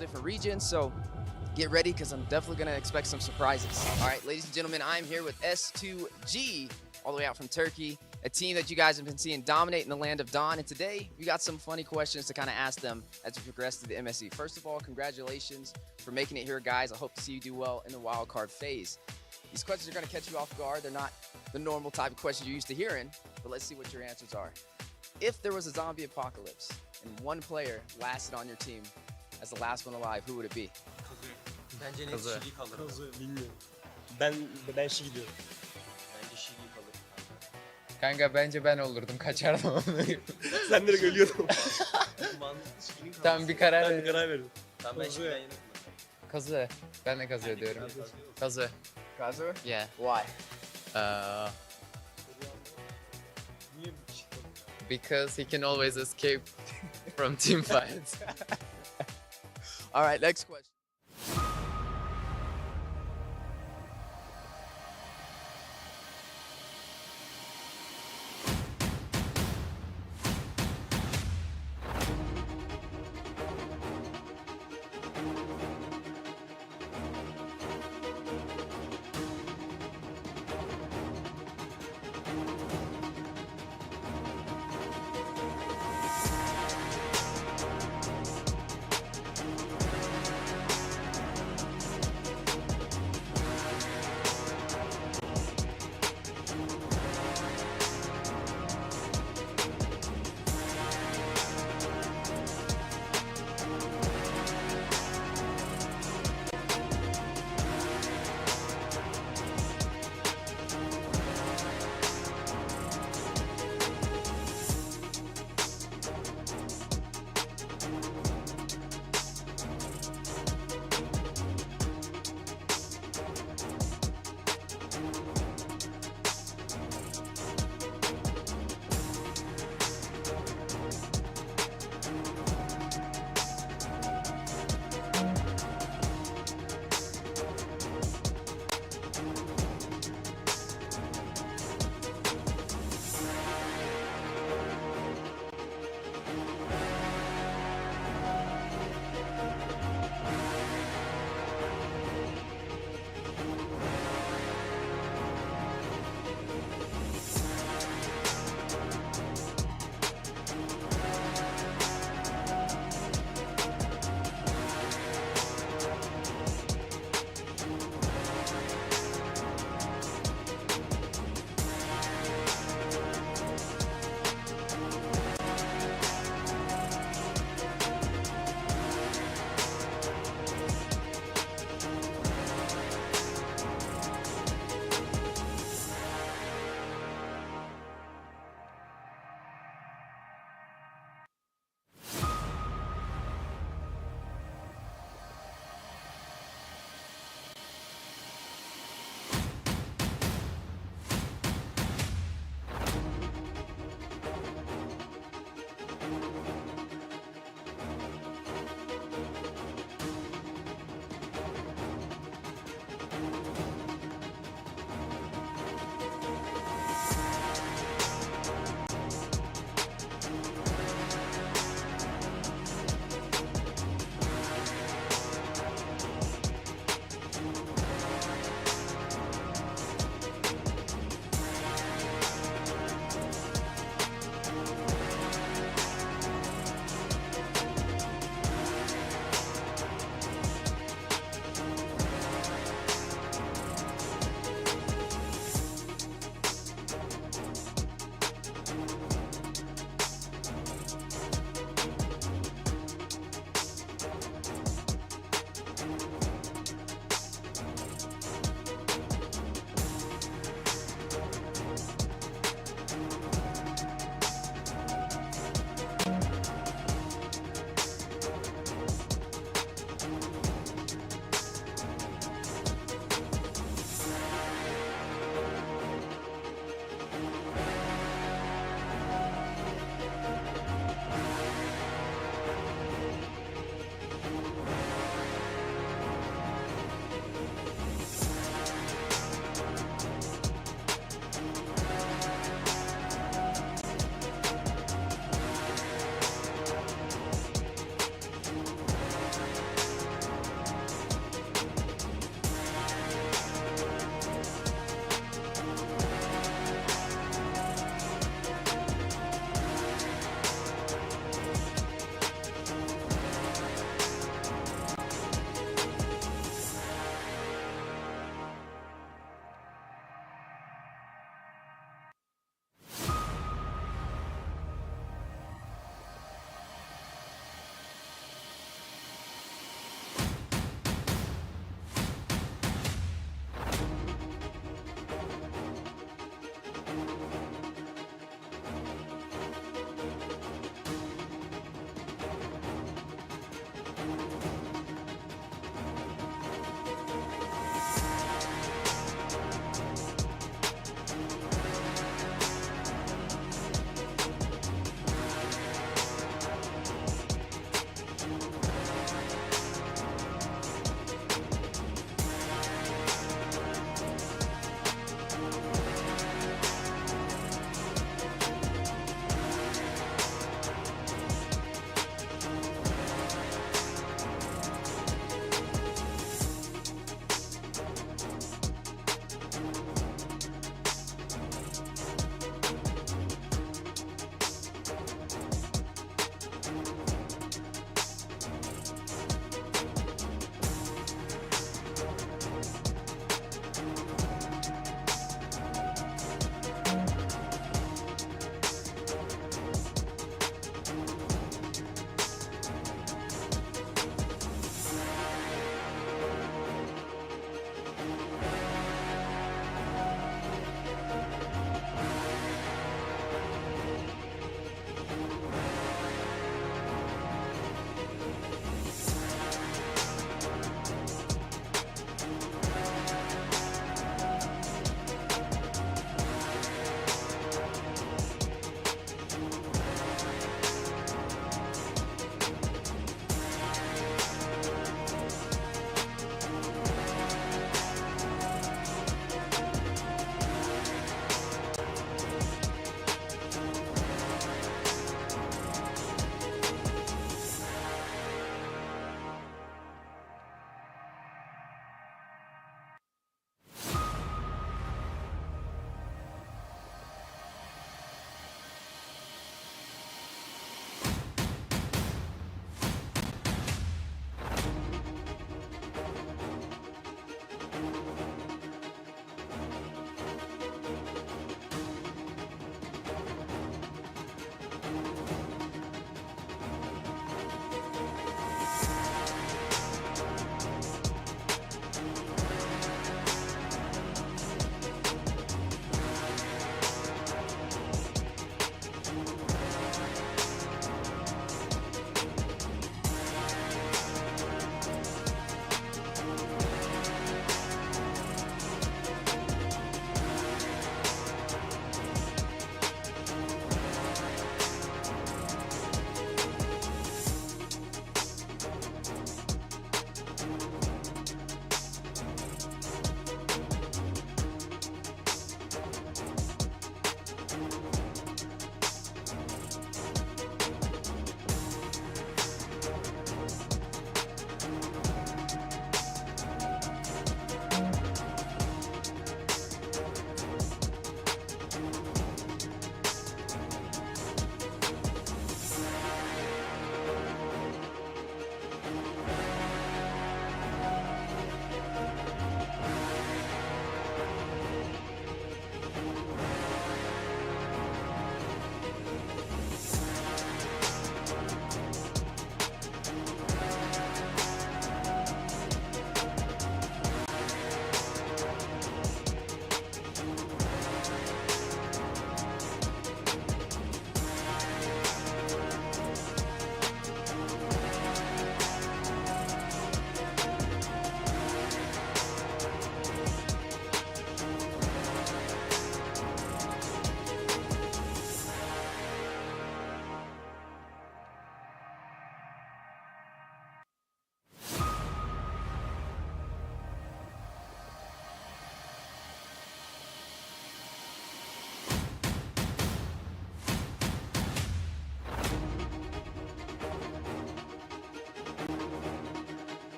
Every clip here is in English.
Different regions, so get ready because I'm definitely going to expect some surprises. All right, ladies and gentlemen, I'm here with S2G, all the way out from Turkey, a team that you guys have been seeing dominate in the land of Dawn. And today we got some funny questions to kind of ask them as we progress through the MSC. First of all, congratulations for making it here, guys. I hope to see you do well in the wild card phase. These questions are going to catch you off guard. They're not the normal type of questions you're used to hearing, but let's see what your answers are. If there was a zombie apocalypse and one player lasted on your team as the last one alive, who would it be? Bence net Kazı. Şili kalır. Kazı bilmiyorum. Ben Şili diyorum. Bence Şili kalır. Kanka bence ben olurdum, kaçardım. Sen direkt ölüyordun. Mantıklı Şili'nin kalır. Tamam, bir karar Ben bir ver. karar verdim. Tamam ben Kazı. Şili'den yanım. Kazı. Ben de kazı diyorum. Kazı. Kazur? Yeah. Why? Niye bir kişi kalıyor? Because he can always escape from team fights. All right, next question.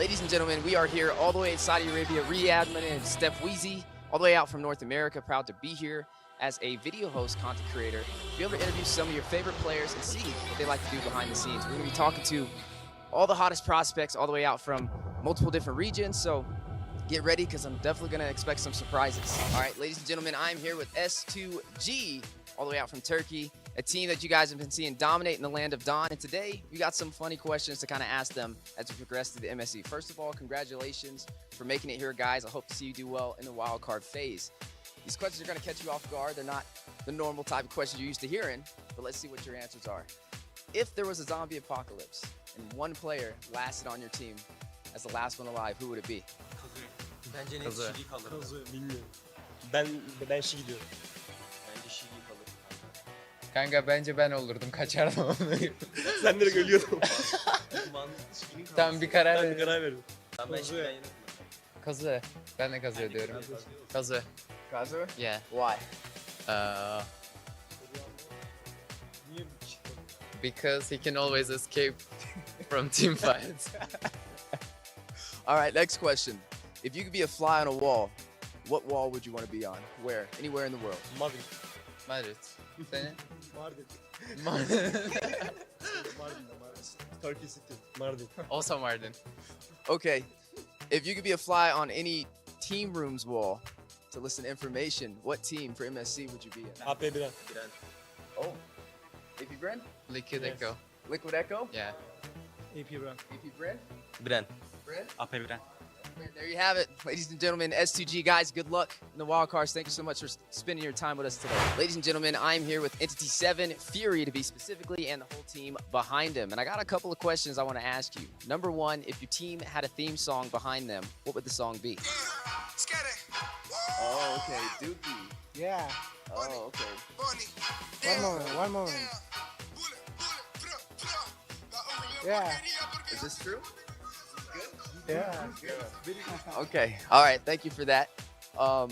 Ladies and gentlemen, we are here all the way in Saudi Arabia, Riyadh. My name is Steph Weezy, all the way out from North America. Proud to be here as a video host, content creator, be able to interview some of your favorite players and see what they like to do behind the scenes. We're going to be talking to all the hottest prospects all the way out from multiple different regions. So get ready, because I'm definitely going to expect some surprises. All right, ladies and gentlemen, I'm here with S2G, all the way out from Turkey, a team that you guys have been seeing dominate in the land of Dawn. And today, we got some funny questions to kind of ask them as we progress through the MSC. First of all, congratulations for making it here, guys. I hope to see you do well in the wild card phase. These questions are going to catch you off guard. They're not the normal type of questions you're used to hearing, but let's see what your answers are. If there was a zombie apocalypse and one player lasted on your team as the last one alive, who would it be? Bence net Kazı. Şili kalır. Kazı bilmiyorum. Ben Şi gidiyorum. Bence Şili kalır. Kanka bence ben olurdum. Kaçardım onu. Sen direkt ölüyordun. Mantıklı Şili'nin kalır. Tamam bir karar Ben bir ver. karar verdim. Tamam ben Şili'den yanım. Kazı. Ben de kazı diyorum. Kazı. Kazu? Yeah. Why? Niye çıktın? Because he can always escape from team fights. All right, next question. If you could be a fly on a wall, what wall would you want to be on? Where? Anywhere in the world. Madrid. Madrid. Senin? Mardin. Mardin. Mardin. Turkey City. Mardin. Also Mardin. Okay, if you could be a fly on any team room's wall to listen to information, what team for MSC would you be in? AP Biren. Biren. Oh, AP Bren? Liquid Yes. Echo. Liquid Echo? Yeah. AP Biren. AP Bren? Biren. Bren? AP Biren. There you have it, ladies and gentlemen. S2G guys, good luck in the wild cards. Thank you so much for spending your time with us today. Ladies and gentlemen, I'm here with Entity 7, Fury to be specifically, and the whole team behind him. And I got a couple of questions I want to ask you. Number one, if your team had a theme song behind them, what would the song be? Oh, okay, Dookie. Yeah, Oh, okay. one moment. Yeah, Is this true? yeah. Okay. All right. Thank you for that. All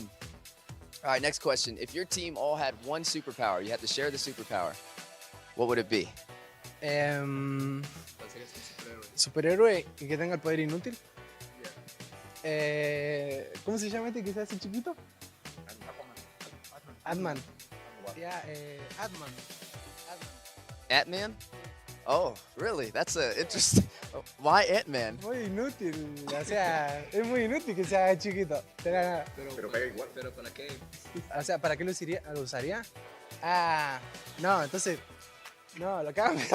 right. Next question. If your team all had one superpower, you had to share the superpower, what would it be? Superhéroe y que tenga el poder inútil. ¿Cómo se llama este que se hace chiquito? Atman. Yeah, Atman. Ant-Man? Oh, really? That's a interesting. Why Ant-Man? Muy inútil, o sea, es muy inútil que sea chiquito. Tenga nada. Pero pega igual. Pero para qué? O sea, ¿para qué lo usaría? Ah, no, entonces, no, lo cambio.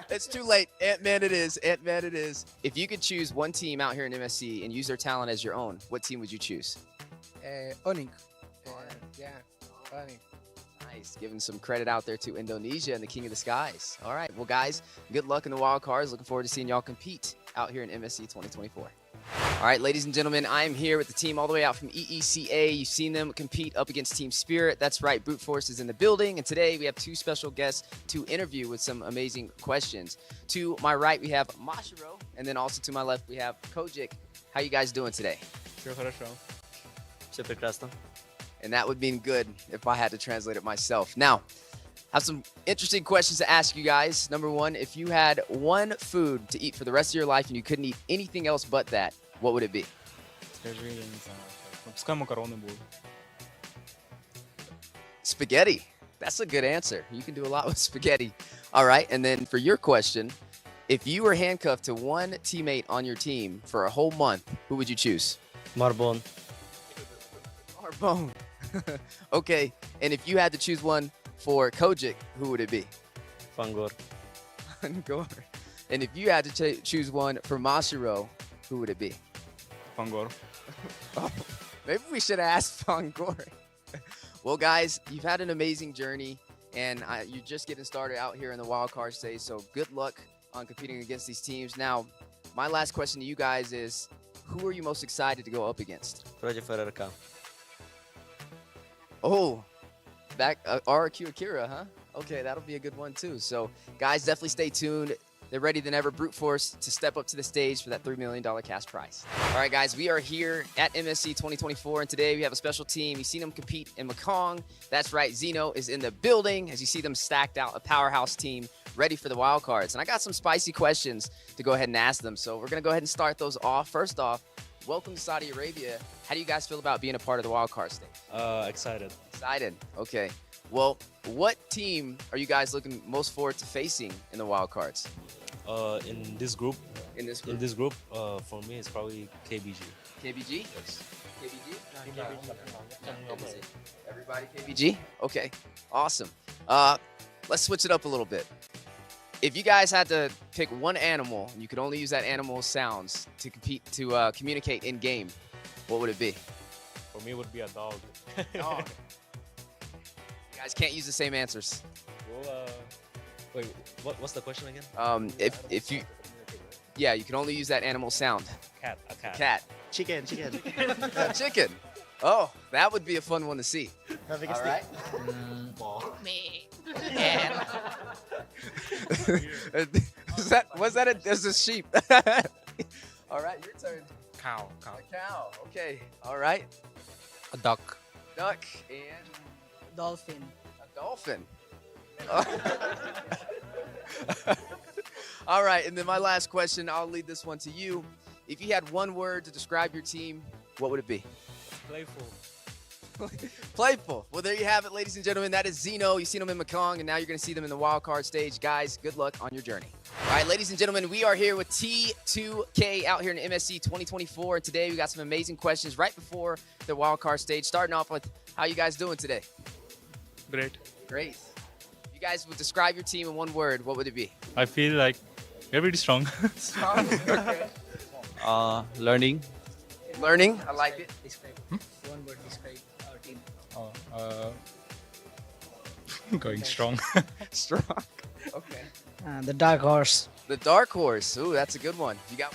It's too late. Ant-Man it is. Ant-Man it is. If you could choose one team out here in MSC and use their talent as your own, what team would you choose? Onyx. Yeah, Onyx. Nice. Giving some credit out there to Indonesia and the King of the Skies. All right. Well, guys, good luck in the wild cards. Looking forward to seeing y'all compete out here in MSC 2024. All right, ladies and gentlemen, I am here with the team all the way out from EECA. You've seen them compete up against Team Spirit. That's right, Brute Force is in the building. And today we have two special guests to interview with some amazing questions. To my right, we have Mashiro. And then also to my left, we have Kojik. How you guys doing today? Все хорошо. Все прекрасно. And that would mean good if I had to translate it myself. Now, I have some interesting questions to ask you guys. Number one, if you had one food to eat for the rest of your life and you couldn't eat anything else but that, what would it be? Скажи, я не знаю. Ну, пускай макароны будут. Spaghetti. That's a good answer. You can do a lot with spaghetti. All right. And then for your question, if you were handcuffed to one teammate on your team for a whole month, who would you choose? Marbon. Arbone. Okay. And if you had to choose one for Kojik, who would it be? Fangor. Gore. And if you had to choose one for Mashiro, who would it be? Фангор. Oh, maybe we should have asked Fangor. Well, guys, you've had an amazing journey, and you're just getting started out here in the wild card stage, so good luck on competing against these teams. Now, my last question to you guys is, who are you most excited to go up against? Proje Ferrarka. Oh, back RQ Akira, huh? Okay, that'll be a good one too. So, guys, definitely stay tuned. They're ready than ever, Brute Force, to step up to the stage for that $3 million cash prize. All right, guys, we are here at MSC 2024, and today we have a special team. You've seen them compete in Mekong. That's right, Zeno is in the building. As you see them stacked out, a powerhouse team ready for the wild cards. And I got some spicy questions to go ahead and ask them. So we're going to go ahead and start those off. First off, welcome to Saudi Arabia. How do you guys feel about being a part of the wild card stage? Excited. Excited. Okay. Well, what team are you guys looking most forward to facing in the wild cards? In this group, In this group? for me, it's probably KBG. KBG? Yes. KBG? Everybody KBG? Okay. Awesome. Let's switch it up a little bit. If you guys had to pick one animal, and you could only use that animal's sounds to communicate in game, what would it be? For me, it would be a dog. Dog. You guys can't use the same answers. Well, wait, what's the question again? If you, yeah, you can only use that animal sound. A cat. Cat. Chicken. Chicken. Oh, that would be a fun one to see. All right. Me. There's a sheep. All right, your turn. Cow. A cow. Okay. All right. A duck. Duck and Dolphin. a dolphin. All right, and then my last question, I'll lead this one to you. If you had one word to describe your team, what would it be? Playful. Playful. Well, there you have it, ladies and gentlemen. That is Zeno. You've seen him in Mekong, and now you're going to see them in the wild card stage. Guys, good luck on your journey. All right, ladies and gentlemen, we are here with T2K out here in MSC 2024. And today we got some amazing questions right before the wild card stage. Starting off with, how you guys doing today? Great. Great. You guys would describe your team in one word, what would it be? I feel like we're pretty strong. Strong. Okay. Learning. Learning. I like it. Describe. One word describe our team. Going strong. Strong. Okay. The dark horse. The dark horse. Ooh, that's a good one. You got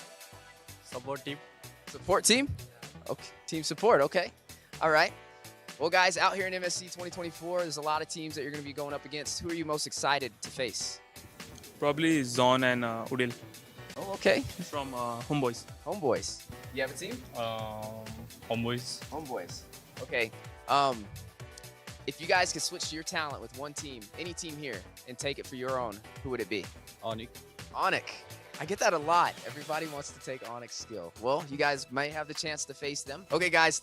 Support team. support team? Okay. Team support. Okay. All right. Well, guys, out here in MSC 2024, there's a lot of teams that you're going to be going up against. Who are you most excited to face? Probably Zon and Udil Oh, okay. from Homeboys. Homeboys. You have a team? Homeboys. Homeboys. Okay. If you guys could switch to your talent with one team, any team here, and take it for your own, who would it be? Onyx. Onyx. I get that a lot. Everybody wants to take Onyx skill. Well, you guys may have the chance to face them. Okay, guys.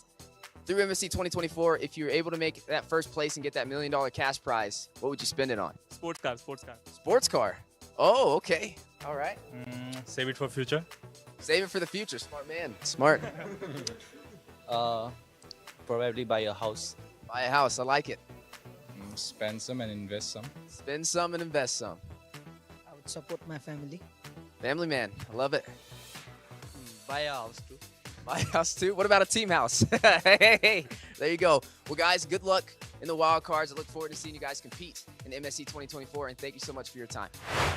Through MSC 2024, if you're able to make that first place and get that $1 million cash prize, what would you spend it on? Sports car. Sports car. Oh, okay. All right. Save it for future. Save it for the future. Smart man. Smart. Probably buy a house. Buy a house. I like it. Spend some and invest some. Spend some and invest some. I would support my family. Family man. I love it. Buy a house too. My house too. What about a team house? Hey, there you go. Well, guys, good luck in the wild cards. I look forward to seeing you guys compete in MSC 2024, and thank you so much for your time.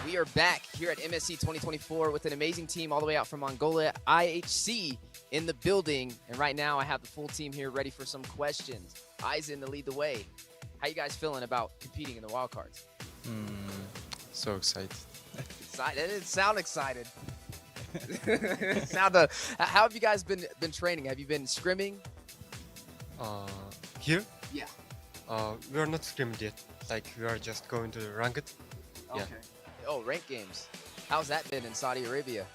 We are back here at MSC 2024 with an amazing team all the way out from Mongolia, IHC, in the building. And right now, I have the full team here ready for some questions. Eisen to lead the way. How you guys feeling about competing in the wild cards? So excited. Excited? It sound excited. How have you guys been training? Have you been scrimming? Here? Yeah. We are not scrimmed yet. Like, we are just going to ranked. Yeah. Okay. Oh, rank games. How's that been in Saudi Arabia?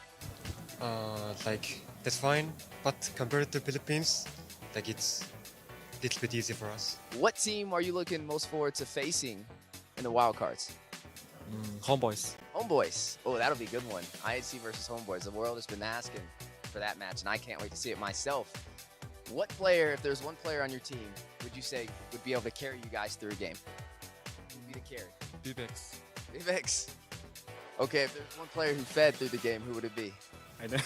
Like, that's fine. But compared to Philippines, like, it's a little bit easy for us. What team are you looking most forward to facing in the wild cards? Homeboys. Homeboys. Oh, that'll be a good one. IHC versus Homeboys. The world has been asking for that match, and I can't wait to see it myself. What player, if there's one player on your team, would you say would be able to carry you guys through a game? Who would be the carry? Bibex. Vivex. Okay, if there's one player who fed through the game, who would it be? I don't.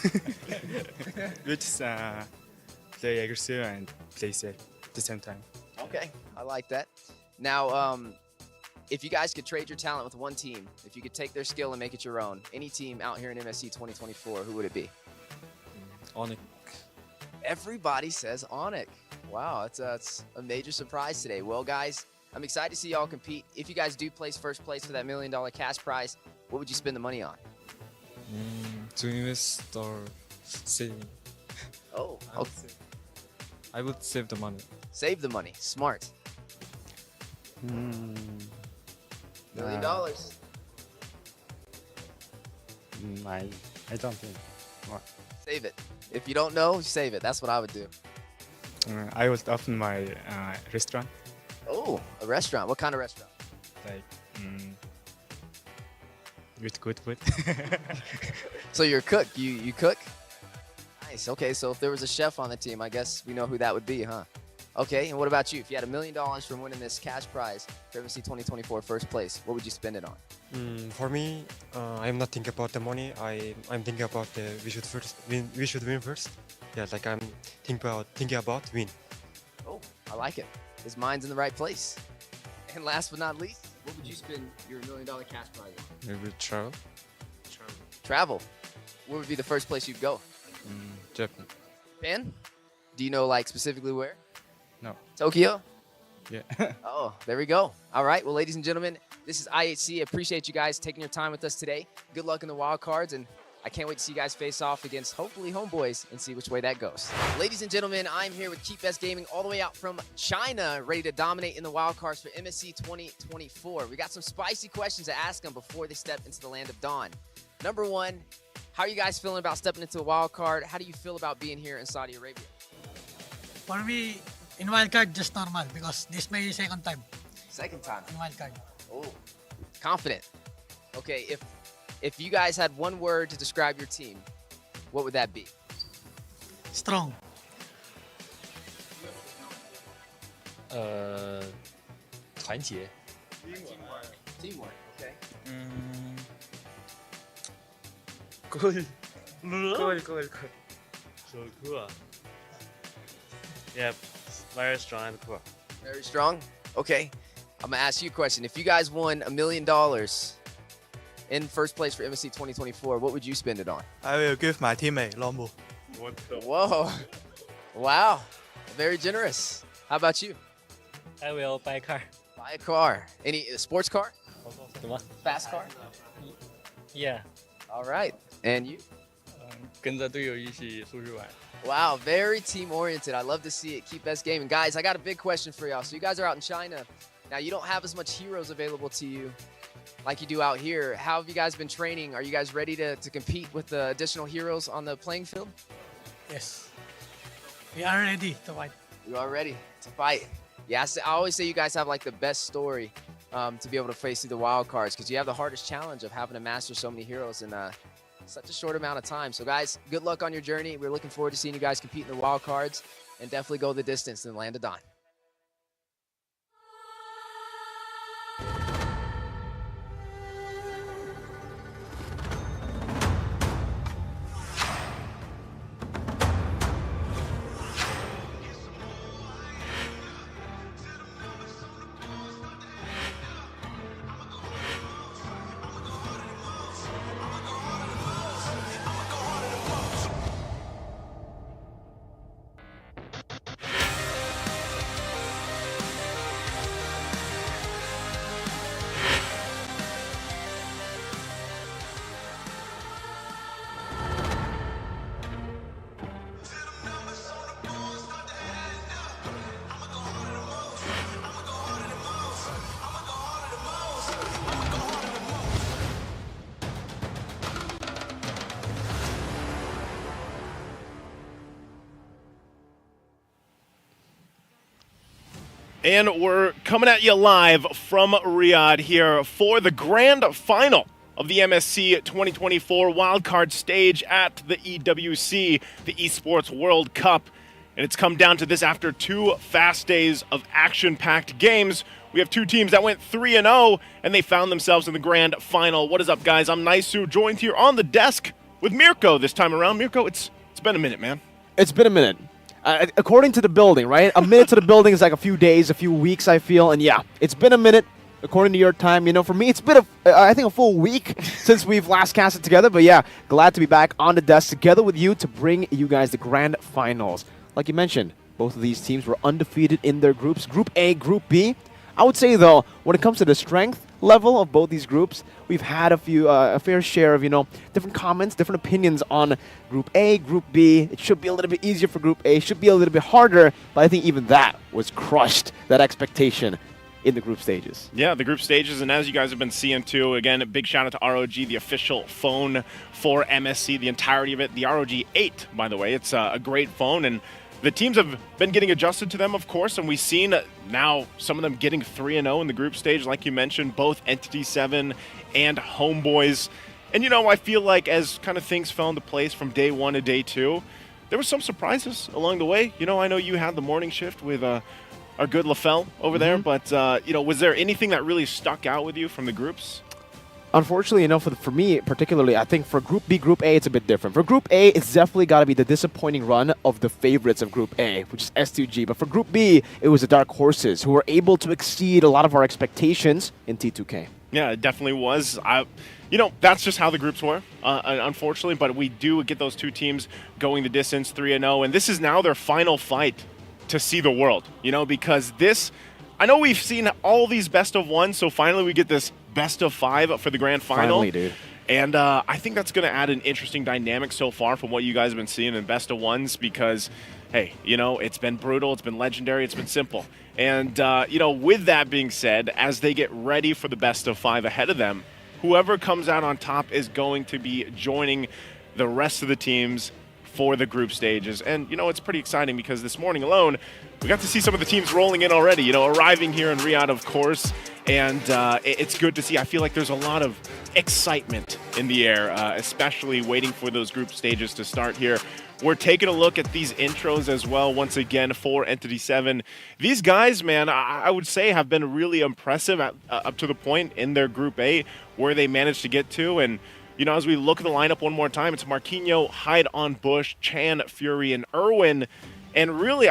Which is play aggressive and play safe at the same time. Okay, I like that. Now, if you guys could trade your talent with one team, if you could take their skill and make it your own, any team out here in MSC 2024, who would it be? Onyx. Everybody says Onyx. Wow, that's a major surprise today. Well, guys, I'm excited to see y'all compete. If you guys do place first place for that $1 million cash prize, what would you spend the money on? To invest or saving. Oh, I would save the money. save the money. Smart. $1 million. I don't think. Save it. If you don't know, save it. That's what I would do. I would open my restaurant, Oh, a restaurant. What kind of restaurant? like with good food. So you're a cook. You cook? Nice. Okay, so if there was a chef on the team, I guess we know who that would be, huh? Okay, and what about you? If you had $1 million from winning this cash prize for MSC 2024 first place, what would you spend it on? For me, I'm not thinking about the money. I'm thinking about the we should win. We should win first. Yeah, like I'm thinking about win. Oh, I like it. His mind's in the right place. And last but not least, what would you spend your $1 million cash prize on? Maybe travel. Travel. Where would be the first place you'd go? Japan. Japan? Do you know like specifically where? No. Tokyo? Yeah. Oh, there we go. All right. Well, ladies and gentlemen, this is IHC. I appreciate you guys taking your time with us today. Good luck in the wild cards, and I can't wait to see you guys face off against hopefully Homeboys and see which way that goes. Ladies and gentlemen, I'm here with Keep Best Gaming all the way out from China, ready to dominate in the wild cards for MSC 2024. We got some spicy questions to ask them before they step into the land of dawn. Number one, how are you guys feeling about stepping into a wild card? How do you feel about being here in Saudi Arabia? For me, in Wildcard, just normal because this may second time Second time. in Wildcard. Oh, confident. Okay, if you guys had one word to describe your team, what would that be? Strong. 团结 Teamwork. Okay. Cool. So cool. Yeah, very strong and cool. Very strong. Okay. I'm gonna ask you a question. If you guys won $1 million in first place for MSC 2024, what would you spend it on? I will give my teammate Lombo. Whoa. Wow. Very generous. How about you? I will buy a car. Buy a car. Any sports car? 什么 Fast car? Yeah. All right. And you? 跟着队友一起出去玩。 Wow, very team oriented. I love to see it. Keep best gaming. Guys, I got a big question for y'all. So you guys are out in China. Now you don't have as much heroes available to you like you do out here. How have you guys been training? Are you guys ready to compete with the additional heroes on the playing field? Yes. We are ready to fight. You are ready to fight. Yeah, I always say you guys have like the best story to be able to face through the wild cards because you have the hardest challenge of having to master so many heroes in such a short amount of time. So guys, good luck on your journey. We're looking forward to seeing you guys compete in the wild cards and definitely go the distance in the land of dawn. And we're coming at you live from Riyadh here for the grand final of the MSC 2024 wildcard stage at the EWC, the Esports World Cup. And it's come down to this after 2 fast days of action-packed games. We have 2 teams that went 3-0, and they found themselves in the grand final. What is up, guys? I'm Naisu, joined here on the desk with Mirko this time around. Mirko, it's been a minute, man. It's been a minute. According to the building, right? A minute to the building is like a few days, a few weeks, I feel. And yeah, it's been a minute, according to your time. You know, for me, it's been, I think, a full week since we've last casted together. But yeah, glad to be back on the desk together with you to bring you guys the grand finals. Like you mentioned, both of these teams were undefeated in their groups, Group A, Group B. I would say, though, when it comes to the strength level of both these groups, we've had a fair share of, different comments, different opinions on Group A, Group B. It should be a little bit easier for Group A, should be a little bit harder, but I think even that was crushed, that expectation. in the group stages. Yeah, the group stages, and as you guys have been seeing too, again, a big shout out to ROG, the official phone for MSC, the entirety of it. The ROG 8, by the way, it's a great phone, and the teams have been getting adjusted to them, of course, and we've seen now some of them getting 3-0 in the group stage, like you mentioned, both Entity 7 and Homeboys. And, you know, I feel like as kind of things fell into place from day 1 to day 2, there were some surprises along the way. You know, I know you had the morning shift with our good LaFell over there, but, you know, was there anything that really stuck out with you from the groups? Unfortunately, you know, for me particularly, I think for Group B, Group A, it's a bit different. For Group A, it's definitely got to be the disappointing run of the favorites of Group A, which is S2G. But for Group B, it was the Dark Horses, who were able to exceed a lot of our expectations in T2K. Yeah, it definitely was. You know, that's just how the groups were, unfortunately. But we do get those two teams going the distance, 3-0. And this is now their final fight to see the world, you know, because this, I know we've seen all these best of one, so finally we get this best of 5 for the grand final. Finally, dude. And I think that's going to add an interesting dynamic so far from what you guys have been seeing in best of ones because, hey, you know, it's been brutal, it's been legendary, it's been simple. And, you know, with that being said, as they get ready for the best of 5 ahead of them, whoever comes out on top is going to be joining the rest of the teams for the group stages. And, you know, it's pretty exciting because this morning alone, we got to see some of the teams rolling in already, you know, arriving here in Riyadh, of course. And it's good to see. I feel like there's a lot of excitement in the air, especially waiting for those group stages to start here. We're taking a look at these intros as well, once again, for Entity 7. These guys, man, I would say have been really impressive up to the point in their Group A where they managed to get to. And, you know, as we look at the lineup one more time, it's Marquinhos, Hyde on Bush, Chan, Fury, and Irwin. And really,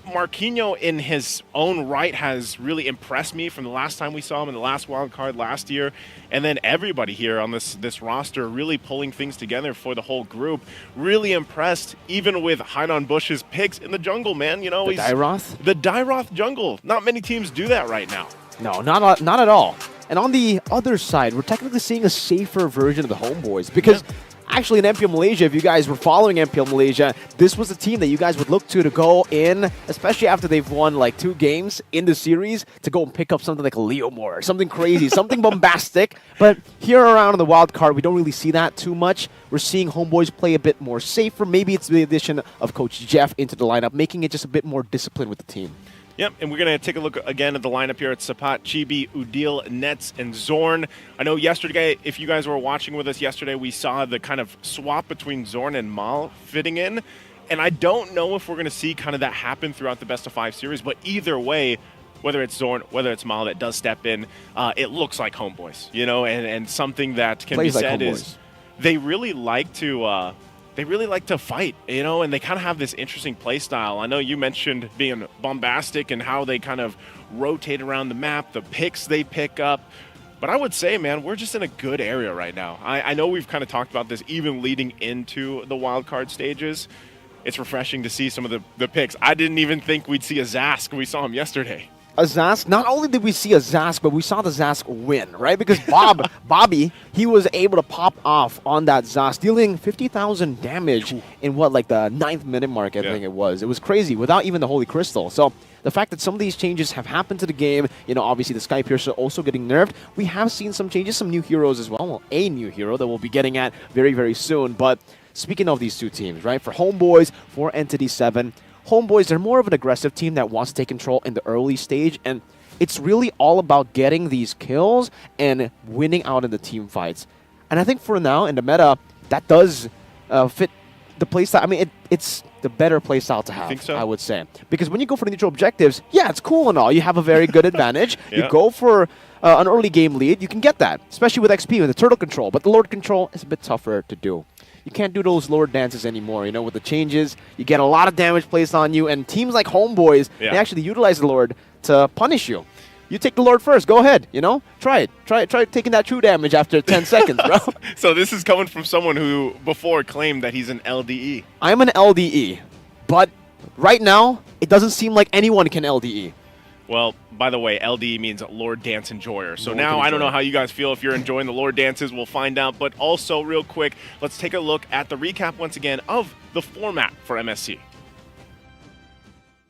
Marquinhos in his own right has really impressed me from the last time we saw him in the last wild card last year. And then everybody here on this roster really pulling things together for the whole group. Really impressed, even with Hyde on Bush's picks in the jungle, man. You know, The Dairoth? The Dairoth jungle. Not many teams do that right now. No, not at all. And on the other side, we're technically seeing a safer version of the Homeboys because actually in MPL Malaysia, if you guys were following MPL Malaysia, this was a team that you guys would look to go in, especially after they've won like 2 games in the series, to go and pick up something like a Leomore, something crazy, something bombastic. But here around on the wild card, we don't really see that too much. We're seeing Homeboys play a bit more safer. Maybe it's the addition of Coach Jeff into the lineup, making it just a bit more disciplined with the team. Yep, and we're going to take a look again at the lineup here. It's Sapat, Chibi, Udil, Nets, and Zorn. I know yesterday, if you guys were watching with us yesterday, we saw the kind of swap between Zorn and Mal fitting in. And I don't know if we're going to see kind of that happen throughout the best of 5 series, but either way, whether it's Zorn, whether it's Mal that does step in, it looks like Homeboys, you know, and something that can Plays be like said Homeboys. is they really like to fight, you know, and they kind of have this interesting play style. I know you mentioned being bombastic and how they kind of rotate around the map, the picks they pick up. But I would say, man, we're just in a good area right now. I know we've kind of talked about this even leading into the wild card stages. It's refreshing to see some of the picks. I didn't even think we'd see a Zask. We saw him yesterday. A Zask, not only did we see a Zask, but we saw the Zask win, right? Because Bobby, he was able to pop off on that Zask, dealing 50,000 damage in what, like the 9th minute mark, I think it was. It was crazy, without even the Holy Crystal. So the fact that some of these changes have happened to the game, you know, obviously the Sky Piercer also getting nerfed. We have seen some changes, some new heroes as well. Well, a new hero that we'll be getting at very, very soon. But speaking of these two teams, right, for Homeboys, for Entity 7, Homeboys, they're more of an aggressive team that wants to take control in the early stage, and it's really all about getting these kills and winning out in the team fights. And I think for now, in the meta, that does fit the playstyle. I mean, it's the better playstyle to have, think so? I would say. Because when you go for the neutral objectives, yeah, it's cool and all. You have a very good advantage. Yeah. You go for an early game lead, you can get that, especially with XP, with the turtle control. But the Lord control is a bit tougher to do. You can't do those Lord dances anymore, you know, with the changes. You get a lot of damage placed on you, and teams like Homeboys, they actually utilize the Lord to punish you. You take the Lord first, go ahead, you know? Try it. Try taking that true damage after 10 seconds, bro. So this is coming from someone who before claimed that he's an LDE. I'm an LDE, but right now, it doesn't seem like anyone can LDE. Well, by the way, LD means Lord Dance Enjoyer. So Lord now I don't know Enjoyer. how you guys feel if you're enjoying the Lord Dances. We'll find out. But also, real quick, let's take a look at the recap once again of the format for MSC.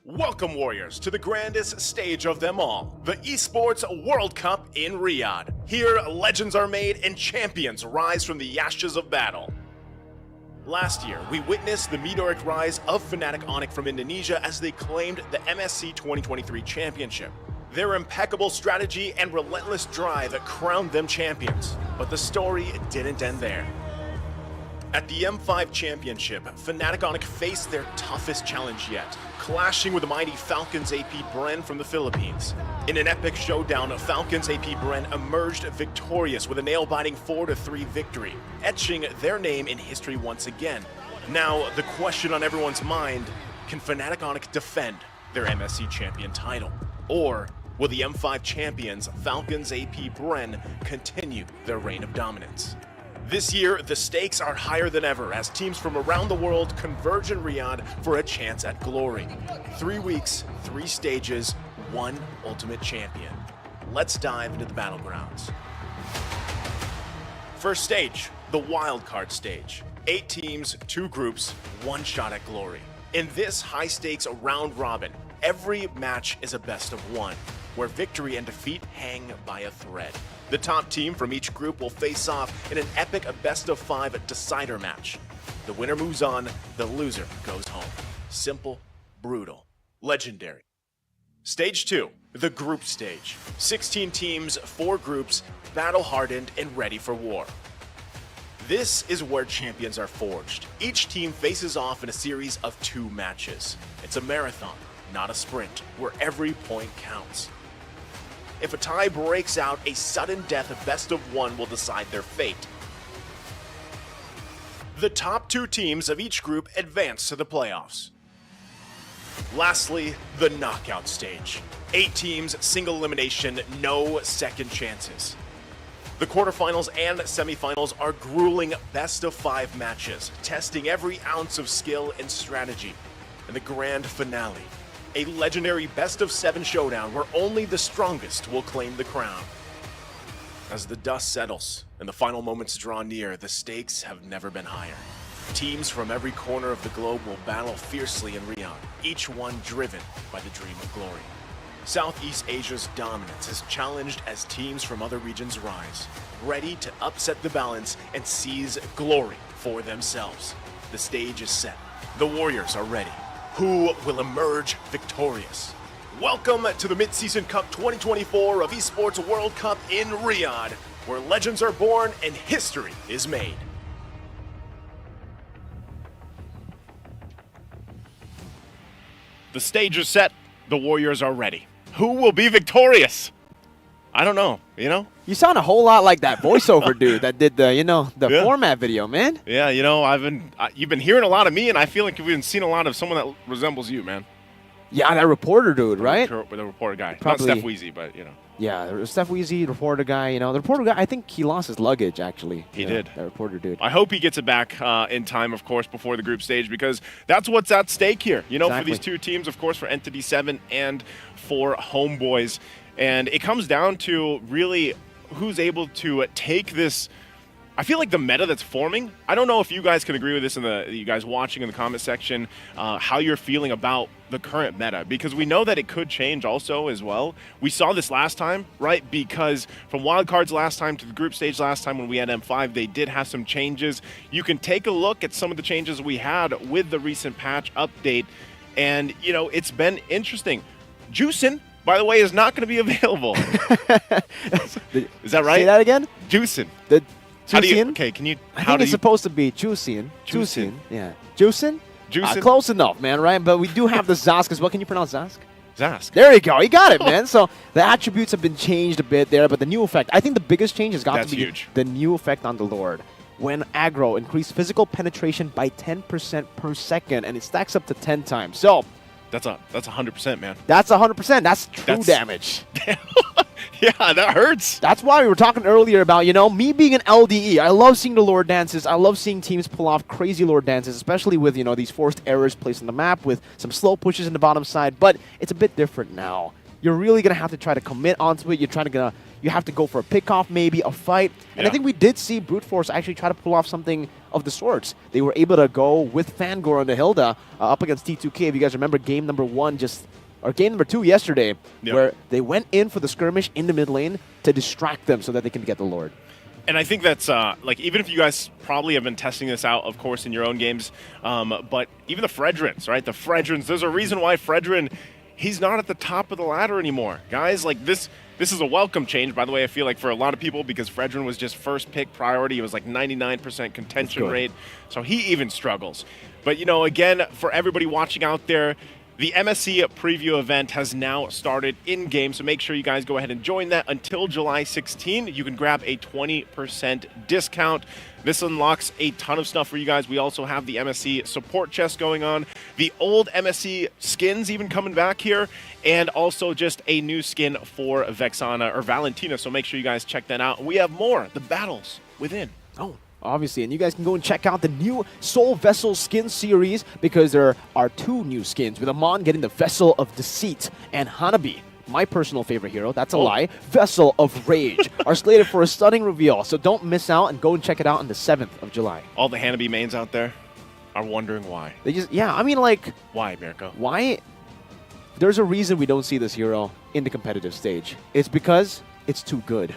Welcome, Warriors, to the grandest stage of them all, the Esports World Cup in Riyadh. Here, legends are made and champions rise from the ashes of battle. Last year, we witnessed the meteoric rise of Fnatic Onyx from Indonesia as they claimed the MSC 2023 championship. Their impeccable strategy and relentless drive crowned them champions, but the story didn't end there. At the M5 Championship, Fnatic Onyx faced their toughest challenge yet, clashing with the mighty Falcons AP Bren from the Philippines. In an epic showdown, Falcons AP Bren emerged victorious with a nail-biting 4-3 victory, etching their name in history once again. Now, the question on everyone's mind, can Fnatic Onyx defend their MSC champion title? Or will the M5 champions, Falcons AP Bren, continue their reign of dominance? This year, the stakes are higher than ever as teams from around the world converge in Riyadh for a chance at glory. 3 weeks, 3 stages, 1 ultimate champion. Let's dive into the battlegrounds. First stage, the Wildcard stage. 8 teams, 2 groups, 1 shot at glory. In this high-stakes round robin, every match is a best of 1, where victory and defeat hang by a thread. The top team from each group will face off in an epic best-of-5 decider match. The winner moves on, the loser goes home. Simple, brutal, legendary. Stage 2, the group stage. 16 teams, 4 groups, battle-hardened and ready for war. This is where champions are forged. Each team faces off in a series of 2 matches. It's a marathon, not a sprint, where every point counts. If a tie breaks out, a sudden death best of 1 will decide their fate. The top 2 teams of each group advance to the playoffs. Lastly, the knockout stage. 8 teams, single elimination, no second chances. The quarterfinals and semifinals are grueling best-of-5 matches, testing every ounce of skill and strategy. And the grand finale, a legendary best-of-7 showdown where only the strongest will claim the crown. As the dust settles and the final moments draw near, the stakes have never been higher. Teams from every corner of the globe will battle fiercely in Riyadh, each one driven by the dream of glory. Southeast Asia's dominance is challenged as teams from other regions rise, ready to upset the balance and seize glory for themselves. The stage is set. The Warriors are ready. Who will emerge victorious? Welcome to the Mid-Season Cup 2024 of Esports World Cup in Riyadh, where legends are born and history is made. The stage is set. The Warriors are ready. Who will be victorious? I don't know, you know? You sound a whole lot like that voiceover dude that did the format video, man. Yeah, you know, you've been hearing a lot of me, and I feel like we've been seeing a lot of someone that resembles you, man. Yeah, that reporter dude, right? The reporter guy. Probably, not Steph Weezy, but, you know. Yeah, Steph Weezy, reporter guy, you know. The reporter guy, I think he lost his luggage, actually. He did. That reporter dude. I hope he gets it back in time, of course, before the group stage, because that's what's at stake here. You know, for these 2 teams, of course, for Entity 7 and for Homeboys. And it comes down to really who's able to take this. I feel like the meta that's forming, I don't know if you guys can agree with this, you guys watching in the comment section, how you're feeling about the current meta, because we know that it could change also as well. We saw this last time, right? Because from Wildcards last time to the group stage last time when we had M5, they did have some changes. You can take a look at some of the changes we had with the recent patch update, and, you know, it's been interesting. Juicin', by the way, is not going to be available. Is that right? Say that again? Juicin'. Okay, can you? I think it's supposed to be Juicin'. Yeah. Juicin'? Close enough, man, right? But we do have the Zask as well. Can you pronounce Zask? Zask. There you go. You got it, man. So the attributes have been changed a bit there, but the new effect, I think the biggest change has got to be huge. The new effect on the Lord. When aggro, increase physical penetration by 10% per second, and it stacks up to 10 times. So that's 100%, man. That's 100%. That's true damage. Yeah, that hurts. That's why we were talking earlier about, you know, me being an LDE. I love seeing the Lord dances. I love seeing teams pull off crazy Lord dances, especially with, you know, these forced errors placed on the map with some slow pushes in the bottom side. But it's a bit different now. You're really going to have to try to commit onto it. You have to go for a pick-off, maybe a fight. And I think we did see Brute Force actually try to pull off something of the sorts. They were able to go with Fangor and the Hilda up against T2K. If you guys remember game number 1 or game number 2 yesterday, where they went in for the skirmish in the mid lane to distract them so that they can get the Lord. And I think that's, like, even if you guys probably have been testing this out, of course, in your own games, but even the Fredrins, right? The Fredrins, there's a reason why Fredrin, he's not at the top of the ladder anymore. Guys, like, this is a welcome change, by the way, I feel like, for a lot of people, because Fredrin was just first pick priority. It was like 99% contention rate, so he even struggles. But, you know, again, for everybody watching out there, the MSC preview event has now started in-game, so make sure you guys go ahead and join that until July 16. You can grab a 20% discount. This unlocks a ton of stuff for you guys. We also have the MSC support chest going on, the old MSC skins even coming back here, and also just a new skin for Vexana or Valentina, so make sure you guys check that out. We have more, the battles within. Oh, obviously, and you guys can go and check out the new Soul Vessel skin series because there are 2 new skins, with Amon getting the Vessel of Deceit and Hanabi, my personal favorite hero, that's a lie, Vessel of Rage, are slated for a stunning reveal. So don't miss out and go and check it out on the 7th of July. All the Hanabi mains out there are wondering why. They just, yeah, I mean, like... Why, Mirko? Why? There's a reason we don't see this hero in the competitive stage. It's because it's too good.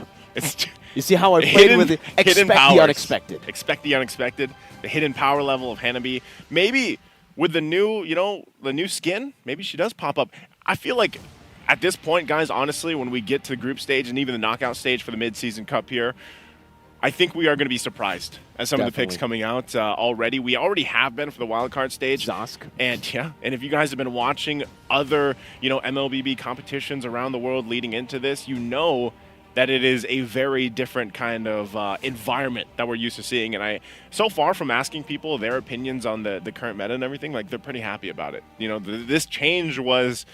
You see how I played with it? Expect the unexpected. Expect the unexpected. The hidden power level of Hanabi. Maybe with the new, you know, the new skin, maybe she does pop up. I feel like at this point, guys, honestly, when we get to the group stage and even the knockout stage for the mid-season cup here, I think we are going to be surprised at some of the picks coming out already. We already have been for the wildcard stage. Zosk. And yeah, and if you guys have been watching other, you know, MLBB competitions around the world leading into this, you know that it is a very different kind of environment that we're used to seeing. And so far from asking people their opinions on the current meta and everything, like, they're pretty happy about it. You know, this change was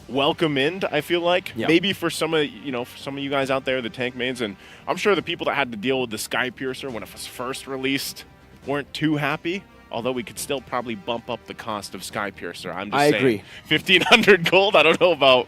welcomed, I feel like. Yeah. Maybe for some of you guys out there, the tank mains, and I'm sure the people that had to deal with the Sky Piercer when it was first released weren't too happy. Although we could still probably bump up the cost of Sky Piercer. I'm just saying. I agree. 1,500 gold. I don't know about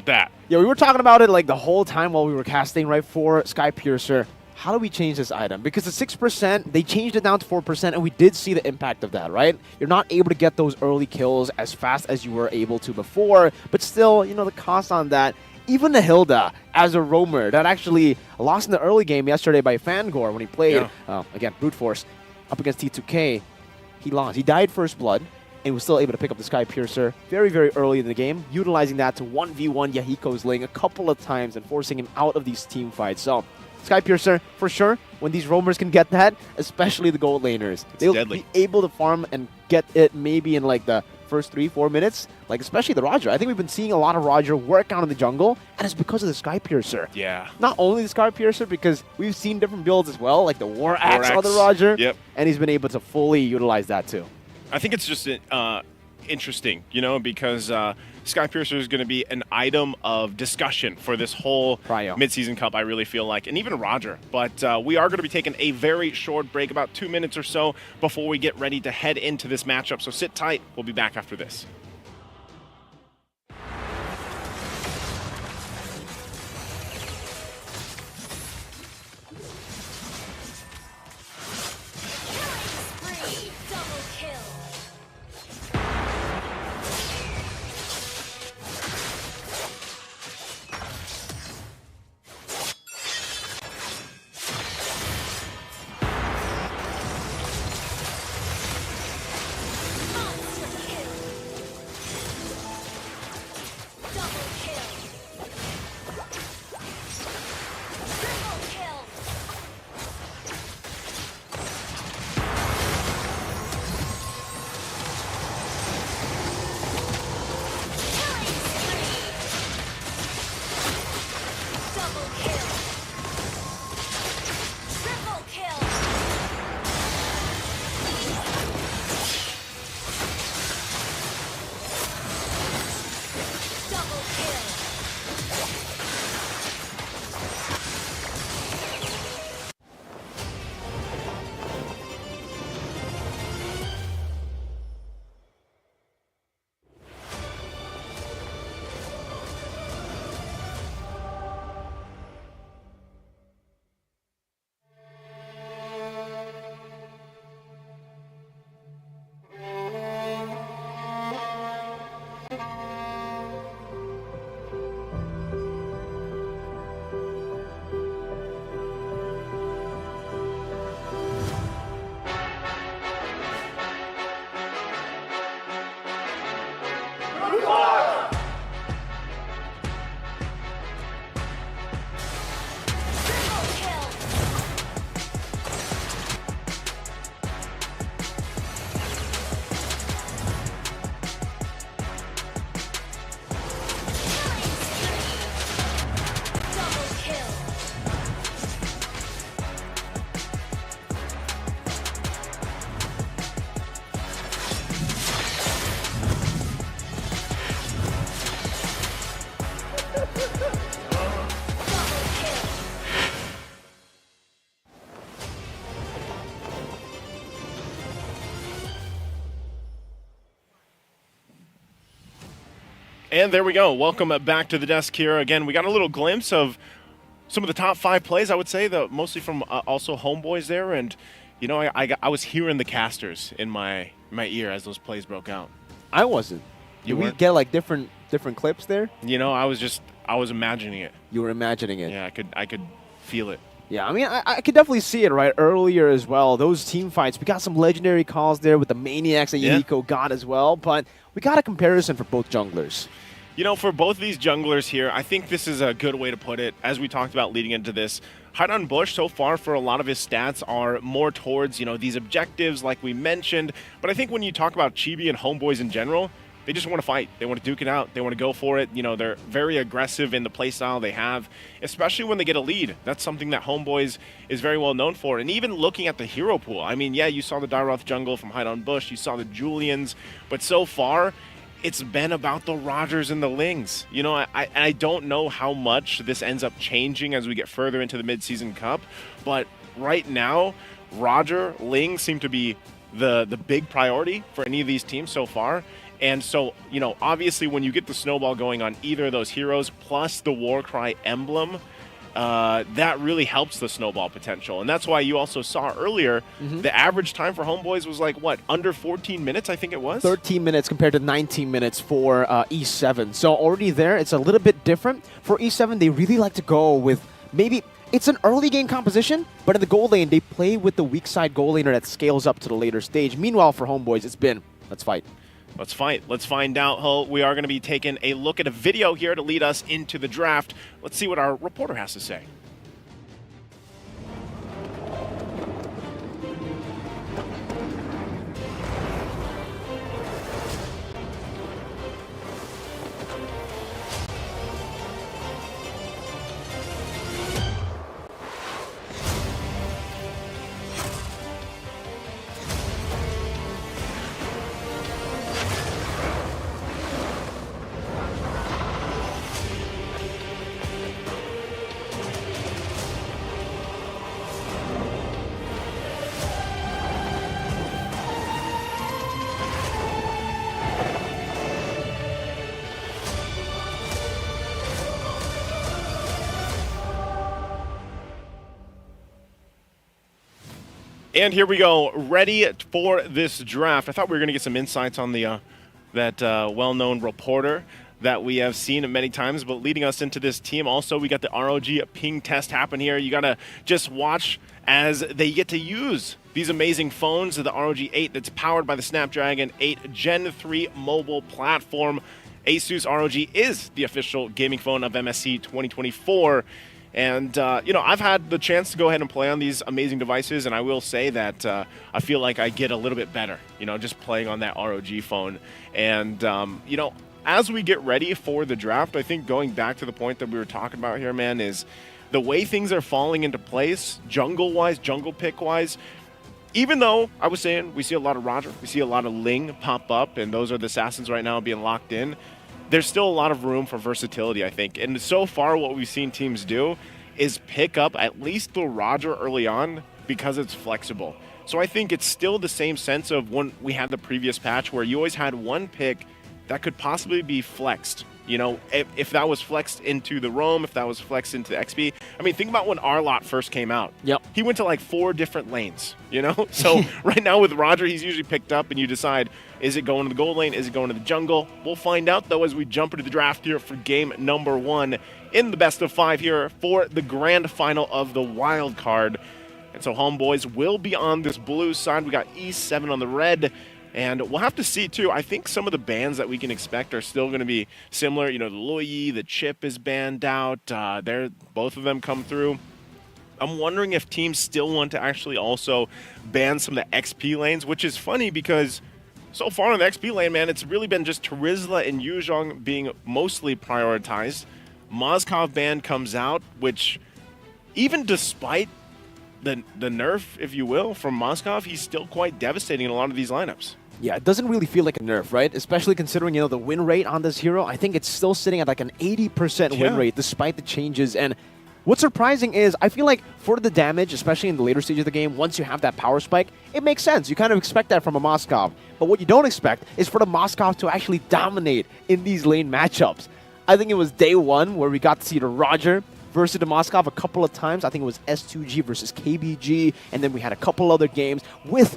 that. Yeah, we were talking about it like the whole time while we were casting, right, for Sky Piercer. How do we change this item? Because the 6%, they changed it down to 4%, and we did see the impact of that, right? You're not able to get those early kills as fast as you were able to before, but still, you know, the cost on that. Even the Hilda, as a roamer, that actually lost in the early game yesterday by Fangor when he played, again, brute force, up against T2K, he lost. He died first blood and was still able to pick up the Sky Piercer very, very early in the game, utilizing that to 1v1 Yahiko's lane a couple of times and forcing him out of these team fights. So, Sky Piercer, for sure, when these roamers can get that, especially the gold laners, they'll be able to farm and get it maybe in like the first 3-4 minutes, like especially the Roger. I think we've been seeing a lot of Roger work out in the jungle, and it's because of the Sky Piercer. Yeah. Not only the Sky Piercer, because we've seen different builds as well, like the War Axe on the Roger. Yep. And he's been able to fully utilize that too. I think it's just interesting, you know, because Sky Piercer is going to be an item of discussion for this whole mid-season cup, I really feel like, and even Roger. But we are going to be taking a very short break, about 2 minutes or so, before we get ready to head into this matchup. So sit tight. We'll be back after this. And there we go. Welcome back to the desk here. Again, we got a little glimpse of some of the top 5 plays, I would say, mostly from also Homeboys there. And, you know, I was hearing the casters in my ear as those plays broke out. I wasn't. You Did we weren't? get like different clips there? You know, I was imagining it. You were imagining it. Yeah, I could feel it. Yeah, I mean, I could definitely see it right earlier as well. Those team fights, we got some legendary calls there with the Maniacs that Yahiko got as well, but we got a comparison for both junglers. You know, for both of these junglers here, I think this is a good way to put it. As we talked about leading into this, Haidan Bush so far for a lot of his stats are more towards, you know, these objectives like we mentioned. But I think when you talk about Chibi and Homeboys in general, they just want to fight. They want to duke it out. They want to go for it. You know, they're very aggressive in the playstyle they have, especially when they get a lead. That's something that Homeboys is very well known for. And even looking at the hero pool, I mean, yeah, you saw the Dairoth jungle from Haidan Bush. You saw the Julians. But so far, it's been about the Rogers and the Lings. You know, I don't know how much this ends up changing as we get further into the mid-season cup. But right now, Roger, Ling seem to be the big priority for any of these teams so far. And so, you know, obviously when you get the snowball going on either of those heroes plus the Warcry emblem, that really helps the snowball potential. And that's why you also saw earlier, the average time for Homeboys was like, what, under 14 minutes, I think it was? 13 minutes compared to 19 minutes for E7. So already there, it's a little bit different. For E7, they really like to go with maybe... It's an early game composition, but in the gold lane, they play with the weak side gold laner that scales up to the later stage. Meanwhile, for Homeboys, it's been, let's fight. Let's fight. Let's find out. Hull. We are going to be taking a look at a video here to lead us into the draft. Let's see what our reporter has to say. And here we go, ready for this draft. I thought we were going to get some insights on the that well-known reporter that we have seen many times, but leading us into this team, also we got the ROG ping test happen here. You got to just watch as they get to use these amazing phones, the ROG 8 that's powered by the Snapdragon 8 Gen 3 mobile platform. Asus ROG is the official gaming phone of MSC 2024. And, you know, I've had the chance to go ahead and play on these amazing devices, and I will say that I feel like I get a little bit better, you know, just playing on that ROG phone. And, you know, as we get ready for the draft, I think going back to the point that we were talking about here, man, is the way things are falling into place, jungle-wise, jungle pick-wise. Even though I was saying we see a lot of Roger, we see a lot of Ling pop up, and those are the assassins right now being locked in, there's still a lot of room for versatility, I think. And so far, what we've seen teams do is pick up at least the Roger early on because it's flexible. So I think it's still the same sense of when we had the previous patch where you always had one pick that could possibly be flexed. You know, if that was flexed into the Roam, if that was flexed into the XP. I mean, think about when Arlott first came out. Yep. He went to like 4 different lanes, you know? So right now with Roger, he's usually picked up and you decide, is it going to the gold lane? Is it going to the jungle? We'll find out, though, as we jump into the draft here for game number 1 in the best of 5 here for the grand final of the wild card. And so Homeboys will be on this blue side. We got E7 on the red. And we'll have to see, too. I think some of the bans that we can expect are still going to be similar. You know, the Luyi, the Chip is banned out. Both of them come through. I'm wondering if teams still want to actually also ban some of the XP lanes, which is funny because so far on the XP lane, man, it's really been just Terizla and Yuzhong being mostly prioritized. Mozkov ban comes out, which even despite the nerf, if you will, from Mozkov, he's still quite devastating in a lot of these lineups. Yeah, it doesn't really feel like a nerf, right? Especially considering, you know, the win rate on this hero. I think it's still sitting at like an 80% win rate despite the changes. And What's surprising is I feel like for the damage, especially in the later stage of the game, once you have that power spike, it makes sense. You kind of expect that from a Moskov. But what you don't expect is for the Moskov to actually dominate in these lane matchups. I think it was day one where we got to see the Roger versus the Moskov a couple of times. I think it was S2G versus KBG, and then we had a couple other games with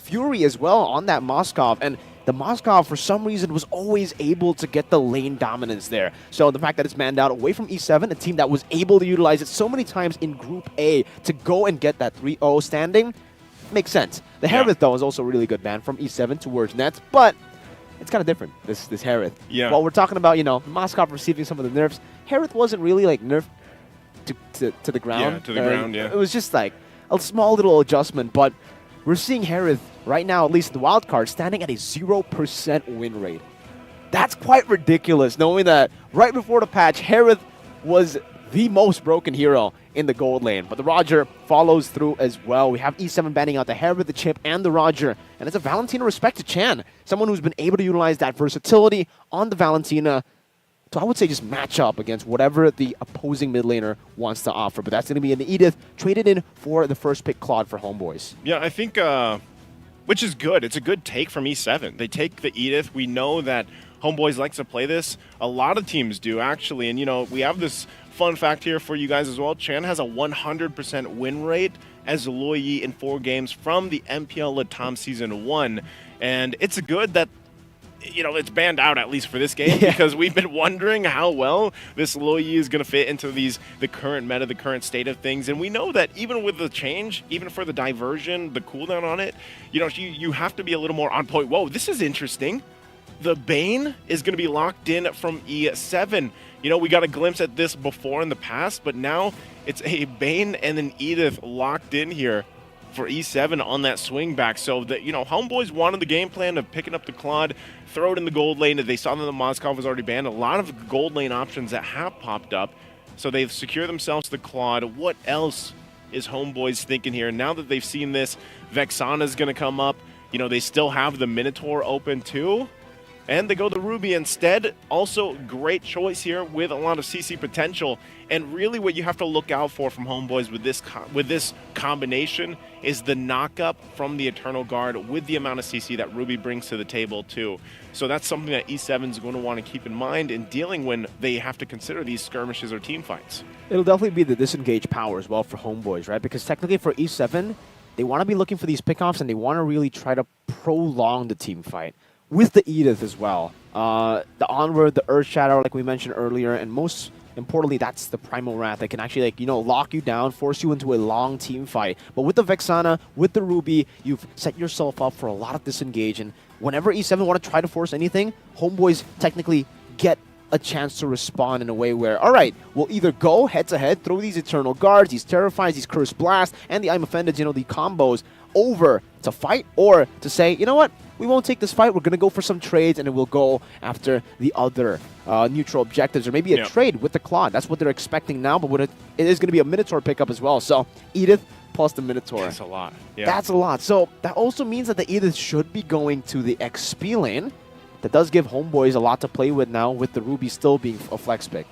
Fury as well on that Moskov. And the Moskov, for some reason, was always able to get the lane dominance there. So the fact that it's manned out away from E7, a team that was able to utilize it so many times in Group A to go and get that 3-0 standing, makes sense. The Harith, though, is also a really good ban from E7 towards Nets, but it's kind of different, this Harith. Yeah. While we're talking about, Moskov receiving some of the nerfs, Harith wasn't really, like, nerfed to the ground. Yeah, to the ground, yeah. It was just, like, a small little adjustment, but we're seeing Harith right now, at least in the wild card, standing at a 0% win rate. That's quite ridiculous, knowing that right before the patch, Harith was the most broken hero in the gold lane. But the Roger follows through as well. We have E7 banning out the Harith, the Chip, and the Roger. And it's a Valentina respect to Chan, someone who's been able to utilize that versatility on the Valentina to, I would say, just match up against whatever the opposing mid laner wants to offer. But that's going to be an Edith traded in for the first pick Claude for Homeboys. Yeah, I think, which is good. It's a good take from E7. They take the Edith. We know that Homeboys likes to play this. A lot of teams do, actually. And, we have this fun fact here for you guys as well. Chan has a 100% win rate as Luoyi in 4 games from the MPL Latam Season 1. And it's good that it's banned out at least for this game because we've been wondering how well this Luoyi is going to fit into the current meta, the current state of things. And we know that even with the change, even for the diversion, the cooldown on it, you have to be a little more on point. Whoa, this is interesting. The Bane is going to be locked in from E7. We got a glimpse at this before in the past, but now it's a Bane and an Edith locked in here for E7 on that swing back. So that Homeboys wanted the game plan of picking up the Claude, throw it in the gold lane. They saw that the Moskov was already banned. A lot of gold lane options that have popped up. So they've secured themselves the Claude. What else is Homeboys thinking here? Now that they've seen this, Vexana's going to come up. They still have the Minotaur open too. And they go the Ruby instead. Also, great choice here with a lot of CC potential. And really what you have to look out for from Homeboys with this combination is the knockup from the Eternal Guard with the amount of CC that Ruby brings to the table too. So that's something that E7 is going to want to keep in mind in dealing when they have to consider these skirmishes or team fights. It'll definitely be the disengage power as well for Homeboys, right? Because technically for E7, they want to be looking for these pickoffs and they want to really try to prolong the team fight. With the Edith as well. The Onward, the Earth Shadow, like we mentioned earlier, and most importantly, that's the Primal Wrath that can actually, lock you down, force you into a long team fight. But with the Vexana, with the Ruby, you've set yourself up for a lot of disengage. And whenever E7 want to try to force anything, Homeboys technically get a chance to respond in a way where, all right, we'll either go head-to-head, throw these Eternal Guards, these Terrifies, these Curse Blasts, and the I'm Offended, the combos over to fight, or to say, you know what, we won't take this fight, we're going to go for some trades, and then we'll go after the other neutral objectives, or maybe a trade with the Claude. That's what they're expecting now, but it is going to be a Minotaur pickup as well. So Edith plus the Minotaur. That's a lot. Yeah. That's a lot. So that also means that the Edith should be going to the XP lane. That does give Homeboys a lot to play with now, with the Ruby still being a flex pick.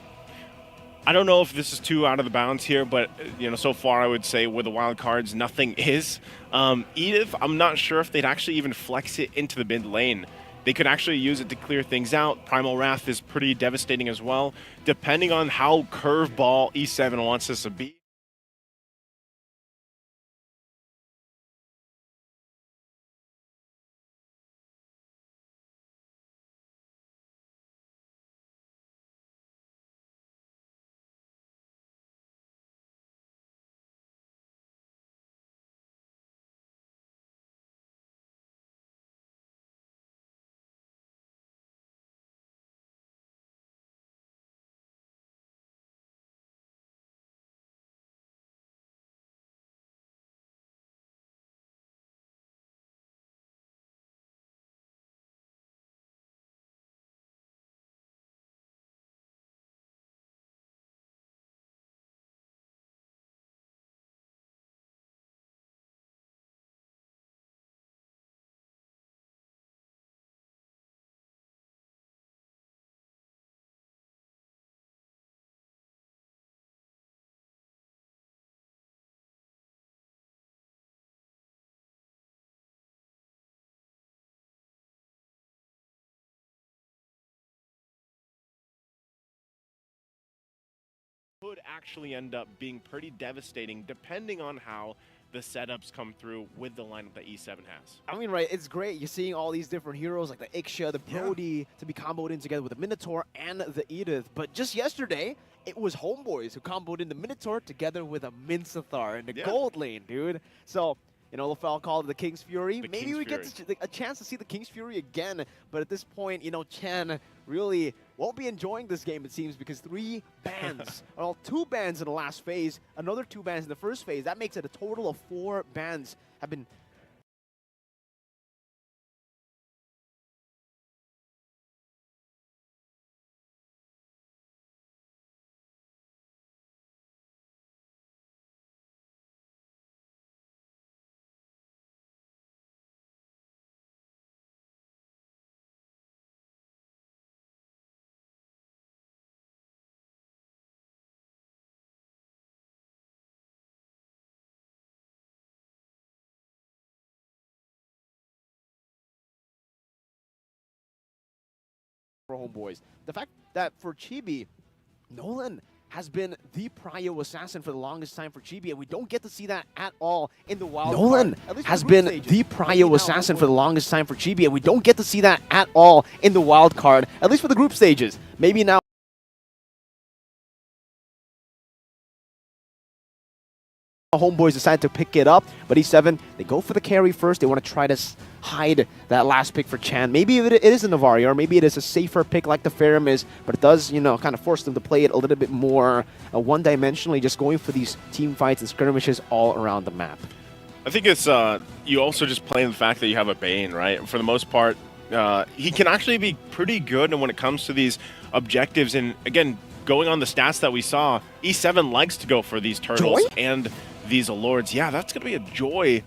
I don't know if this is too out of the bounds here, but so far I would say with the wild cards, nothing is. Edith, I'm not sure if they'd actually even flex it into the mid lane. They could actually use it to clear things out. Primal Wrath is pretty devastating as well, depending on how curveball E7 wants this to be. could actually end up being pretty devastating depending on how the setups come through with the lineup that E7 has. I mean, right, it's great. You're seeing all these different heroes like the Iksha, the Brody to be comboed in together with the Minotaur and the Edith. But just yesterday, it was Homeboys who comboed in the Minotaur together with a Minsathar in the gold lane, dude. So, you know, LaFell called it the King's Fury. Maybe we get a chance to see the King's Fury again. But at this point, you know, Chen really won't be enjoying this game, it seems, because 3 bans, well, 2 bans in the last phase, another 2 bans in the first phase. That makes it a total of 4 bans have been for Homeboys. The fact that for Chibi, Nolan has been the prio assassin for the longest time for Chibi, and we don't get to see that at all in the Wild Nolan Card. has been the prio assassin for the longest time for Chibi, and we don't get to see that at all in the Wild Card, at least for the group stages. Maybe now Homeboys decide to pick it up, but E7, they go for the carry first. They want to try to hide that last pick for Chan. Maybe it is a Navaria, or maybe it is a safer pick like the Ferrum is, but it does, you know, kind of force them to play it a little bit more one-dimensionally, just going for these team fights and skirmishes all around the map. I think it's, you also just play the fact that you have a Bane, right? For the most part, he can actually be pretty good when it comes to these objectives. And again, going on the stats that we saw, E7 likes to go for these turtles and these Lords. Yeah, that's going to be a Joy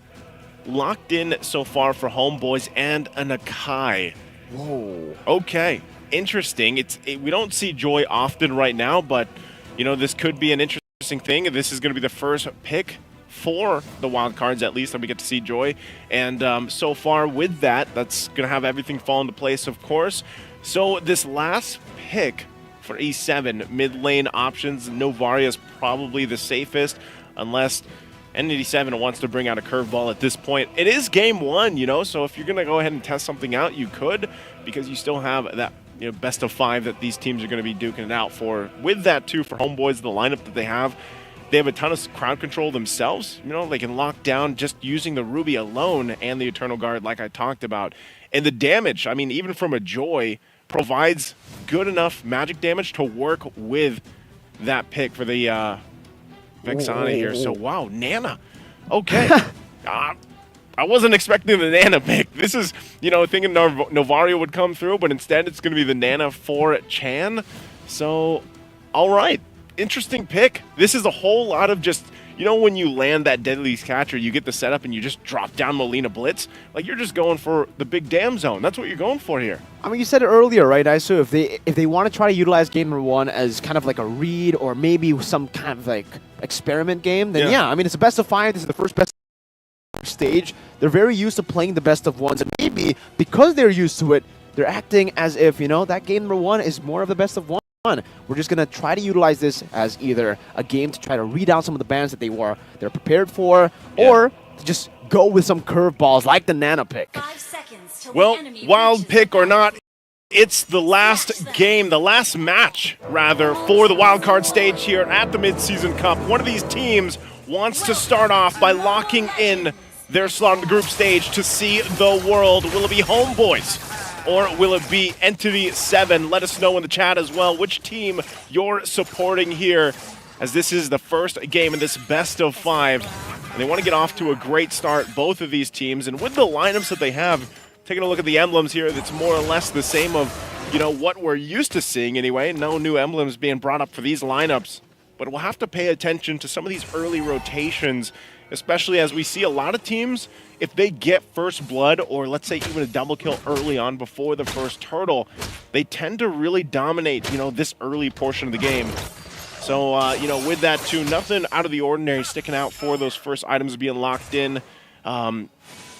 locked in so far for Homeboys and an Akai. Whoa. Okay, interesting. We don't see Joy often right now, but, you know, this could be an interesting thing. This is going to be the first pick for the wild cards, at least, that we get to see Joy. And so far with that, that's going to have everything fall into place, of course. So this last pick for E7, mid lane options, Novaria is probably the safest, unless N87 wants to bring out a curveball at this point. It is game 1, you know, so if you're going to go ahead and test something out, you could, because you still have that, you know, best of 5 that these teams are going to be duking it out for. With that, too, for Homeboys, the lineup that they have a ton of crowd control themselves. You know, they can lock down just using the Ruby alone and the Eternal Guard, like I talked about. And the damage, I mean, even from a Joy, provides good enough magic damage to work with that pick for the Vexana here. So, wow, Nana. Okay. I wasn't expecting the Nana pick. This is, you know, thinking Novaria would come through, but instead it's going to be the Nana for Chan. So, all right. Interesting pick. This is a whole lot of just, you know, when you land that Deadly Catcher, you get the setup and you just drop down Molina Blitz. Like, you're just going for the big damn zone. That's what you're going for here. I mean, you said it earlier, right, Isu? If they want to try to utilize game number 1 as kind of like a read or maybe some kind of like experiment game, then yeah, I mean, it's a best of 5. This is the first best stage. They're very used to playing the best of 1s, and maybe because they're used to it, they're acting as if, you know, that game number 1 is more of the best of 1. We're just going to try to utilize this as either a game to try to read out some of the bans that they're prepared for, or to just go with some curveballs like the Nana pick. 5 seconds till well, the enemy wild pick or not, it's the last game, the last match, rather, for the wildcard stage here at the Mid-Season Cup. One of these teams wants to start off by locking in their slot on the group stage to see the world. Will it be Homeboys? Or will it be Entity 7? Let us know in the chat as well which team you're supporting here, as this is the first game in this best of 5. And they want to get off to a great start, both of these teams. And with the lineups that they have, taking a look at the emblems here, that's more or less the same of, you know, what we're used to seeing anyway. No new emblems being brought up for these lineups. But we'll have to pay attention to some of these early rotations, especially as we see a lot of teams, if they get first blood, or let's say even a double kill early on before the first turtle, they tend to really dominate, you know, this early portion of the game. So, you know, with that too, nothing out of the ordinary sticking out for those first items being locked in.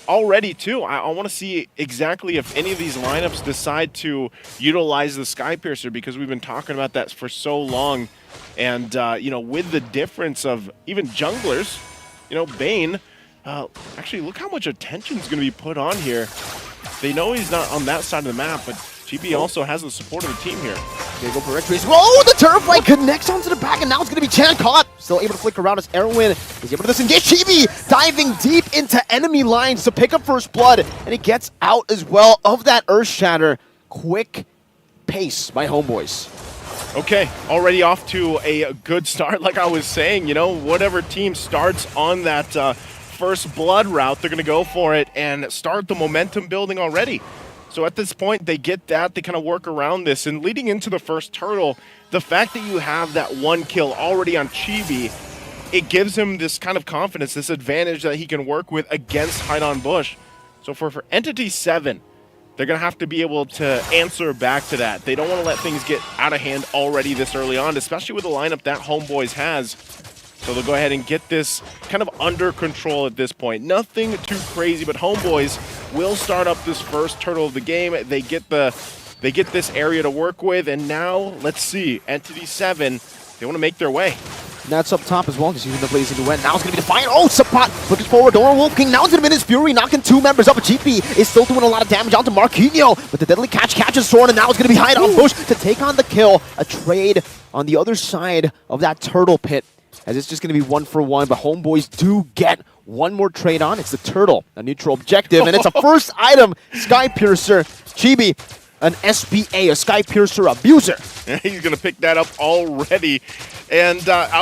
already too. I want to see exactly if any of these lineups decide to utilize the Skypiercer, because we've been talking about that for so long. And, you know, with the difference of even junglers, you know, Bane, actually look how much attention is going to be put on here. They know he's not on that side of the map, but GB also has the support of the team here. Gonna go for retreats. Whoa, the turf fight connects onto the back, and now it's gonna be Chan caught. Still able to flick around as Erwin is able to disengage. Chibi diving deep into enemy lines to pick up first blood, and he gets out as well of that Earth Shatter. Quick pace by Homeboys. Okay, already off to a good start. Like I was saying, you know, whatever team starts on that first blood route, they're going to go for it and start the momentum building already. So at this point, they get that, they kind of work around this. And leading into the first turtle, the fact that you have that one kill already on Chibi, it gives him this kind of confidence, this advantage that he can work with against Hide Bush. So for Entity 7, they're going to have to be able to answer back to that. They don't want to let things get out of hand already this early on, especially with the lineup that Homeboys has. So they'll go ahead and get this kind of under control at this point. Nothing too crazy, but Homeboys will start up this first turtle of the game. They get this area to work with, and now let's see, Entity 7, they want to make their way. And that's up top as well, just using the Blazing Duet. Now it's going to be Defiant. Oh, Sapat looking forward. Dora Wolf King now into the Minutes Fury, knocking two members up. GP is still doing a lot of damage onto Marquinhos, but the deadly catch catches Soren, and now it's going to be Hide Bush to take on the kill. A trade on the other side of that turtle pit, as it's just going to be 1-for-1, but Homeboys do get one more trade on. It's the turtle, a neutral objective, and it's a first item, Skypiercer. Chibi, an SPA, a Skypiercer abuser. He's going to pick that up already. And that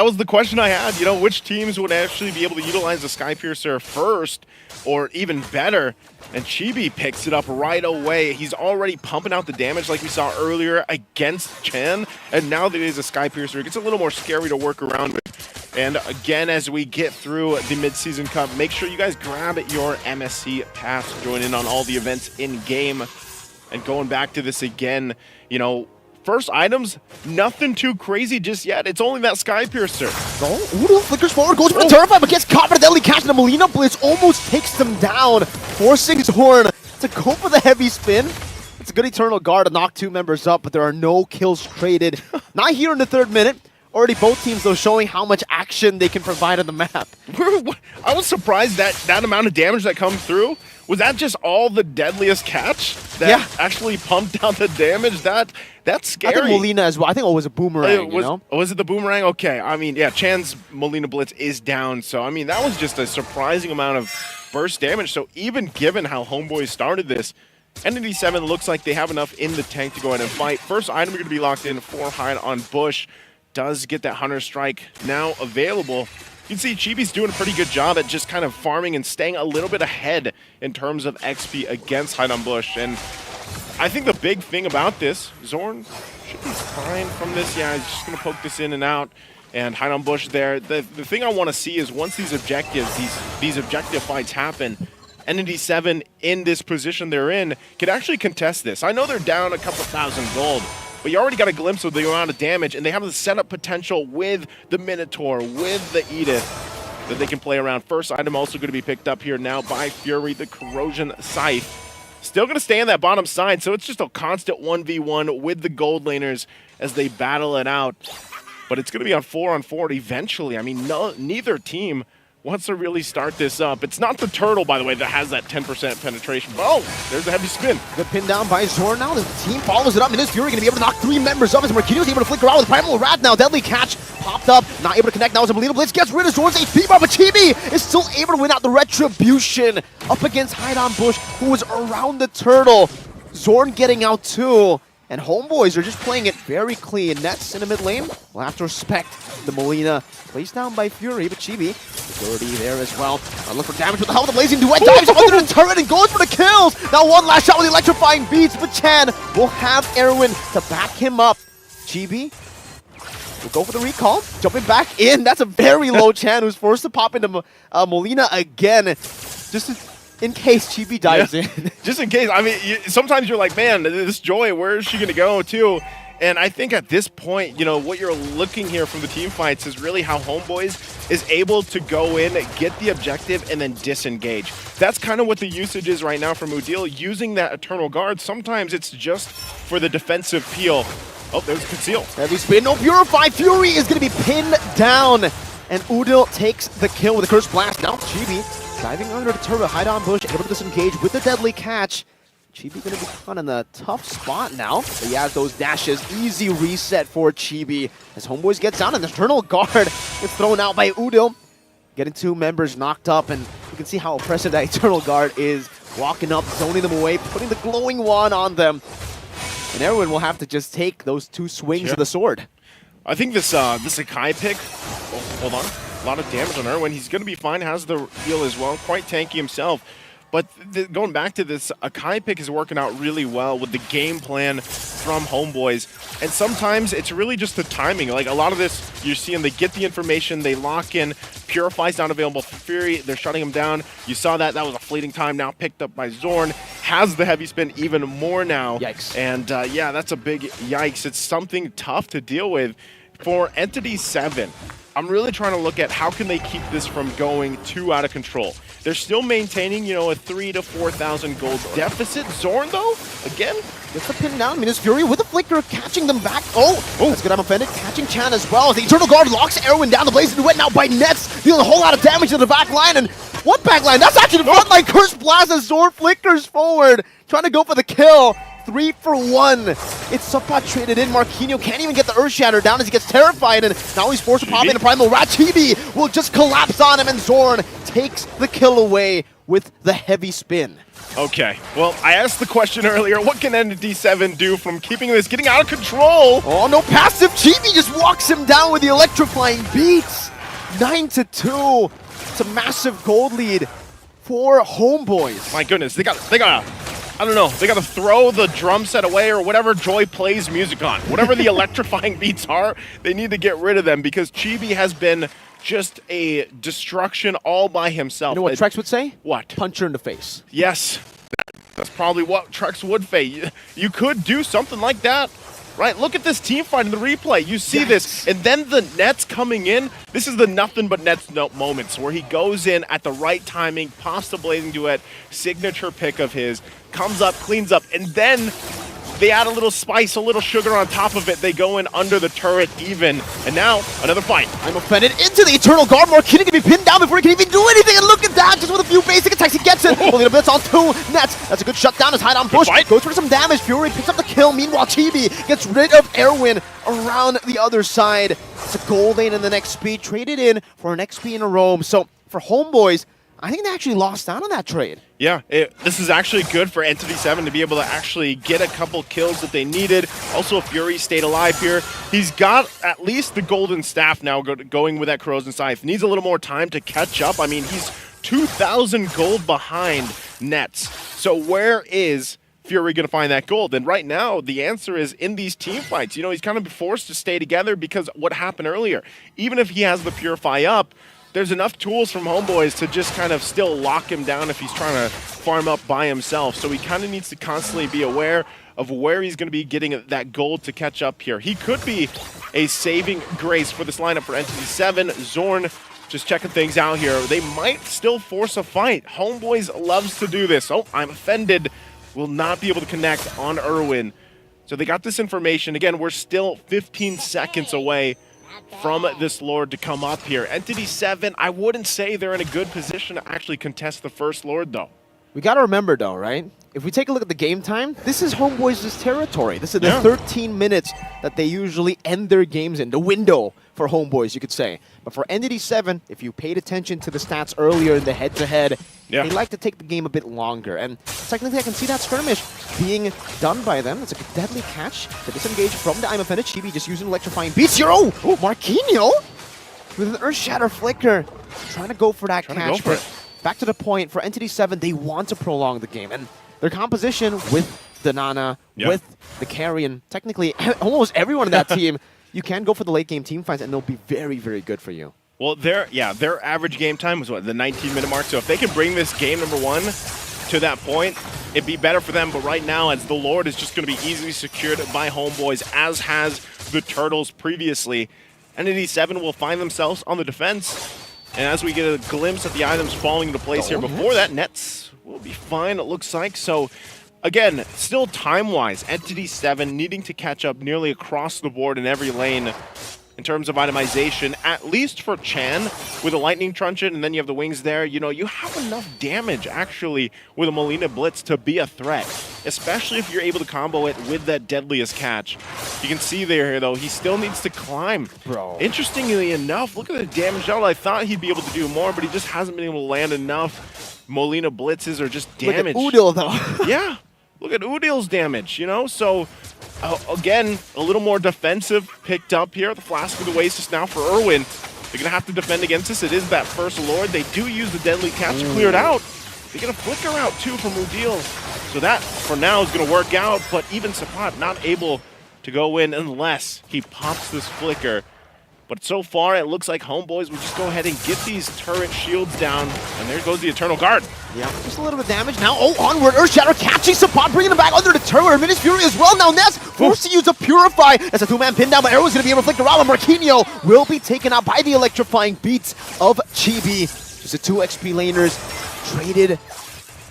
was the question I had, you know, which teams would actually be able to utilize the Skypiercer first, or even better. And Chibi picks it up right away. He's already pumping out the damage like we saw earlier against Chen. And now that he's a Skypiercer, it gets a little more scary to work around with. And again, as we get through the Mid-Season Cup, make sure you guys grab your MSC pass, join in on all the events in-game. And going back to this again, you know, first items, nothing too crazy just yet. It's only that Skypiercer. Oh, Udo flickers forward, goes for the turf fight, but gets caught by the deadly catch, and the Molina Blitz almost takes them down, forcing Zorn to go for the heavy spin. It's a good Eternal Guard to knock two members up, but there are no kills traded. Not here in the third minute. Already both teams, though, showing how much action they can provide on the map. I was surprised that amount of damage that comes through. Was that just all the deadliest catch that actually pumped out the damage? That's scary. I think Molina as well. I think it was a boomerang, Was it the boomerang? Okay. I mean, yeah, Chan's Molina Blitz is down. So, I mean, that was just a surprising amount of burst damage. So, even given how Homeboy started this, Entity 7 looks like they have enough in the tank to go ahead and fight. First item are going to be locked in for Hide Bush. Does get that Hunter Strike now available. You can see Chibi's doing a pretty good job at just kind of farming and staying a little bit ahead in terms of XP against Hide Bush. And I think the big thing about this, Zorn should be fine from this. Yeah, he's just going to poke this in and out. And Hide Bush there. The thing I want to see is once these objectives, these objective fights happen, Entity 7 in this position they're in can actually contest this. I know they're down a couple thousand gold, but you already got a glimpse of the amount of damage, and they have the setup potential with the Minotaur, with the Edith, that they can play around. First item also going to be picked up here now by Fury, the Corrosion Scythe. Still going to stay on that bottom side, so it's just a constant 1v1 with the gold laners as they battle it out. But it's going to be on 4-on-4 eventually. I mean, neither team wants to really start this up. It's not the turtle, by the way, that has that 10% penetration. Oh, there's a heavy spin. Good pin down by Zorn now. The team follows it up. Minus Fury going to be able to knock three members up as Marquinhos able to flicker out with Primal Wrath now. Deadly catch popped up. Not able to connect now as Molina Blitz gets rid of Zorn's HP bar, but Chibi is still able to win out the Retribution up against Hide Bush, who was around the turtle. Zorn getting out too. And Homeboys are just playing it very clean. Nets in the mid lane. We'll have to respect the Molina. Placed down by Fury, but Chibi, ability there as well. Look for damage with the help of the Blazing Duet. Dives under the turret and goes for the kills. Now one last shot with the electrifying beats, but Chan will have Erwin to back him up. Chibi will go for the recall. Jumping back in. That's a very low Chan who's forced to pop into Molina again. Just in case Chibi dives in. Just in case. I mean, sometimes you're like, man, this Joy, where is she going to go to? And I think at this point, you know, what you're looking here from the team fights is really how Homeboys is able to go in, get the objective, and then disengage. That's kind of what the usage is right now from Udil, using that Eternal Guard. Sometimes it's just for the defensive peel. Oh, there's a conceal. Heavy spin, no Purify. Fury is going to be pinned down. And Udil takes the kill with a Curse Blast. Now Chibi diving under the turret, hide on bush, able to disengage with the deadly catch. Chibi going to be caught in a tough spot now. But he has those dashes. Easy reset for Chibi as Homeboys gets down and the Eternal Guard gets thrown out by Udil. Getting 2 members knocked up, and you can see how oppressive that Eternal Guard is. Walking up, zoning them away, putting the glowing wand on them. And everyone will have to just take those 2 swings of the sword. I think this Akai pick, hold on, a lot of damage on Erwin. He's going to be fine, has the heal as well, quite tanky himself. But going back to this, Akai pick is working out really well with the game plan from Homeboys. And sometimes it's really just the timing. Like a lot of this, you're seeing they get the information, they lock in, Purify's not available for Fury, they're shutting him down. You saw that was a fleeting time, now picked up by Zorn. Has the heavy spin even more now. Yikes. And yeah, that's a big yikes. It's something tough to deal with. For Entity 7, I'm really trying to look at how can they keep this from going too out of control. They're still maintaining, you know, a 3,000 to 4,000 gold deficit. Zorn, though, again, gets the pin down. Minus Fury with a flicker, catching them back. Oh, that's good. I'm offended. Catching Chan as well. The Eternal Guard locks Erwin down. The Blazing Duet now by Nets, dealing a whole lot of damage to the back line. And what back line? That's actually the front line. Curse Blast as Zorn flickers forward, trying to go for the kill. 3 for 1. It's Subpot traded in. Marquinhos can't even get the Earth Shatter down as he gets terrified, and now he's forced to pop in a Primal Rat. Chibi will just collapse on him, and Zorn takes the kill away with the heavy spin. Okay, well, I asked the question earlier, what can Entity 7 do from keeping this getting out of control? Oh, no passive. Chibi just walks him down with the electrifying beats. 9-2. It's a massive gold lead for Homeboys. My goodness, they got I don't know, they got to throw the drum set away or whatever Joy plays music on. Whatever the electrifying beats are, they need to get rid of them because Chibi has been just a destruction all by himself. You know what Trex would say? What? Punch her in the face. Yes, that's probably what Trex would say. You could do something like that. Right, look at this team fight in the replay. You see this, and then the Nets coming in. This is the nothing but Nets moments where he goes in at the right timing, pops the Blazing Duet, signature pick of his, comes up, cleans up, and then they add a little spice, a little sugar on top of it. They go in under the turret even, and now another fight. I'm offended into the Eternal Guard. Marquinhos can be pinned down before he can even do anything, and look at that, just with a few basic attacks he gets it. Only a blitz on 2 Nets. That's a good shutdown as hide on bush. Goes for some damage. Fury picks up the kill. Meanwhile, Chibi gets rid of Erwin around the other side. It's a gold lane in the next speed, traded in for an XP in a roam. So for Homeboys, I think they actually lost out on that trade. Yeah, this is actually good for Entity 7 to be able to actually get a couple kills that they needed. Also, Fury stayed alive here. He's got at least the Golden Staff now going with that Corrosion Scythe. Needs a little more time to catch up. I mean, he's 2,000 gold behind Nets. So where is Fury going to find that gold? And right now, the answer is in these team fights. You know, he's kind of forced to stay together because what happened earlier. Even if he has the Purify up, there's enough tools from Homeboys to just kind of still lock him down if he's trying to farm up by himself. So he kind of needs to constantly be aware of where he's going to be getting that gold to catch up here. He could be a saving grace for this lineup for Entity 7. Zorn just checking things out here. They might still force a fight. Homeboys loves to do this. Oh, I'm offended. Will not be able to connect on Erwin. So they got this information. Again, we're still 15 seconds away from this Lord to come up here. Entity 7, I wouldn't say they're in a good position to actually contest the first Lord, though. We got to remember, though, right? If we take a look at the game time, this is Homeboys' territory. This is the 13 minutes that they usually end their games in, the window for Homeboys, you could say. But for Entity 7, if you paid attention to the stats earlier in the head-to-head, they like to take the game a bit longer. And technically, I can see that skirmish being done by them. It's a deadly catch to disengage from the I'm Offended. Chibi just using electrifying beats. Oh, Marquinhos with an Earth Shatter Flicker. Trying to go for that catch. But back to the point, for Entity 7, they want to prolong the game. And their composition with the Nana, with the carry, and technically almost everyone in that team, you can go for the late game team fights, and they'll be very, very good for you. Well, their average game time was what, the 19-minute mark. So if they can bring this game number 1 to that point, it'd be better for them. But right now, as the Lord is just going to be easily secured by Homeboys, as has the Turtles previously, Entity 7 will find themselves on the defense. And as we get a glimpse at the items falling into place here, before that, Nets will be fine, it looks like. So, again, still time-wise, Entity 7 needing to catch up nearly across the board in every lane in terms of itemization, at least for Chan with a Lightning Truncheon, and then you have the wings there. You know, you have enough damage, actually, with a Molina Blitz to be a threat, especially if you're able to combo it with that Deadliest Catch. You can see there, though, he still needs to climb. Bro. Interestingly enough, look at the damage out. I thought he'd be able to do more, but he just hasn't been able to land enough. Molina Blitzes are just damage. Look at Udil, though. Yeah, look at Udil's damage, you know? So, again, a little more defensive picked up here. The Flask of the Oasis now for Irwin. They're going to have to defend against this. It is that first Lord. They do use the Deadly Catch to clear it out. They get a Flicker out, too, from Udil. So that, for now, is going to work out. But even Sapat not able to go in unless he pops this Flicker. But so far, it looks like Homeboys will just go ahead and get these turret shields down. And there goes the Eternal Guard. Yeah, just a little bit of damage now. Oh, onward, Earth Shatter catching Sapat, bringing him back under the turret. Minis Fury as well. Now Ness forced to use a Purify. As a two-man pin down, but Arrow's going to be able to flick around. And Marquinhos will be taken out by the electrifying beats of Chibi. Just the 2 XP laners traded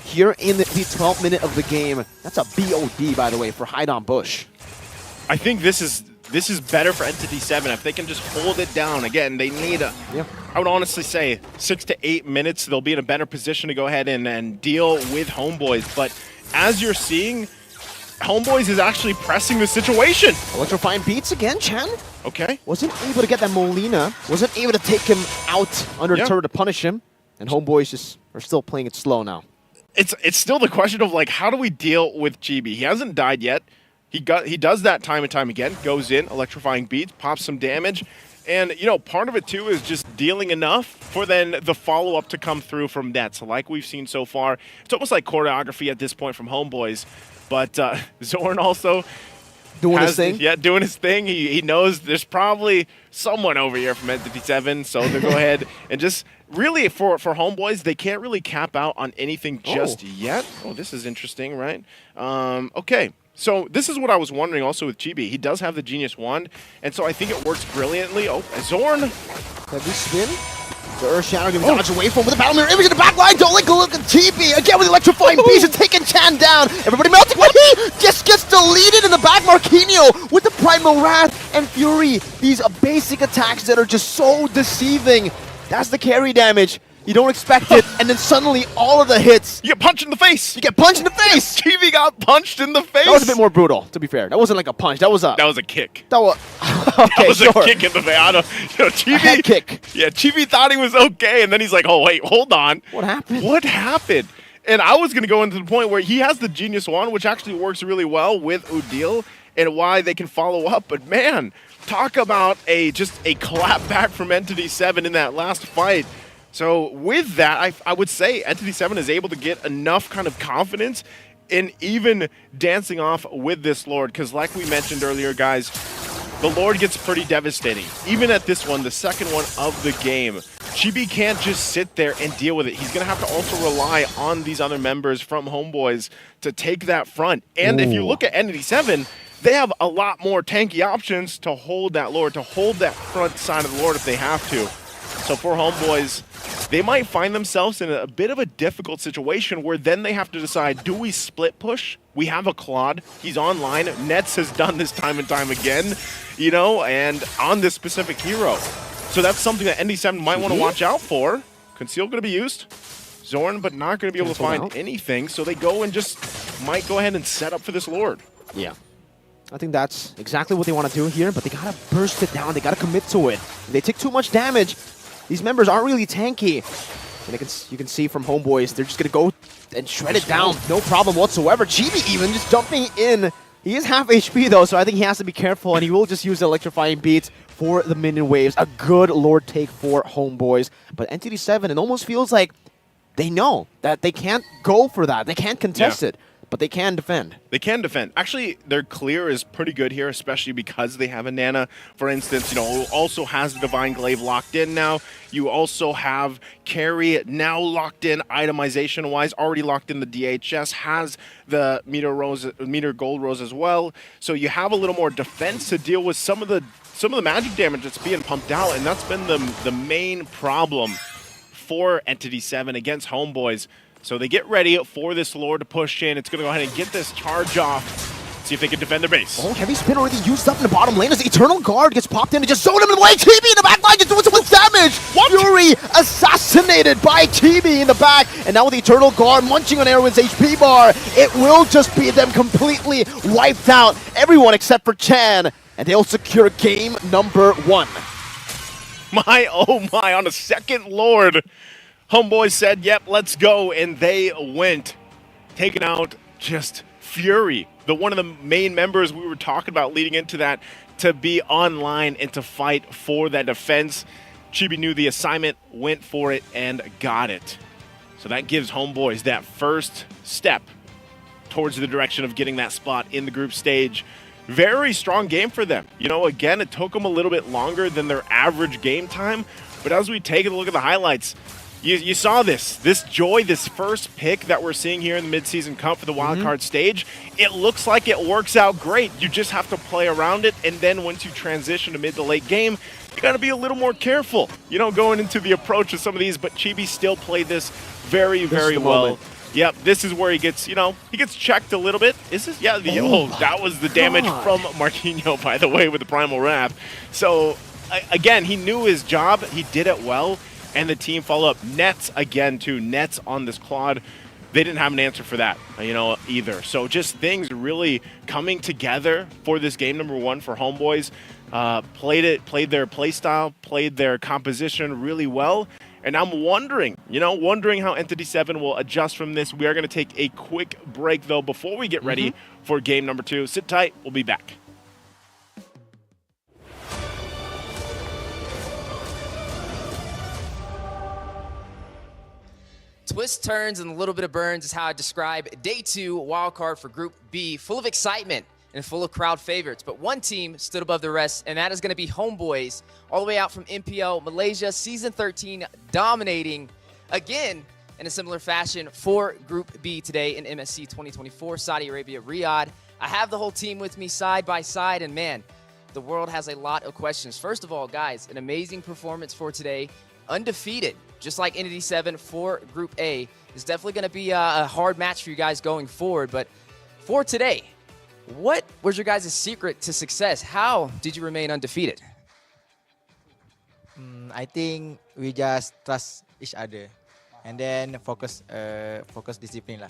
here in the 12th minute of the game. That's a BOD, by the way, for Hide on Bush. I think this is better for Entity 7 if they can just hold it down. Again, they need I would honestly say 6 to 8 minutes. They'll be in a better position to go ahead and deal with Homeboys. But as you're seeing, Homeboys is actually pressing the situation. Electrifying beats again, Chen. Okay. Wasn't able to get that Molina. Wasn't able to take him out under the turret to punish him. And Homeboys just are still playing it slow now. It's still the question of, like, how do we deal with Chibi? He hasn't died yet. He does that time and time again. Goes in, electrifying beats, pops some damage. And, you know, part of it, too, is just dealing enough for then the follow-up to come through from Nets. Like we've seen so far, it's almost like choreography at this point from Homeboys. But Zorn also doing his thing. Yeah, doing his thing. He knows there's probably someone over here from Entity 7, so they'll go ahead and just really, for Homeboys, they can't really cap out on anything just yet. Oh, this is interesting, right? Okay. So this is what I was wondering also with Chibi. He does have the Genius Wand, and so I think it works brilliantly. Oh, Zorn. Heavy spin. The Earth Shatter going to dodge away from with the Battle Mirror image in the back line. Don't let go. Look at Chibi again with the electrifying beast and taking Chan down. Everybody melting, but he just gets deleted in the back. Marquinhos with the Primal Wrath and Fury. These basic attacks that are just so deceiving. That's the carry damage. You don't expect it, and then suddenly all of the hits. You get punched in the face. You get punched in the face. Chibi got punched in the face. That was a bit more brutal, to be fair. That wasn't like a punch. That was a kick. That was okay. That was a kick in the face. I don't, you know, Chibi, a head kick. Yeah, Chibi thought he was okay, and then he's like, "Oh wait, hold on. What happened? What happened?" And I was gonna go into the point where he has the Genius Wand, which actually works really well with Udil, and why they can follow up. But man, talk about just a clap back from Entity 7 in that last fight. So with that, I would say Entity 7 is able to get enough kind of confidence in even dancing off with this Lord. Because like we mentioned earlier, guys, the Lord gets pretty devastating. Even at this one, the second one of the game, Chibi can't just sit there and deal with it. He's going to have to also rely on these other members from Homeboys to take that front. And if you look at Entity 7, they have a lot more tanky options to hold that Lord, to hold that front side of the Lord if they have to. So for Homeboys, they might find themselves in a bit of a difficult situation where then they have to decide, do we split push? We have a Claude. He's online. Nets has done this time and time again, you know, and on this specific hero. So that's something that ND7 might want to watch out for. Conceal going to be used. Zorn, but not going to be able to find anything. So they go and just might go ahead and set up for this Lord. Yeah. I think that's exactly what they want to do here, but they got to burst it down. They got to commit to it. If they take too much damage, these members aren't really tanky. And you can see from Homeboys, they're just going to go and shred it down. No problem whatsoever. Chibi even just jumping in. He is half HP though, so I think he has to be careful, and he will just use the electrifying beats for the minion waves. A good Lord take for Homeboys. But Entity 7, it almost feels like they know that they can't go for that. They can't contest it. but they can defend. They can defend. Actually, their clear is pretty good here, especially because they have a Nana, for instance, who also has the Divine Glaive locked in now. You also have Carry now locked in itemization-wise, already locked in the DHS, has the Meter Gold Rose as well. So you have a little more defense to deal with some of the magic damage that's being pumped out, and that's been the main problem for Entity 7 against Homeboys. So they get ready for this Lord to push in. It's going to go ahead and get this charge off. See if they can defend their base. Oh, heavy spin already used up in the bottom lane as the Eternal Guard gets popped in and just zoned him in the way. TB in the back line just doing some damage. What? Fury assassinated by TB in the back. And now with the Eternal Guard munching on Erwin's HP bar, it will just be them completely wiped out. Everyone except for Chan. And they'll secure game number 1. My, oh my, on a second Lord. Homeboy said, yep, let's go. And they went, taking out just Fury, one of the main members we were talking about leading into that, to be online and to fight for that defense. Chibi knew the assignment, went for it, and got it. So that gives Homeboys that first step towards the direction of getting that spot in the group stage. Very strong game for them. Again, it took them a little bit longer than their average game time, but as we take a look at the highlights, you saw this joy, this first pick that we're seeing here in the midseason cup for the wildcard stage. It looks like it works out great. You just have to play around it, and then once you transition to mid to late game, you got to be a little more careful, going into the approach of some of these, but Chibi still played this very, very well. Moment. Yep, this is where he gets, he gets checked a little bit. Is this? Yeah, that was the damage from Marquinhos, by the way, with the Primal Wrath. So, again, he knew his job. He did it well. And the team follow up. Nets again, too. Nets on this Claude. They didn't have an answer for that, either. So just things really coming together for this game number 1 for Homeboys. Played their play style, played their composition really well. And I'm wondering how Entity 7 will adjust from this. We are going to take a quick break, though, before we get ready for game number 2. Sit tight. We'll be back. Twists, turns, and a little bit of burns is how I describe Day 2 wildcard for Group B, full of excitement and full of crowd favorites. But one team stood above the rest, and that is going to be Homeboys, all the way out from MPL Malaysia, Season 13, dominating again in a similar fashion for Group B today in MSC 2024, Saudi Arabia, Riyadh. I have the whole team with me side by side, and man, the world has a lot of questions. First of all, guys, an amazing performance for today. Undefeated, just like Entity 7 for Group A. Is definitely going to be a hard match for you guys going forward. But for today, what was your guys' secret to success? How did you remain undefeated? I think we just trust each other and then focus discipline lah.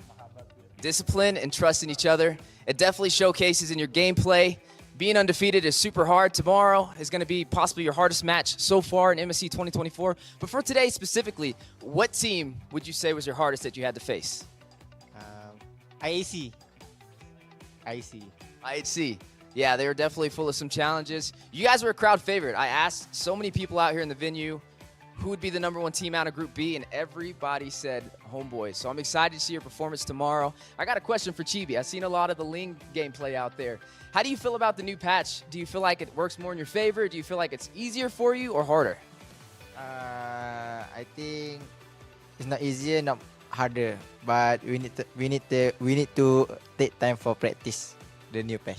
Discipline and trust in each other. It definitely showcases in your gameplay. Being undefeated is super hard. Tomorrow is going to be possibly your hardest match so far in MSC 2024. But for today specifically, what team would you say was your hardest that you had to face? IAC. IHC. Yeah, they were definitely full of some challenges. You guys were a crowd favorite. I asked so many people out here in the venue who would be the #1 team out of Group B, and everybody said Homeboys. So I'm excited to see your performance tomorrow. I got a question for Chibi. I've seen a lot of the Ling gameplay out there. How do you feel about the new patch? Do you feel like it works more in your favor? Do you feel like it's easier for you or harder? I think it's not easier, not harder, but we need to take time for practice the new patch.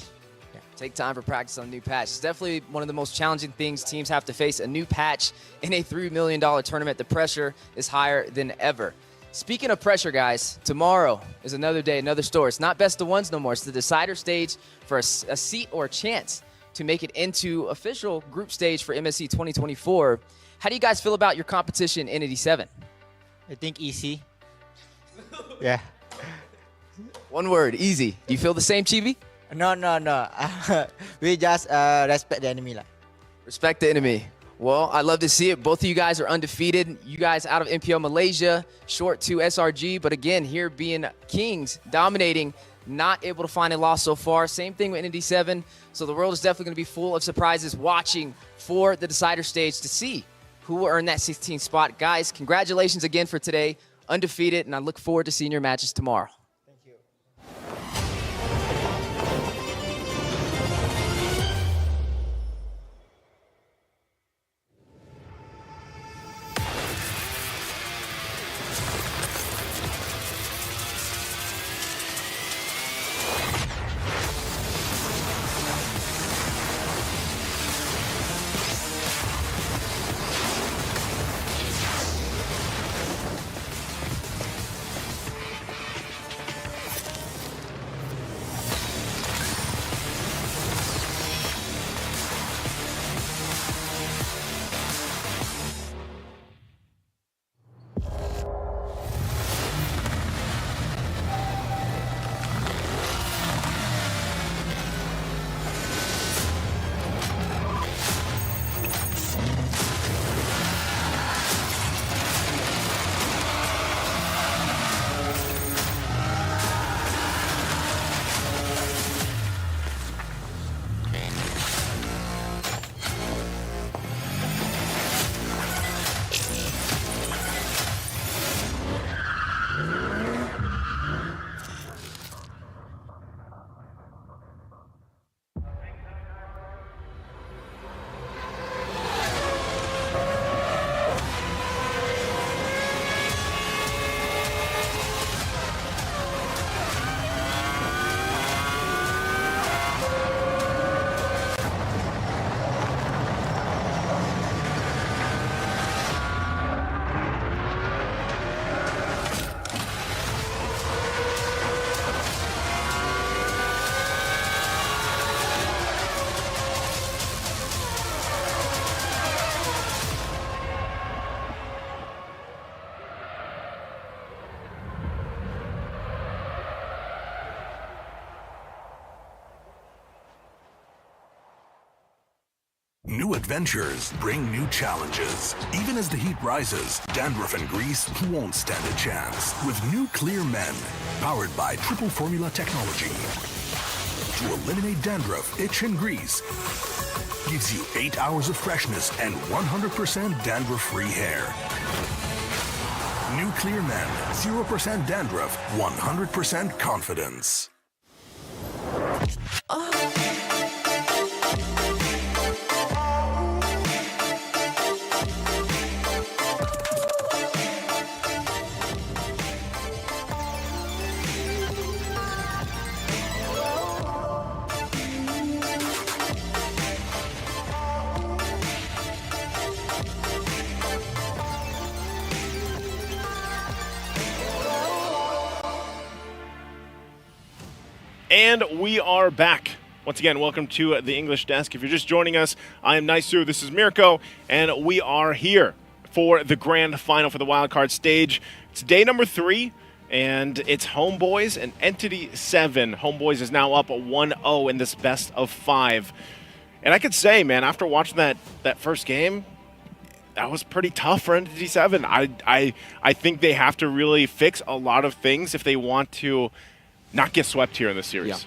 Take time for practice on a new patch. It's definitely one of the most challenging things teams have to face, a new patch in a $3 million tournament. The pressure is higher than ever. Speaking of pressure, guys, tomorrow is another day, another story. It's not best of ones no more. It's the decider stage for a seat or a chance to make it into official group stage for MSC 2024. How do you guys feel about your competition in Entity 7? I think easy. Yeah. One word, easy. Do you feel the same, Chibi? No. We just respect the enemy lah. Respect the enemy. Well, I'd love to see it. Both of you guys are undefeated. You guys out of MPL Malaysia, short to SRG, but again, here being kings, dominating, not able to find a loss so far. Same thing with Entity 7. So the world is definitely going to be full of surprises watching for the decider stage to see who will earn that 16th spot. Guys, congratulations again for today. Undefeated, and I look forward to seeing your matches tomorrow. Thank you. New adventures bring new challenges. Even as the heat rises, dandruff and grease won't stand a chance. With new Clear Men, powered by triple formula technology. To eliminate dandruff, itch, and grease, gives you 8 hours of freshness and 100% dandruff-free hair. New Clear Men, 0% dandruff, 100% confidence. And we are back. Once again, welcome to the English Desk. If you're just joining us, I am Naisu, this is Mirko, and we are here for the grand final for the wildcard stage. It's day number 3, and it's Homeboys and Entity 7. Homeboys is now up 1-0 in this best of 5. And I could say, man, after watching that first game, that was pretty tough for Entity 7. I think they have to really fix a lot of things if they want to not get swept here in the series. Yeah.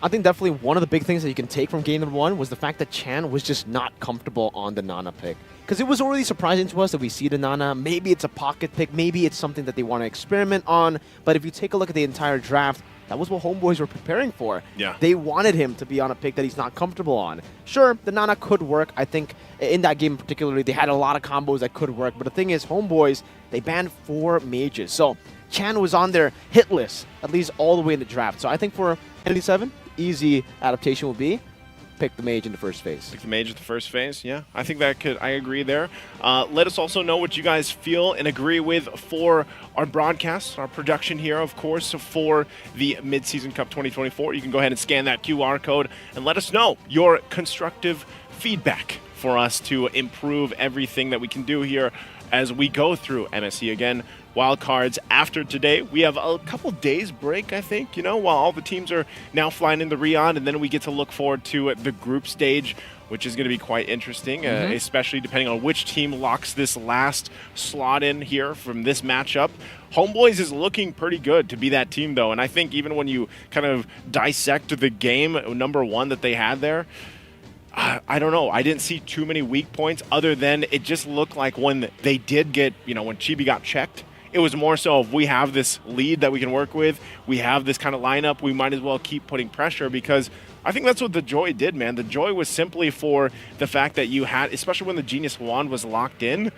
I think definitely one of the big things that you can take from game number 1 was the fact that Chan was just not comfortable on the Nana pick. Because it was already surprising to us that we see the Nana. Maybe it's a pocket pick. Maybe it's something that they want to experiment on. But if you take a look at the entire draft, that was what Homeboys were preparing for. Yeah. They wanted him to be on a pick that he's not comfortable on. Sure, the Nana could work. I think in that game particularly, they had a lot of combos that could work. But the thing is, Homeboys, they banned 4 mages. So Chan was on their hit list, at least all the way in the draft. So I think for Entity 7, easy adaptation will be pick the mage in the first phase. Pick the mage in the first phase, yeah. I think that could, I agree there. Let us also know what you guys feel and agree with for our broadcast, our production here, of course, for the Mid-Season Cup 2024. You can go ahead and scan that QR code and let us know your constructive feedback for us to improve everything that we can do here as we go through MSC again. Wildcards after today. We have a couple days break, I think, you know, while all the teams are now flying into Riyadh, and then we get to look forward to the group stage, which is going to be quite interesting, especially depending on which team locks this last slot in here from this matchup. Homeboys is looking pretty good to be that team, though, and I think even when you kind of dissect the game number 1 that they had there, I don't know. I didn't see too many weak points other than it just looked like when they did get, you know, when Chibi got checked, it was more so if we have this lead that we can work with, we have this kind of lineup, we might as well keep putting pressure, because I think that's what the Joy did, man. The Joy was simply for the fact that you had, especially when the Genius Wand was locked in,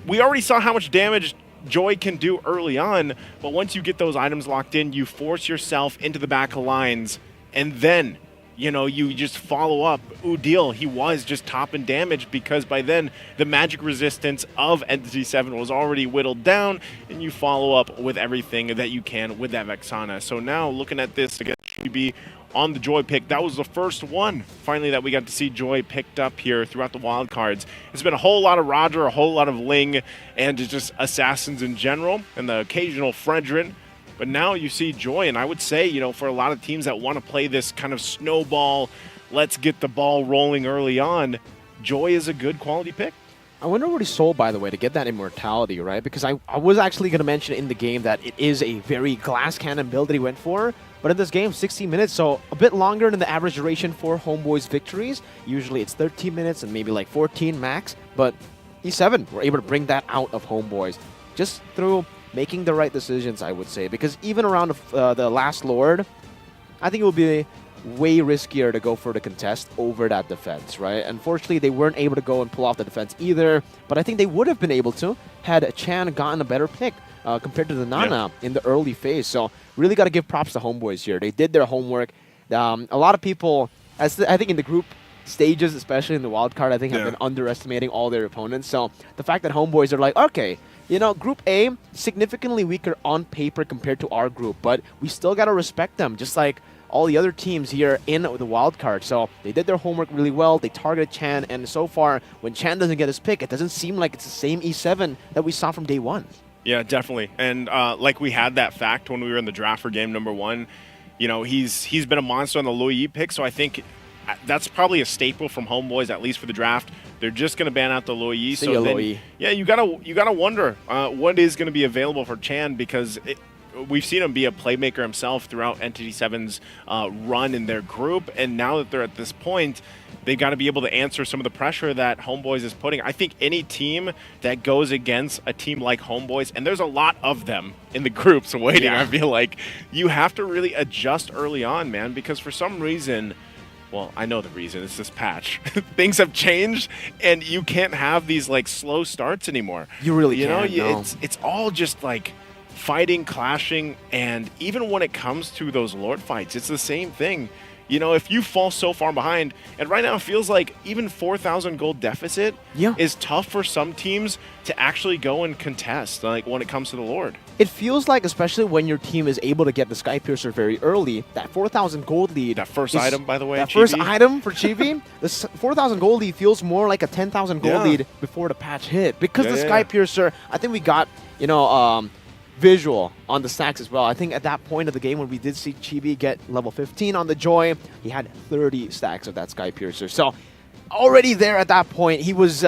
we already saw how much damage Joy can do early on, but once you get those items locked in, you force yourself into the back of lines, and then you know, you just follow up. Udil, he was just topping damage because by then the magic resistance of Entity 7 was already whittled down, and you follow up with everything that you can with that Vexana. So now looking at this against GB on the Joy pick, that was the first one finally that we got to see Joy picked up here throughout the wild cards. It's been a whole lot of Roger, a whole lot of Ling, and just assassins in general, and the occasional Fredrin. But now you see Joy, and I would say, you know, for a lot of teams that want to play this kind of snowball, let's get the ball rolling early on, Joy is a good quality pick. I wonder what he sold, by the way, to get that immortality, right? Because I was actually going to mention in the game that it is a very glass cannon build that he went for. But in this game, 16 minutes, so a bit longer than the average duration for Homeboy's victories. Usually it's 13 minutes and maybe like 14 max. But E7 were able to bring that out of Homeboys just through making the right decisions, I would say. Because even around the last Lord, I think it would be way riskier to go for the contest over that defense, right? Unfortunately, they weren't able to go and pull off the defense either, but I think they would have been able to had Chan gotten a better pick compared to the Nana in the early phase. So really got to give props to Homeboys here. They did their homework. A lot of people, I think in the group stages, especially in the wild card, I think have been underestimating all their opponents. So the fact that Homeboys are like, okay, you know, Group A, significantly weaker on paper compared to our group, but we still got to respect them, just like all the other teams here in the wild card. So they did their homework really well. They targeted Chan, and so far, when Chan doesn't get his pick, it doesn't seem like it's the same E7 that we saw from day one. Yeah, definitely. And like we had that fact when we were in the draft for game number 1, you know, he's been a monster on the Luyi pick, so I think that's probably a staple from Homeboys, at least for the draft. They're just going to ban out the Luoyi. See ya, Luoyi. Yeah, you gotta wonder what is going to be available for Chan, because we've seen him be a playmaker himself throughout Entity 7's run in their group, and now that they're at this point, they've got to be able to answer some of the pressure that Homeboys is putting. I think any team that goes against a team like Homeboys, and there's a lot of them in the groups waiting, I feel like, you have to really adjust early on, man, because for some reason, well, I know the reason, it's this patch. Things have changed, and you can't have these like slow starts anymore. You really can't. no. It's all just like fighting, clashing, and even when it comes to those Lord fights, it's the same thing. You know, if you fall so far behind, and right now it feels like even 4,000 gold deficit is tough for some teams to actually go and contest, like when it comes to the Lord. It feels like, especially when your team is able to get the Sky Piercer very early, that 4,000 gold lead. That first item, by the way, that first item for Chibi, the 4,000 gold lead feels more like a 10,000 gold lead before the patch hit. Because the Sky Piercer, I think we got, you know, visual on the stacks as well. I think at that point of the game when we did see Chibi get level 15 on the Joy, he had 30 stacks of that Sky Piercer. So already there at that point, he was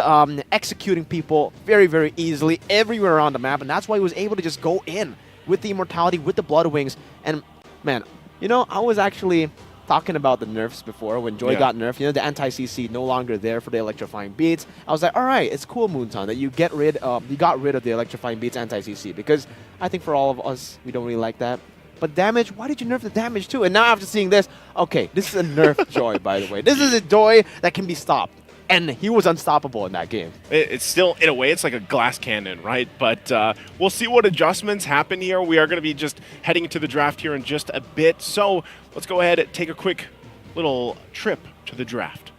executing people very, very easily everywhere around the map, and that's why he was able to just go in with the Immortality, with the Blood Wings. And man, you know, I was actually talking about the nerfs before when Joy got nerfed. You know, the anti-CC no longer there for the electrifying beats. I was like, all right, it's cool, Moonton, that you got rid of the electrifying beats anti-CC, because I think for all of us, we don't really like that. But damage, why did you nerf the damage too? And now after seeing this, okay, this is a nerf Joy, by the way. This is a Joy that can be stopped. And he was unstoppable in that game. It's still, in a way, it's like a glass cannon, right? But we'll see what adjustments happen here. We are going to be just heading into the draft here in just a bit. So let's go ahead and take a quick little trip to the draft.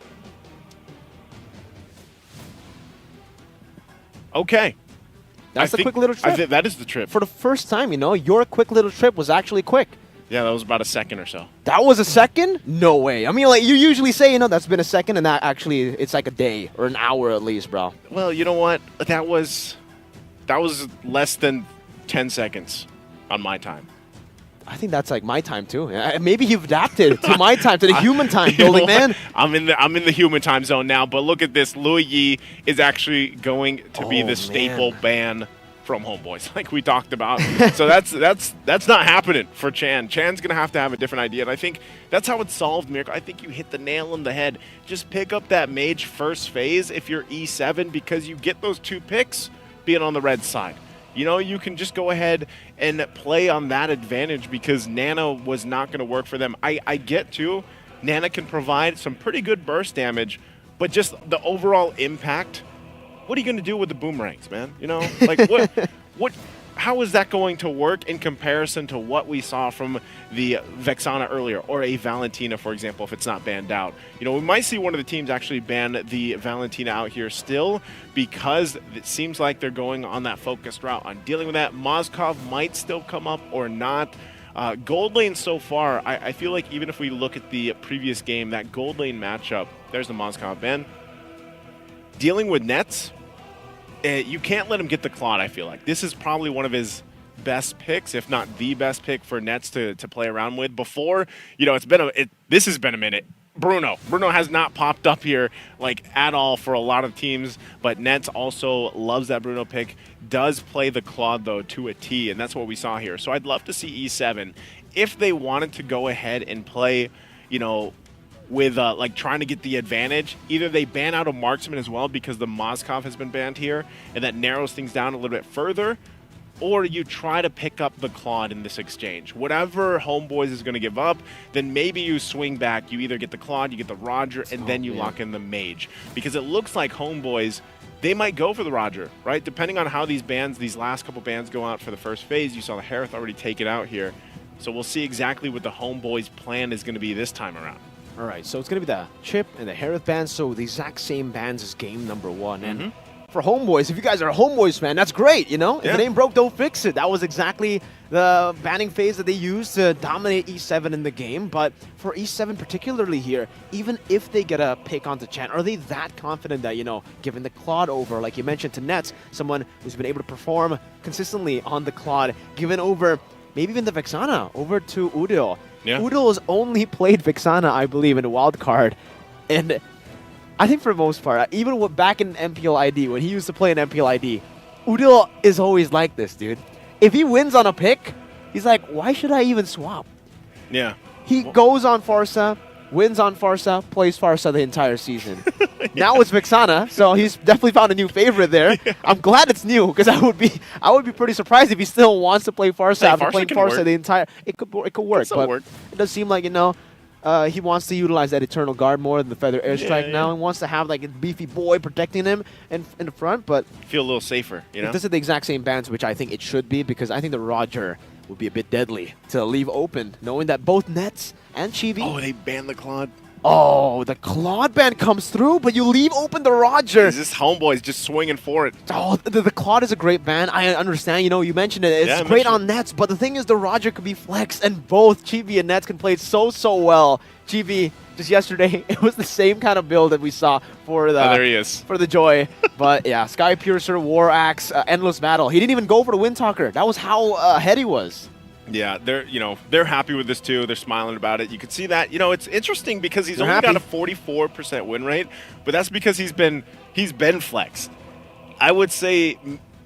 Okay. That's a quick little trip. That is the trip. For the first time, you know, your quick little trip was actually quick. Yeah, that was about a second or so. That was a second? No way. I mean, like, you usually say, you know, that's been a second, and that actually, it's like a day or an hour at least, bro. Well, you know what? That was less than 10 seconds on my time. I think that's like my time too. Maybe you've adapted to my time, to the human time building, man. I'm in the human time zone now, but look at this. Luoyi is actually going to be the staple ban from Homeboys, like we talked about. So that's not happening for Chan. Chan's gonna have to have a different idea, and I think that's how it's solved, Miracle. I think you hit the nail on the head. Just pick up that mage first phase if you're E7, because you get those 2 picks being on the red side. You know, you can just go ahead and play on that advantage, because Nana was not going to work for them. I get to, Nana can provide some pretty good burst damage, but just the overall impact, what are you going to do with the boomerangs, man? You know, like how is that going to work in comparison to what we saw from the Vexana earlier, or a Valentina, for example, if it's not banned out? You know, we might see one of the teams actually ban the Valentina out here still, because it seems like they're going on that focused route on dealing with that. Mozkov might still come up or not. Gold lane so far, I feel like even if we look at the previous game, that gold lane matchup, there's the Mozkov ban. Dealing with Nets, you can't let him get the Claude, I feel like. This is probably one of his best picks, if not the best pick for Nets to play around with. Before, you know, this has been a minute. Bruno has not popped up here like at all for a lot of teams, but Nets also loves that Bruno pick. Does play the Claude though to a T, and that's what we saw here. So I'd love to see E7 if they wanted to go ahead and play, you know, with like trying to get the advantage. Either they ban out a marksman as well, because the Mozkov has been banned here, and that narrows things down a little bit further, or you try to pick up the Claude in this exchange. Whatever Homeboys is going to give up, then maybe you swing back. You either get the Claude, you get the Roger, and then you lock in the Mage. Because it looks like Homeboys, they might go for the Roger, right? Depending on how these last couple bans go out for the first phase. You saw the Harith already take it out here. So we'll see exactly what the Homeboys plan is going to be this time around. All right, so it's going to be the Chip and the Harith bans, so the exact same bans as game number 1. And for Homeboys, if you guys are a Homeboys fan, that's great, you know? If it ain't broke, don't fix it. That was exactly the banning phase that they used to dominate E7 in the game. But for E7 particularly here, even if they get a pick onto Chan, are they that confident that, you know, giving the Claude over, like you mentioned, to Nets, someone who's been able to perform consistently on the Claude, given over maybe even the Vexana over to Udil? Yeah. Udil has only played Vixana, I believe, in a wild card. And I think for the most part, even back in MPL ID, when he used to play in MPL ID, Udil is always like this, dude. If he wins on a pick, he's like, why should I even swap? Yeah. He goes on Farsa, wins on Farsa, plays Farsa the entire season. Now it's Vixana, so he's definitely found a new favorite there. Yeah. I'm glad it's new, because I would be pretty surprised if he still wants to play Farsa after playing Farsa the entire. It could work, but it does seem like he wants to utilize that Eternal Guard more than the Feather Airstrike now, and wants to have like a beefy boy protecting him in the front. But feel a little safer, you know. This is the exact same bans, which I think it should be, because I think the Roger would be a bit deadly to leave open, knowing that both Nets and Chibi. Oh, they banned the Claude. Oh, the Claude ban comes through, but you leave open the Roger. This Homeboy's just swinging for it. Oh, the Claude is a great ban. I understand. You mentioned it. It's great on Nets, but the thing is the Roger could be flexed, and both Chibi and Nets can play it so well. Chibi, just yesterday, it was the same kind of build that we saw for the there he is. For the Joy. But yeah, Sky Piercer, War Axe, Endless Battle. He didn't even go for the Windtalker. That was how ahead he was. Yeah, they're happy with this too. They're smiling about it. You can see that. It's interesting because he's only got a 44% win rate, but that's because he's been flexed. I would say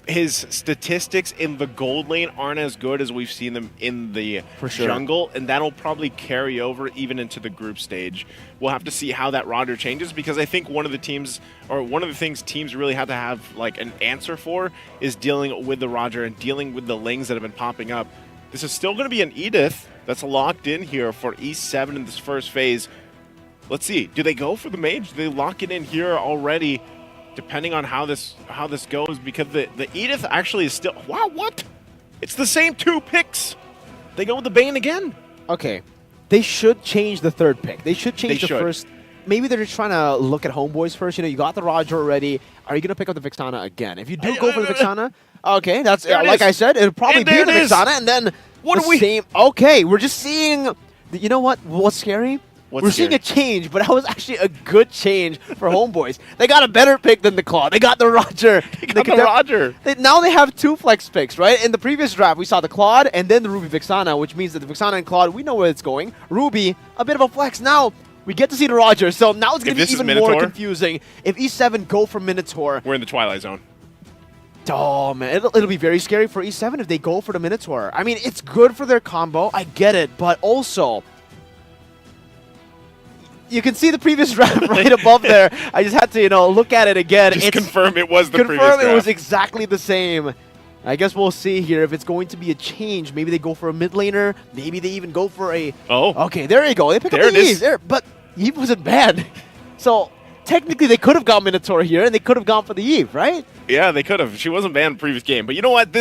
his statistics in the gold lane aren't as good as we've seen them in the jungle, and that'll probably carry over even into the group stage. We'll have to see how that Roger changes, because I think one of the things teams really have to have like an answer for is dealing with the Roger and dealing with the Lings that have been popping up. This is still going to be an Edith that's locked in here for E7 in this first phase. Let's see. Do they go for the mage? Do they lock it in here already, depending on how this goes? Because the Edith actually is still... Wow, what? It's the same 2 picks. They go with the Bane again. Okay. They should change the third pick. They should change the first... Maybe they're just trying to look at Homeboys first. You got the Roger already. Are you going to pick up the Vixana again? If you do go for the Vixana... Okay, that's like I said, it'll probably be the Vixana, and then same. Okay, we're just seeing. You know what? What's scary? We're seeing a change, but that was actually a good change for Homeboys. They got a better pick than the Claw. They got the Roger. Now they have 2 flex picks, right? In the previous draft, we saw the Claude and then the Ruby Vixana, which means that the Vixana and Claude, we know where it's going. Ruby, a bit of a flex. Now we get to see the Roger, so now it's going to be even more confusing. If E7 go for Minotaur, we're in the Twilight Zone. Oh, man. It'll be very scary for E7 if they go for the Minotaur. I mean, it's good for their combo. I get it. But also, you can see the previous draft right above there. I just had to, look at it again. Just confirm it was the previous draft. Confirm it was exactly the same. I guess we'll see here if it's going to be a change. Maybe they go for a mid laner. Maybe they even go for a... Oh. Okay, there you go. They pick up the Eve. But Eve wasn't bad. So... Technically, they could have gone Minotaur here, and they could have gone for the Eve, right? Yeah, they could have. She wasn't banned in the previous game. But you know what?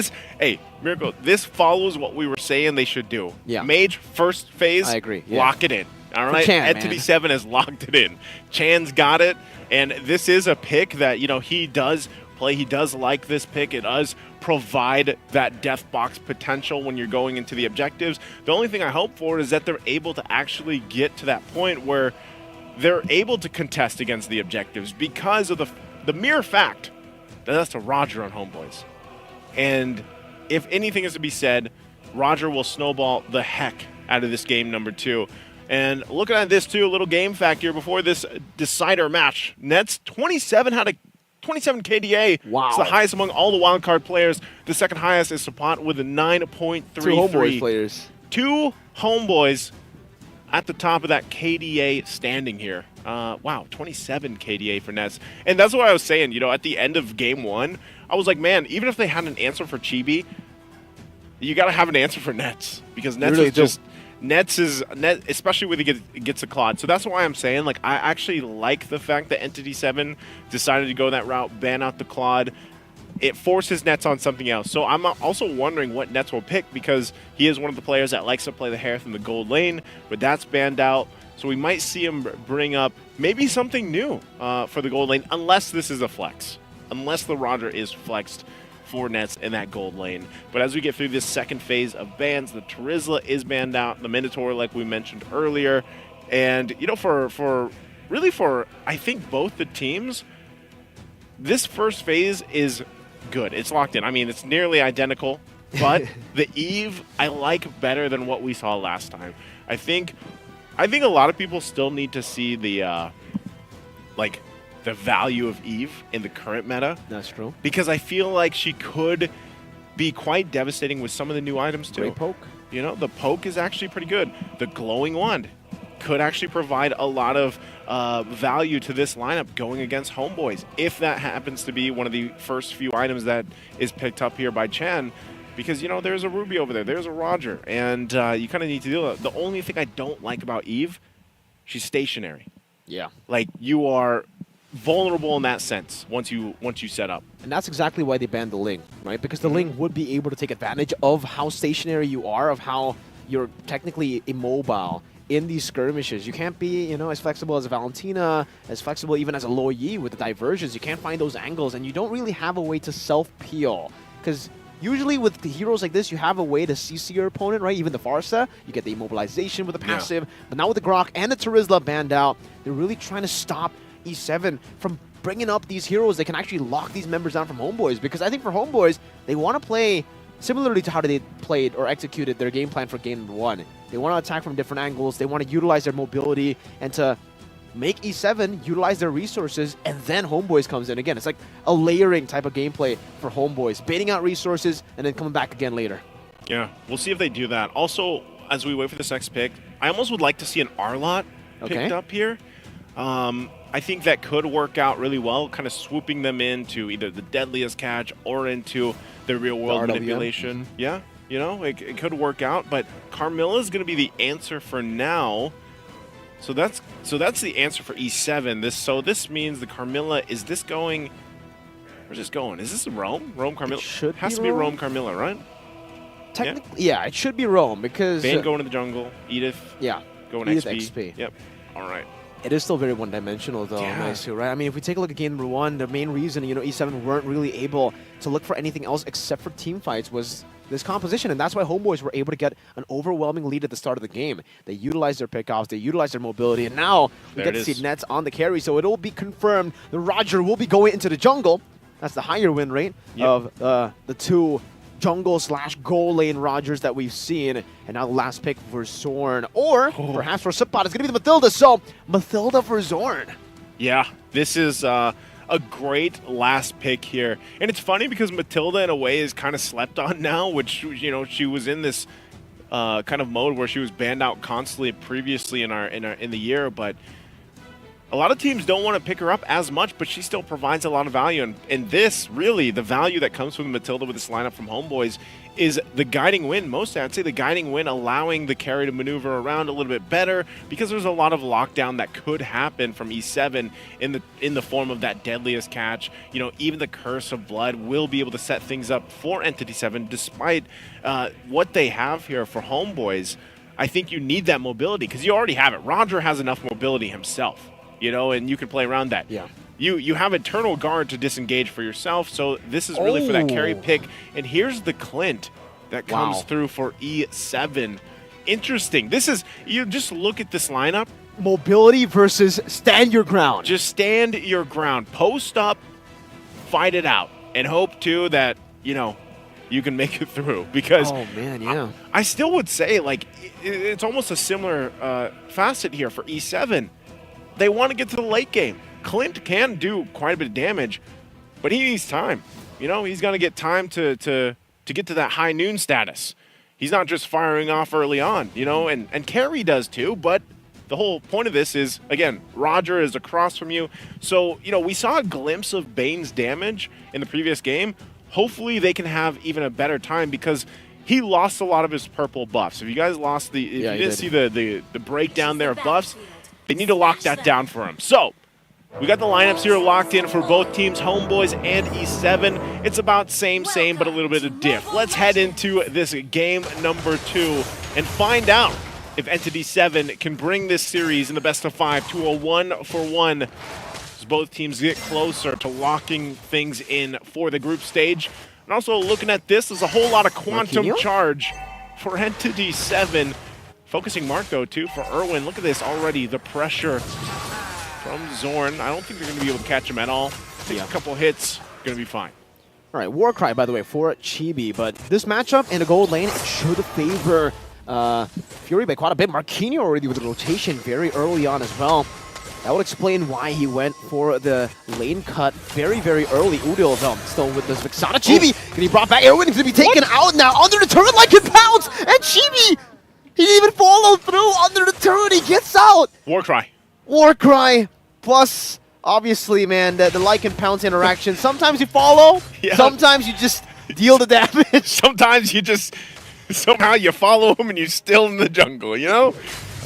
Miracle, this follows what we were saying they should do. Yeah. Mage, first phase, I agree. Yeah. Lock it in. All right? Entity 7 has locked it in. Chan's got it, and this is a pick that, he does play. He does like this pick. It does provide that death box potential when you're going into the objectives. The only thing I hope for is that they're able to actually get to that point where they're able to contest against the objectives because of the mere fact that that's a Roger on Homeboys. And if anything is to be said, Roger will snowball the heck out of this game number 2. And looking at this too, a little game fact here before this decider match. Nets 27 had a 27 KDA. Wow. It's the highest among all the wildcard players. The second highest is Sapot with a 9.33. 2 Homeboys players. 2 Homeboys at the top of that KDA standing here. Wow, 27 KDA for Nets. And that's what I was saying, at the end of game 1, I was like, man, even if they had an answer for Chibi, you got to have an answer for Nets. Because Nets really is just... Nets, especially when he gets a Claude. So that's why I'm saying, I actually like the fact that Entity 7 decided to go that route, ban out the Claude. It forces Nets on something else. So I'm also wondering what Nets will pick, because he is one of the players that likes to play the Harith in the gold lane, but that's banned out. So we might see him bring up maybe something new for the gold lane, unless this is a flex. Unless the Roger is flexed for Nets in that gold lane. But as we get through this second phase of bans, the Terizla is banned out, the Minotaur, like we mentioned earlier. And, for I think both the teams, this first phase is good. It's locked in. I mean, it's nearly identical but the Eve I like better than what we saw last time. I think a lot of people still need to see the the value of Eve in the current meta. That's true. Because I feel like she could be quite devastating with some of the new items too. Great poke. You know, the poke is actually pretty good. The glowing wand could actually provide a lot of value to this lineup going against Homeboys, if that happens to be one of the first few items that is picked up here by Chen. Because, you know, there's a Ruby over there, there's a Roger, and you kind of need to deal with it. The only thing I don't like about Eve, she's stationary. Yeah. Like, you are vulnerable in that sense once you set up. And that's exactly why they banned the Ling, right? Because the Ling would be able to take advantage of how stationary you are, of how you're technically immobile in these skirmishes. You can't be, you know, as flexible as a Valentina, as flexible even as a Lo Yi with the diversions. You can't find those angles, and you don't really have a way to self-peel. Because usually with the heroes like this, you have a way to CC your opponent, right? Even the Farsa, you get the immobilization with the passive. But now with the Grok and the Terizla banned out, they're really trying to stop E7 from bringing up these heroes that can actually lock these members down from Homeboys. Because I think for Homeboys, they want to play similarly to how they played or executed their game plan for game number 1. They want to attack from different angles. They want to utilize their mobility and to make E7 utilize their resources, and then Homeboys comes in. Again, it's like a layering type of gameplay for Homeboys, baiting out resources and then coming back again later. Yeah, we'll see if they do that. Also, as we wait for this next pick, I almost would like to see an Arlot picked up here. I think that could work out really well, kind of swooping them into either the deadliest catch or into the real world manipulation. Yeah, you know, it could work out, but Carmilla is going to be the answer for now. So that's the answer for E7. So this means the Carmilla, is this going, where's this going? Is this Rome? Rome Carmilla? Has to be Rome Carmilla, right? Technically, yeah, it should be Rome because Bane going to the jungle, Edith going Edith XP. Yep. All right. It is still very one-dimensional, though, Maisu, right? I mean, if we take a look at game number 1, the main reason, you know, E7 weren't really able to look for anything else except for team fights was this composition, and that's why Homeboys were able to get an overwhelming lead at the start of the game. They utilized their pickoffs, they utilized their mobility, and now we get to see Nets on the carry, so it'll be confirmed the Roger will be going into the jungle. That's the higher win rate of the two jungle/goal lane Rogers that we've seen. And now the last pick for Zorn, or perhaps for Sipot, it's going to be the Mathilda. So Mathilda for Zorn. Yeah, this is a great last pick here. And it's funny because Mathilda in a way is kind of slept on now, which, you know, she was in this kind of mode where she was banned out constantly previously in the year, but a lot of teams don't want to pick her up as much, but she still provides a lot of value. And this, really, the value that comes from Mathilda with this lineup from Homeboys is the guiding win. Mostly, I'd say the guiding win, allowing the carry to maneuver around a little bit better, because there's a lot of lockdown that could happen from E7 in the form of that deadliest catch. You know, even the Curse of Blood will be able to set things up for Entity 7, despite what they have here for Homeboys. I think you need that mobility, because you already have it. Roger has enough mobility himself. You know, and you can play around that. Yeah. You have Eternal Guard to disengage for yourself, so this is really for that carry pick. And here's the Clint that comes through for E7. Interesting. This is, you just look at this lineup. Mobility versus stand your ground. Just stand your ground. Post up, fight it out, and hope, too, that, you know, you can make it through. Because I still would say, like, it's almost a similar facet here for E7. They want to get to the late game. Clint can do quite a bit of damage, but he needs time. You know, he's going to get time to get to that high noon status. He's not just firing off early on, you know, and Carry does too, but the whole point of this is, again, Roger is across from you. So, you know, we saw a glimpse of Bane's damage in the previous game. Hopefully they can have even a better time, because he lost a lot of his purple buffs. If you guys lost if you didn't see the breakdown there of buffs, they need to lock that down for him. So, we got the lineups here locked in for both teams, Homeboys and E7. It's about same, but a little bit of diff. Let's head into this game number 2 and find out if Entity 7 can bring this series in the best of 5 to a 1-for-1 as both teams get closer to locking things in for the group stage. And also looking at this, there's a whole lot of quantum charge for Entity 7. Focusing mark, though, too, for Irwin. Look at this already, the pressure from Zorn. I don't think they're going to be able to catch him at all. Take a couple hits, going to be fine. All right, Warcry, by the way, for Chibi. But this matchup in the gold lane, it should favor Fury by quite a bit. Marquinhos already with the rotation very early on as well. That would explain why he went for the lane cut very, very early. Udil, though, still with this Vixana. Chibi getting brought back. Erwin is going to be taken out now under the turret like it pounds. And Chibi, he didn't even follow through under the turret. He gets out. Warcry. Warcry plus, obviously, man, the like and pounce interaction. Sometimes you follow. Yeah. Sometimes you just deal the damage. Sometimes you just, somehow you follow him and you're still in the jungle, you know?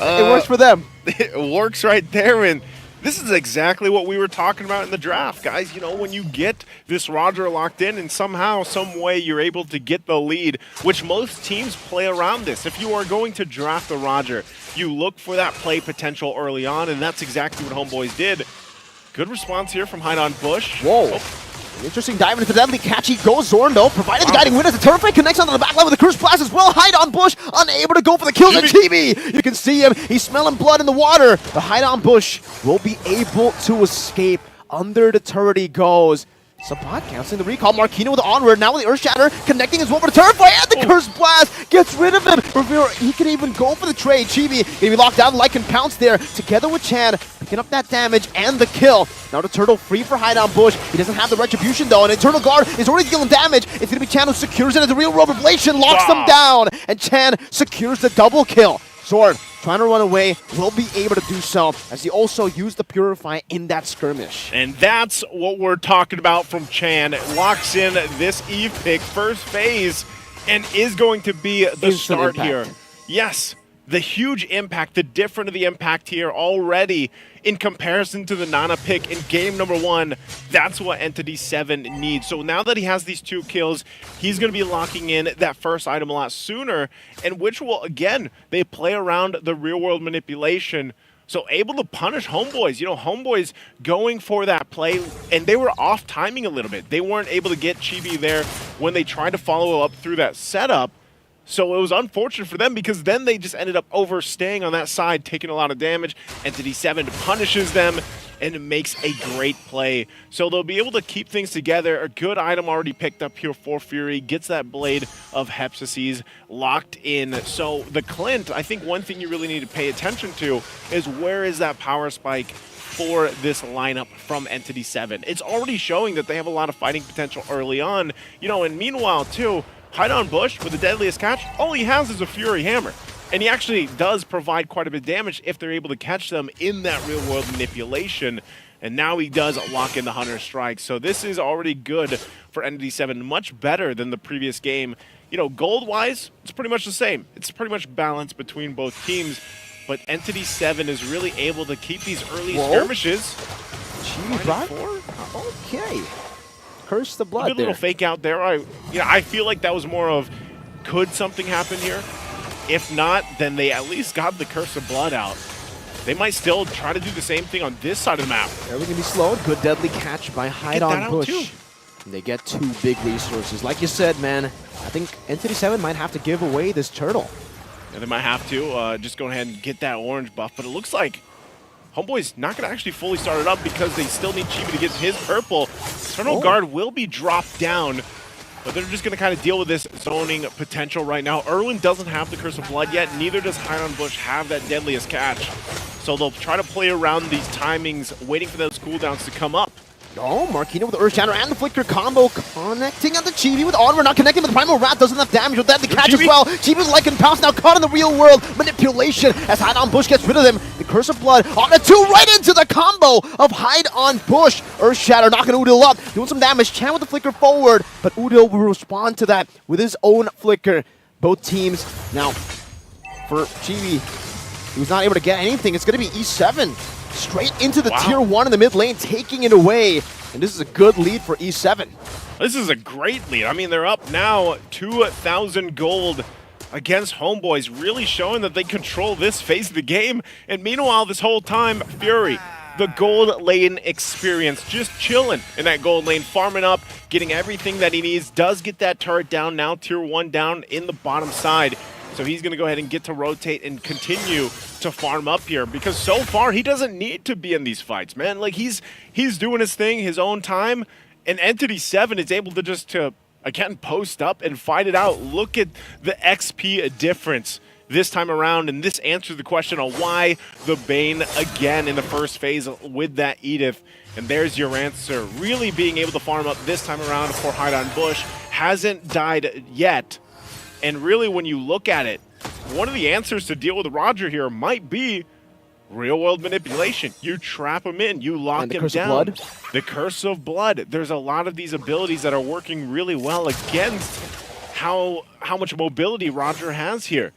It works for them. It works right there, and this is exactly what we were talking about in the draft, guys. You know, when you get this Roger locked in and somehow, some way you're able to get the lead, which most teams play around this. If you are going to draft the Roger, you look for that play potential early on, and that's exactly what Homeboys did. Good response here from Hide on Bush. Whoa. An interesting dive into the deadly catch. He goes Zorn, though, provided the guiding wind as the turret fight connects onto the back line with the Curse Blast as well. Hide on Bush, unable to go for the kills. And Chibi, you can see him. He's smelling blood in the water. The Hide on Bush will be able to escape. Under the turret he goes. Sabat canceling the recall. Marquinhos with the onward. Now with the Earth Shatter, connecting his one for the turret fight. And the Curse Blast gets rid of him. Rivera, he can even go for the trade. Chibi gonna be locked down. Like and pounce there. Together with Chan, picking up that damage and the kill. Now the turtle free for Hide on Bush. He doesn't have the retribution though. And Eternal Guard is already dealing damage. It's gonna be Chan who secures it as the real world revelation locks them down. And Chan secures the double kill. Zorn trying to run away, will be able to do so as he also used the Purify in that skirmish. And that's what we're talking about from Chan. Locks in this Eve pick, first phase, and is going to be the Instant start impact. here. Yes, the huge impact, the difference of the impact here already in comparison to the Nana pick in game number 1. That's what Entity 7 needs. So now that he has these 2 kills, he's going to be locking in that first item a lot sooner, and which will, again, they play around the real-world manipulation. So able to punish Homeboys. You know, Homeboys going for that play, and they were off timing a little bit. They weren't able to get Chibi there when they tried to follow up through that setup. So it was unfortunate for them because then they just ended up overstaying on that side, taking a lot of damage. Entity 7 punishes them and makes a great play. So they'll be able to keep things together. A good item already picked up here for Fury. Gets that Blade of Hepsises locked in. So the Clint, I think one thing you really need to pay attention to is where is that power spike for this lineup from Entity 7. It's already showing that they have a lot of fighting potential early on. You know, and meanwhile, too, Hide on Bush with the deadliest catch, all he has is a Fury Hammer. And he actually does provide quite a bit of damage if they're able to catch them in that real-world manipulation. And now he does lock in the Hunter Strike. So this is already good for Entity 7, much better than the previous game. You know, gold-wise, it's pretty much the same. It's pretty much balanced between both teams. But Entity 7 is really able to keep these early skirmishes. Chibi brought? Okay. Curse the blood A good little fake out there. I feel like that was more of, could something happen here? If not, then they at least got the Curse of Blood out. They might still try to do the same thing on this side of the map. They're going to be slowed. Good deadly catch by Hide on Bush. They get 2 big resources. Like you said, man, I think Entity 7 might have to give away this turtle. Yeah, they might have to just go ahead and get that orange buff. But it looks like Homeboy's not going to actually fully start it up because they still need Chibi to get his purple. Eternal Guard will be dropped down, but they're just going to kind of deal with this zoning potential right now. Erwin doesn't have the Curse of Blood yet, neither does Hide on Bush have that deadliest catch. So they'll try to play around these timings, waiting for those cooldowns to come up. Oh, Marquinhos with the Earth Shatter and the Flicker combo connecting on the Chibi with Onward, not connecting with the Primal Rat, does enough damage with that. The catch as well. Chibi's like and pounce now caught in the real world manipulation as Hide on Bush gets rid of him. The Curse of Blood on the 2 right into the combo of Hide on Bush. Earth Shatter knocking Udil up, doing some damage. Chan with the Flicker forward, but Udil will respond to that with his own Flicker. Both teams now for Chibi, he was not able to get anything. It's going to be E7. Straight into the tier 1 in the mid lane, taking it away. And this is a good lead for E7. This is a great lead. I mean, they're up now 2,000 gold against Homeboys, really showing that they control this phase of the game. And meanwhile, this whole time, Fury, the gold lane experience, just chilling in that gold lane, farming up, getting everything that he needs. Does get that turret down now, tier 1 down in the bottom side. So he's going to go ahead and get to rotate and continue to farm up here because so far he doesn't need to be in these fights, man. Like he's doing his thing, his own time, And Entity 7 is able to just again post up and fight it out. Look at the XP difference this time around, and this answers the question on why the Bane again in the first phase with that Edith. And there's your answer. Really being able to farm up this time around for Hideout and Bush. Hasn't died yet. And really when you look at it, one of the answers to deal with Roger here might be real-world manipulation. You trap him in. You lock him down. The Curse of Blood. There's a lot of these abilities that are working really well against how much mobility Roger has here.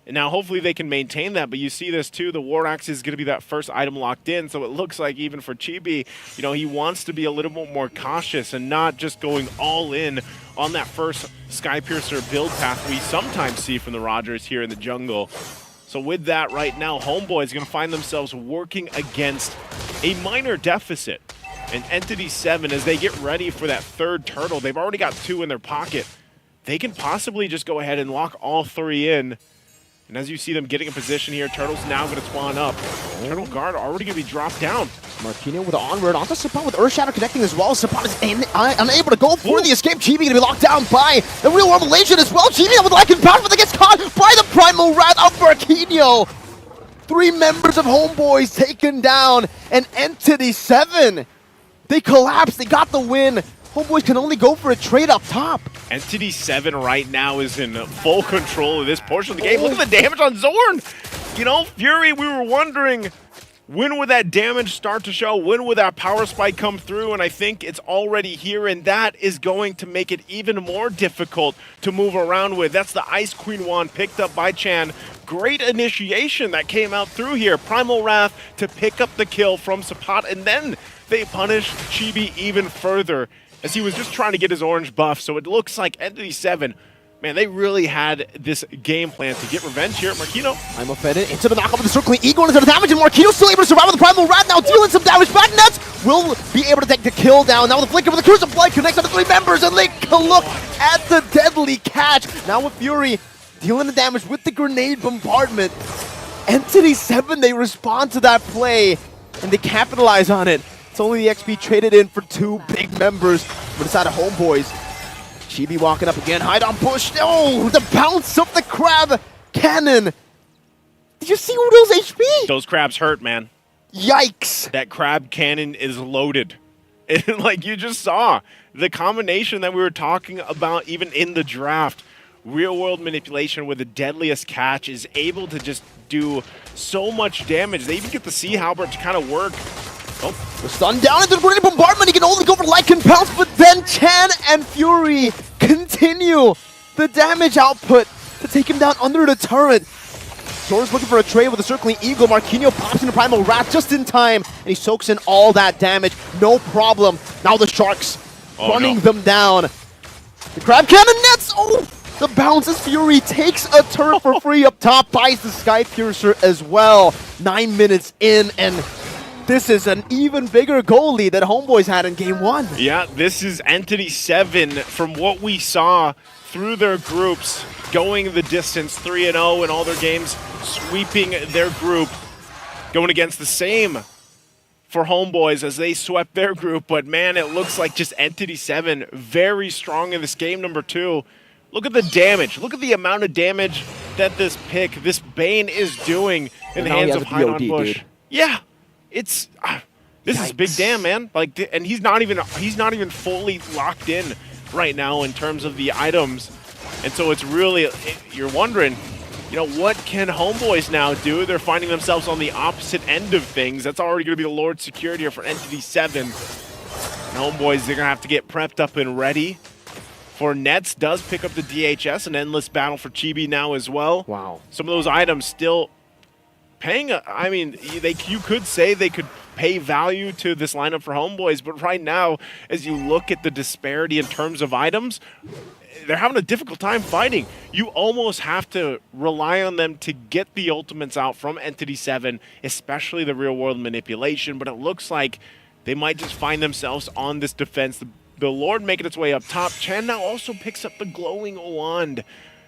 And now hopefully they can maintain that, but you see this too, the War Axe is going to be that first item locked in, so it looks like even for Chibi, you know, he wants to be a little bit more cautious and not just going all in on that first Skypiercer build path we sometimes see from the Rogers here in the jungle. So with that right now, Homeboy is going to find themselves working against a minor deficit. And Entity 7, as they get ready for that third turtle, they've already got 2 in their pocket. They can possibly just go ahead and lock all 3 in. And as you see them getting in position here, Turtle's now going to spawn up. Turtle Guard already going to be dropped down. Marquinhos with the onward onto Sapat with Earthshatter connecting as well. Sapat is unable to go for the escape. Chibi going to be locked down by the real world Malaysian as well. Chibi with Lycan Power, but gets caught by the Primal Wrath of Marquinhos. 3 members of Homeboys taken down, and Entity 7. They collapsed, they got the win. Homeboys can only go for a trade up top. Entity 7 right now is in full control of this portion of the game. Look at the damage on Zorn. You know, Fury, we were wondering, when would that damage start to show? When would that power spike come through? And I think it's already here, and that is going to make it even more difficult to move around with. That's the Ice Queen wand picked up by Chan. Great initiation that came out through here. Primal Wrath to pick up the kill from Sapat, and then they punish Chibi even further, as he was just trying to get his orange buff. So it looks like Entity 7, man, they really had this game plan to get revenge here at Marquinhos. I'm offended into the knockup of the circling eagle into the damage, and Marquinhos still able to survive with the Primal Rat, now dealing some damage back. Nets will be able to take the kill down. Now with the flicker with the Curse of Blood connects on the 3 members, and they can look at the deadly catch. Now with Fury dealing the damage with the grenade bombardment. Entity 7, they respond to that play, and they capitalize on it. It's only the XP traded in for 2 big members from the side of Homeboys. Chibi walking up again, hide on push. Oh, the bounce of the crab cannon. Did you see Udo's HP? Those crabs hurt, man. Yikes. That crab cannon is loaded. And like you just saw, the combination that we were talking about even in the draft, real world manipulation with the deadliest catch is able to just do so much damage. They even get the Sea Halberd to kind of work. Oh, the stun down into the grenade bombardment. He can only go for Lycan Pounce, but then Chan and Fury continue the damage output to take him down under the turret. Zorn's looking for a trade with a circling eagle. Marquinhos pops into Primal Wrath just in time, and he soaks in all that damage. No problem. Now the Sharks running them down. The Crab Cannon nets. Oh, the bounce as Fury takes a turret for free up top, buys the Skypiercer as well. 9 minutes in, and this is an even bigger goal lead that Homeboys had in Game 1. Yeah, this is Entity 7 from what we saw through their groups, going the distance, 3-0 in all their games, sweeping their group, going against the same for Homeboys as they swept their group. But man, it looks like just Entity 7 very strong in this game number 2. Look at the damage. Look at the amount of damage that this pick, this Bane is doing in the hands of Hideout Bush. Dude. Yeah. It's this is big damn, man. Like, and he's not even fully locked in right now in terms of the items, and so it's really, you're wondering, you know, what can Homeboys now do? They're finding themselves on the opposite end of things. That's already going to be the Lord Security here for Entity 7. And Homeboys, they're going to have to get prepped up and ready. For Nets does pick up the DHS, an endless battle for Chibi now as well. Wow. Some of those items still paying, I mean, you could say they could pay value to this lineup for Homeboys, but right now, as you look at the disparity in terms of items, they're having a difficult time fighting. You almost have to rely on them to get the ultimates out from Entity 7, especially the real-world manipulation, but it looks like they might just find themselves on this defense. The Lord making its way up top. Chan now also picks up the glowing wand,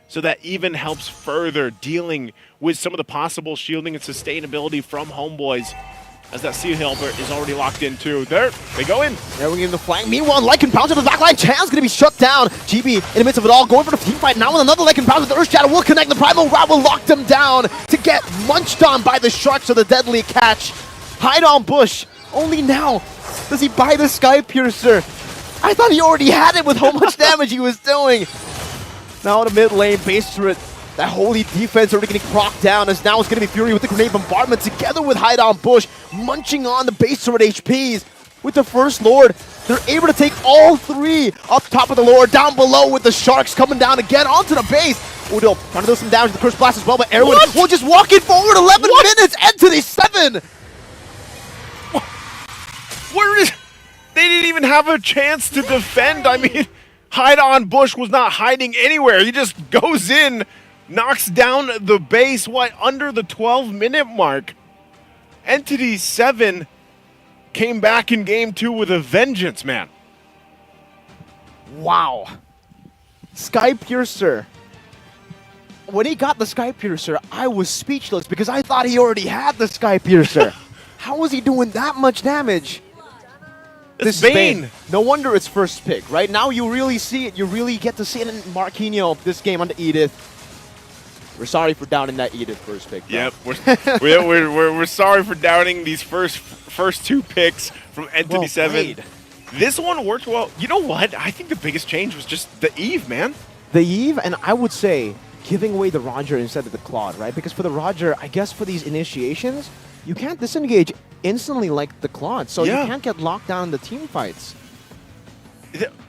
so that even helps further dealing with some of the possible shielding and sustainability from Homeboys. as that Sea Hilbert is already locked in too. There, they go in. There we give the flank. Meanwhile, Lycan pounds into the back line. Chan's gonna be shut down. GB in the midst of it all, going for the team fight now with another Lycan pounds. The Earth Shadow will connect. The Primal Rat will lock them down to get munched on by the Sharks of the deadly catch. Hide on Bush. Only now does he buy the Sky Piercer. I thought he already had it with how much damage he was doing. Now in the mid lane, base turret. That holy defense already getting procced down, as now it's going to be Fury with the grenade bombardment together with Hide on Bush, munching on the base turret HPs. With the First Lord, they're able to take all three up top of the Lord, down below with the Sharks coming down again onto the base. Udo trying to do some damage to the Curse Blast as well, but Erwin will just walk it forward 11 minutes, Entity 7! Where is... They didn't even have a chance to defend. I mean, Hide on Bush was not hiding anywhere. He just goes in, knocks down the base, under the 12-minute mark. Entity 7 came back in game 2 with a vengeance, man. Wow. Sky Piercer. When he got the Sky Piercer, I was speechless because I thought he already had the Sky Piercer. How was he doing that much damage? This is Bane. No wonder it's first pick, right? Now you really see it. You really get to see it in Marquinhos this game on the Edith. We're sorry for downing that Edith first pick. Bro. Yep, we're sorry for downing these first two picks from Entity 7. This one worked well. You know what? I think the biggest change was just the Eve, man. The Eve, and I would say giving away the Roger instead of the Claude, right? Because for the Roger, I guess for these initiations, you can't disengage instantly like the Claude, so you can't get locked down in the team fights.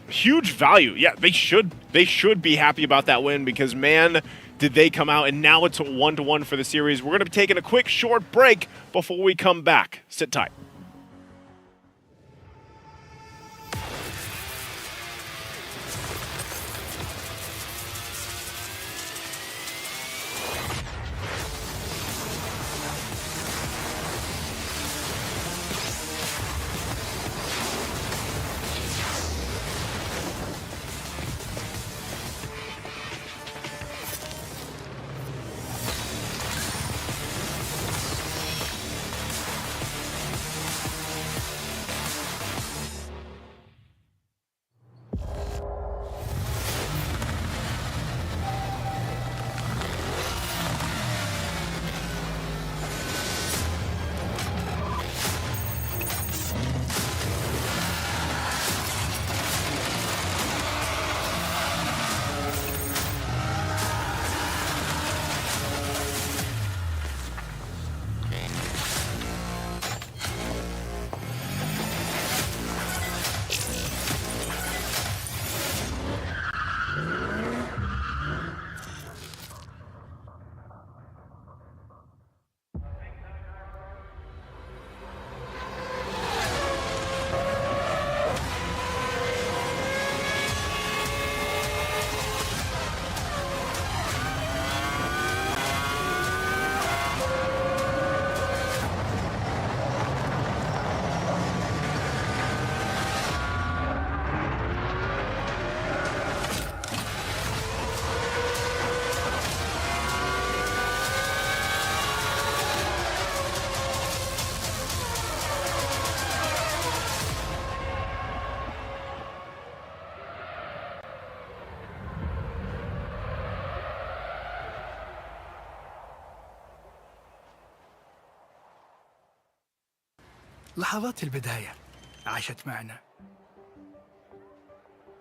Huge value. Yeah, they should be happy about that win because, man, did they come out, and now it's a 1-1 for the series. We're going to be taking a quick short break before we come back. Sit tight. لحظات البداية عاشت معنا.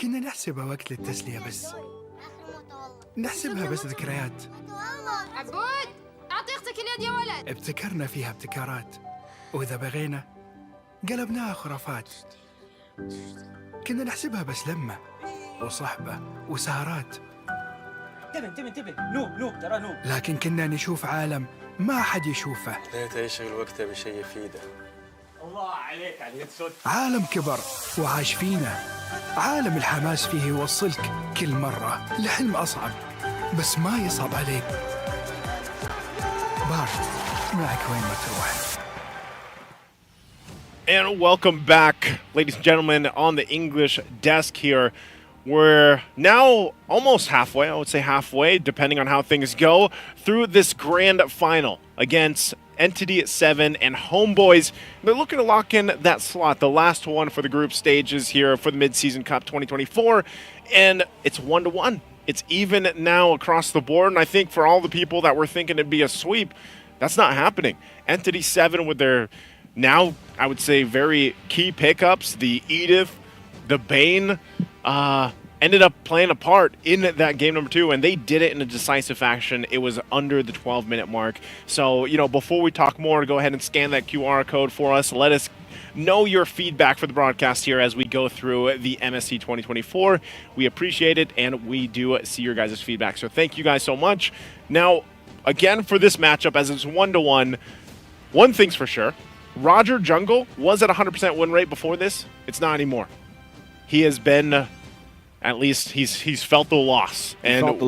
كنا نحسبها وقت للتسلية بس. نحسبها بس ذكريات. عبود أعطي أختك اليد يا ولد. ابتكرنا فيها ابتكارات، وإذا بغينا قلبناها خرافات. كنا نحسبها بس لمة وصحبة وسهرات. انتبه نو ترى نو. لكن كنا نشوف عالم ما حد يشوفه. ليت يشغل وقته بشيء يفيده. الله عليك على اليد صوت. عالم كبر وعاش فينا. عالم الحماس فيه يوصلك كل مرة لحلم أصعب، بس ما يصعب عليك. بارد معك وين ما تروح. And welcome back, ladies and gentlemen, on the English desk here. We're now almost halfway, I would say halfway, depending on how things go, through this grand final against Entity 7 and Homeboys. They're looking to lock in that slot, the last one for the group stages here for the Mid-Season Cup 2024. And it's 1-1. It's even now across the board. And I think for all the people that were thinking it'd be a sweep, that's not happening. Entity 7 with their now, I would say, very key pickups, the Edith, the Bane, ended up playing a part in that game number 2, and they did it in a decisive fashion. It was under the 12-minute mark. So, you know, before we talk more, go ahead and scan that QR code for us. Let us know your feedback for the broadcast here as we go through the MSC 2024. We appreciate it, and we do see your guys' feedback. So thank you guys so much. Now, again, for this matchup, as it's 1-1, one thing's for sure. Roger Jungle was at 100% win rate before this. It's not anymore. He has been... At least he's felt the loss. And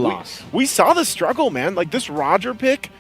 we saw the struggle, man. Like, this Roger pick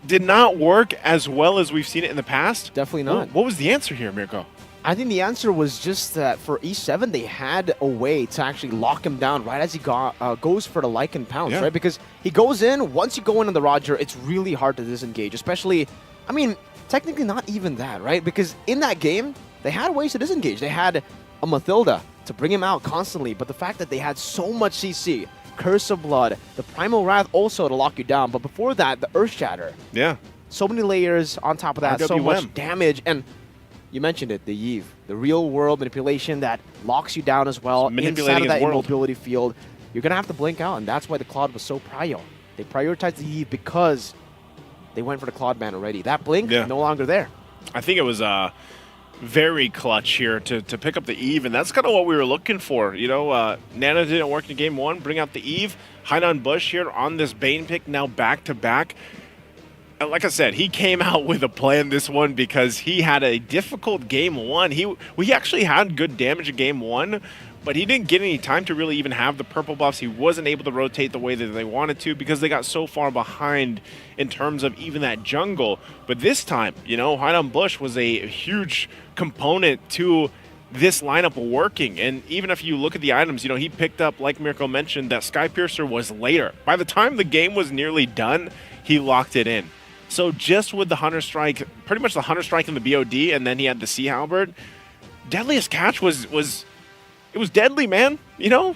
did not work as well as we've seen it in the past. Definitely not. What was the answer here, Mirko? I think the answer was just that for E7, they had a way to actually lock him down right as he goes for the Lycan Pounce, right? Because he goes in, once you go in on the Roger, it's really hard to disengage, especially, I mean, technically not even that, right? Because in that game, they had ways to disengage. They had a Mathilda to bring him out constantly, but the fact that they had so much CC, Curse of Blood, the Primal Wrath also to lock you down, but before that, the Earth Shatter. Yeah. So many layers on top of that, so much damage, and you mentioned it, the Eve, the real world manipulation that locks you down as well inside of that immobility field. You're going to have to blink out, and that's why the Claude was so prio. They prioritized the Eve because they went for the Claude ban already. That blink, no longer there. I think it was very clutch here to pick up the Eve, and that's kind of what we were looking for. You know, Nana didn't work in game 1, bring out the Eve. Hide on Bush here on this Bane pick, now back-to-back. Like I said, he came out with a plan this one because he had a difficult game 1. We actually had good damage in game 1, but he didn't get any time to really even have the purple buffs. He wasn't able to rotate the way that they wanted to because they got so far behind in terms of even that jungle. But this time, you know, Hide on Bush was a huge component to this lineup working. And even if you look at the items, you know, he picked up, like Mirko mentioned, that Sky Piercer was later. By the time the game was nearly done, he locked it in. So just with the Hunter Strike, pretty much the Hunter Strike and the BOD, and then he had the Sea Halberd, Deadliest Catch was it was deadly, man. You know,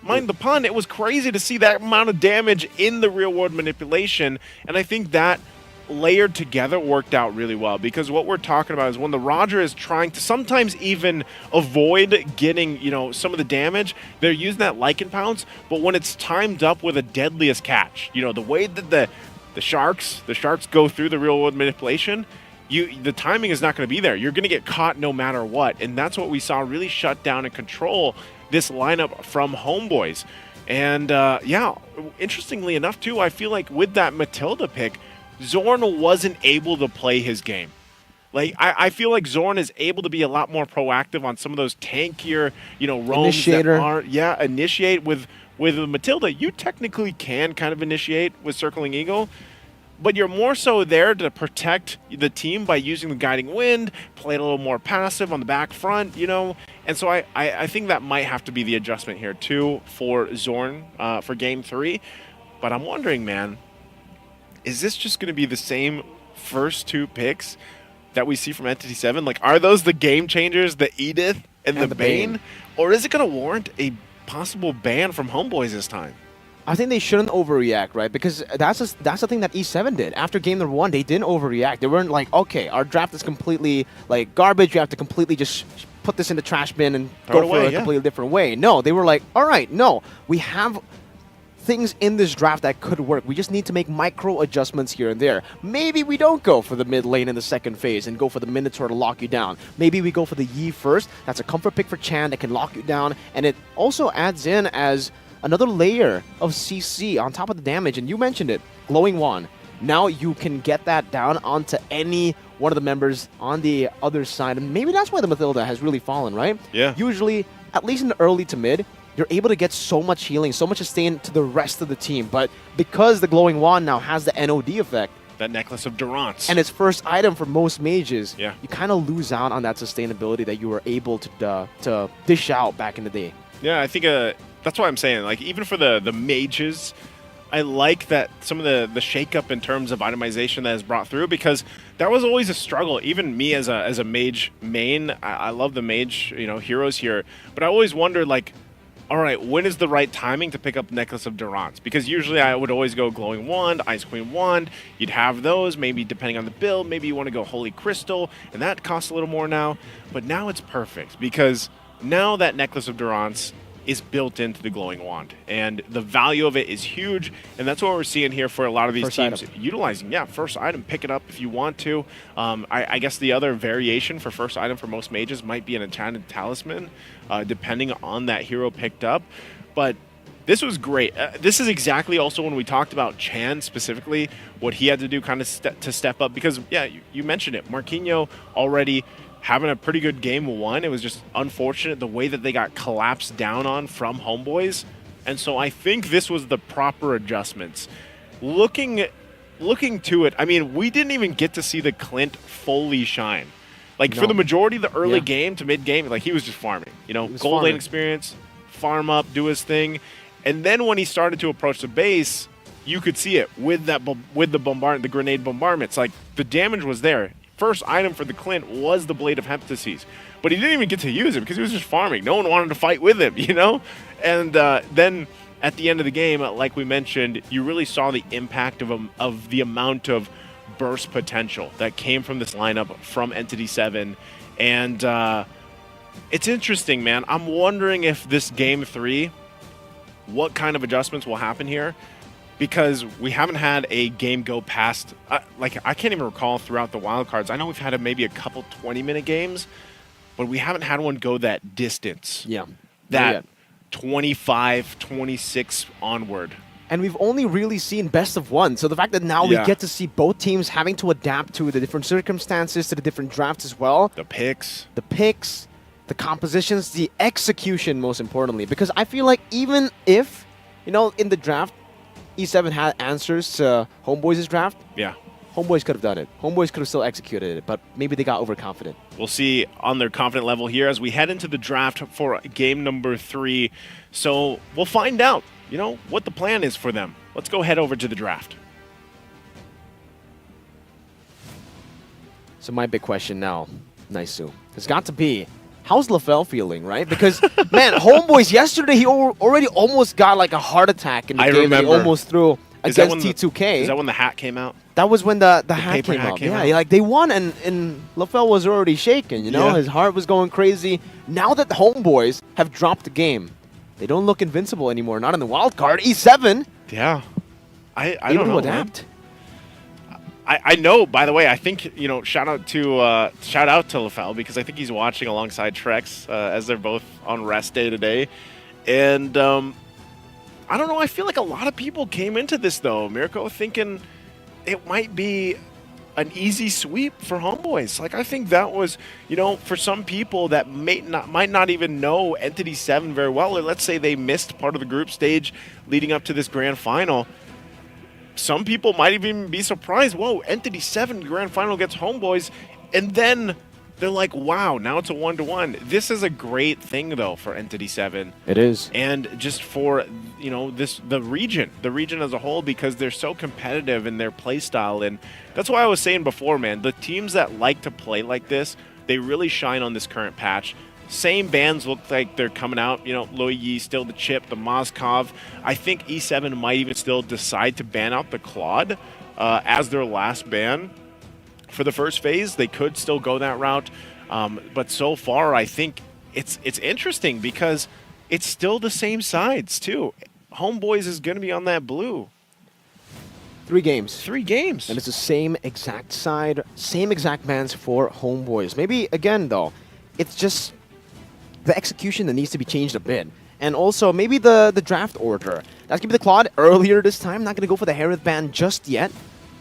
mind the pun, it was crazy to see that amount of damage in the real world manipulation. And I think that layered together worked out really well, because what we're talking about is when the Roger is trying to sometimes even avoid getting, you know, some of the damage, they're using that Lycan Pounce. But when it's timed up with a Deadliest Catch, you know, the way that the sharks go through the real world manipulation, the timing is not going to be there. You're going to get caught no matter what. And that's what we saw really shut down and control this lineup from Homeboys. And yeah, interestingly enough too, I feel like with that Matilda pick, Zorn wasn't able to play his game. Like, I feel like Zorn is able to be a lot more proactive on some of those tankier, you know, roams that are, initiate with Matilda. You technically can kind of initiate with Circling Eagle, but you're more so there to protect the team by using the Guiding Wind, play it a little more passive on the back front, you know. And so I think that might have to be the adjustment here too for Zorn for Game 3. But I'm wondering, man, is this just going to be the same first 2 picks that we see from Entity 7? Like, are those the game changers, the Edith and the Bane? Or is it going to warrant a possible ban from Homeboys this time? I think they shouldn't overreact, right? Because that's the thing that E7 did. After game number 1, they didn't overreact. They weren't like, okay, our draft is completely like garbage. You have to completely just put this in the trash bin and go for a completely different way. No, they were like, all right, no, we have things in this draft that could work. We just need to make micro adjustments here and there. Maybe we don't go for the mid lane in the second phase and go for the Minotaur to lock you down. Maybe we go for the Yi first. That's a comfort pick for Chan that can lock you down, and it also adds in as another layer of CC on top of the damage. And you mentioned it, Glowing Wand. Now you can get that down onto any one of the members on the other side, and maybe that's why the Mathilda has really fallen, right? Yeah. Usually, at least in the early to mid, you're able to get so much healing, so much sustain to the rest of the team. But because the Glowing Wand now has the NOD effect, that Necklace of Durance, and its first item for most mages, you kind of lose out on that sustainability that you were able to dish out back in the day. Yeah, I think that's what I'm saying. Like, even for the mages, I like that some of the shakeup in terms of itemization that is brought through, because that was always a struggle. Even me as a mage main, I love the mage, heroes here, but I always wondered, like, all right, when is the right timing to pick up Necklace of Durance? Because usually I would always go Glowing Wand, Ice Queen Wand. You'd have those, maybe depending on the build. Maybe you want to go Holy Crystal, and that costs a little more now. But now it's perfect, because now that Necklace of Durance is built into the Glowing Wand, and the value of it is huge, and that's what we're seeing here for a lot of these teams. Utilizing, first item, pick it up if you want to. I guess the other variation for first item for most mages might be an Enchanted Talisman, depending on that hero picked up. But this was great. This is exactly also when we talked about Chan specifically, what he had to do kind of to step up, because, you mentioned it, Marquinhos already having a pretty good game one. It was just unfortunate the way that they got collapsed down on from Homeboys. And so I think this was the proper adjustments. Looking to it, I mean, we didn't even get to see the Clint fully shine. Like, for the majority of the early game to mid-game, like, he was just farming. Gold lane experience, farm up, do his thing. And then when he started to approach the base, you could see it with the grenade bombardments. Like, the damage was there. First item for the Clint was the Blade of Heptases, but he didn't even get to use it because he was just farming. No one wanted to fight with him, And then at the end of the game, like we mentioned, you really saw the impact of the amount of burst potential that came from this lineup from Entity 7. And it's interesting, man. I'm wondering if this Game 3, what kind of adjustments will happen here. Because we haven't had a game go past, I can't even recall throughout the wildcards. I know we've had maybe a couple 20-minute games, but we haven't had one go that distance. Yeah. That 25, 26 onward. And we've only really seen best of one. So the fact that now we get to see both teams having to adapt to the different circumstances, to the different drafts as well. The picks, the compositions, the execution, most importantly. Because I feel like even if, in the draft, E7 had answers to Homeboys' draft. Yeah. Homeboys could have done it. Homeboys could have still executed it, but maybe they got overconfident. We'll see on their confident level here as we head into the draft for game number 3. So we'll find out, what the plan is for them. Let's go head over to the draft. So my big question now, Naisu, has got to be, how's LaFell feeling, right? Because, man, Homeboys yesterday, he already almost got like a heart attack in the game. Remember. He almost threw against T2K. Is that when the hat came out? That was when the hat came out. Like they won, and LaFell was already shaken, His heart was going crazy. Now that the Homeboys have dropped the game, they don't look invincible anymore, not in the wild card. E7. Yeah. I don't know. Adapt. I know, by the way, I think, shout out to LaFell, because I think he's watching alongside Trex as they're both on rest day today. And I don't know, I feel like a lot of people came into this, though, Mirko, thinking it might be an easy sweep for Homeboys. Like, I think that was, for some people that might not even know Entity 7 very well, or let's say they missed part of the group stage leading up to this grand final. Some people might even be surprised, whoa, Entity 7 Grand Final gets Homeboys, and then they're like, wow, now it's a 1-1. This is a great thing, though, for Entity 7. It is. And just for, the region as a whole, because they're so competitive in their play style. And that's why I was saying before, man, the teams that like to play like this, they really shine on this current patch. Same bans look like they're coming out. Loi Yi, still the Chip, the Mozkov. I think E7 might even still decide to ban out the Claude as their last ban for the first phase. They could still go that route. But so far, I think it's interesting because it's still the same sides, too. Homeboys is going to be on that blue. 3 games. 3 games. And it's the same exact side, same exact bans for Homeboys. Maybe, again, though, it's just the execution that needs to be changed a bit. And also, maybe the draft order. That's going to be the Claude earlier this time. Not going to go for the Harith ban just yet.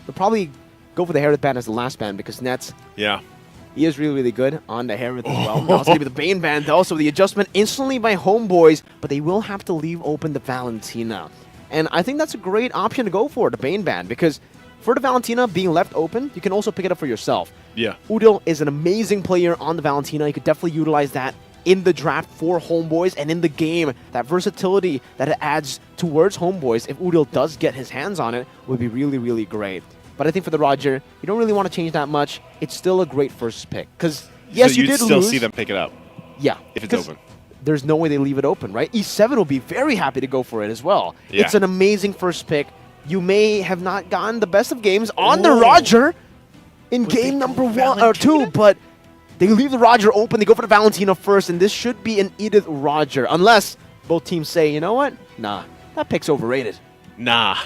They'll probably go for the Harith ban as the last ban because Nets, he is really, really good on the Harith as well. Now it's going to be the Bane ban, though. So the adjustment instantly by Homeboys, but they will have to leave open the Valentina. And I think that's a great option to go for, the Bane ban, because for the Valentina being left open, you can also pick it up for yourself. Yeah. Udil is an amazing player on the Valentina. You could definitely utilize that in the draft for Homeboys and in the game. That versatility that it adds towards Homeboys, if Udil does get his hands on it, would be really, really great. But I think for the Roger, you don't really want to change that much. It's still a great first pick. Because, yes, so you did still lose. see them pick it up. Yeah. If it's open. There's no way they leave it open, right? E7 will be very happy to go for it as well. Yeah. It's an amazing first pick. You may have not gotten the best of games on the Roger in game number 1 or 2, but they leave the Roger open. They go for the Valentina first, and this should be an Edith Roger, unless both teams say, you know what? Nah, that pick's overrated. Nah.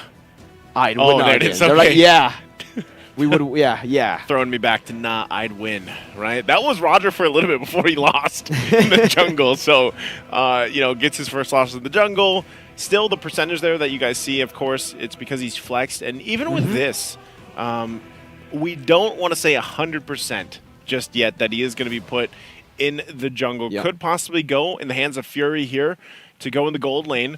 I'd Oh, win there again. it is. They're Okay. like, yeah. We would, yeah. Throwing me back to nah, I'd win, right? That was Roger for a little bit before he lost in the jungle. So, gets his first loss in the jungle. Still, the percentage there that you guys see, of course, it's because he's flexed. And even with this, we don't want to say 100% just yet that he is going to be put in the jungle. Yep. Could possibly go in the hands of Fury here to go in the gold lane.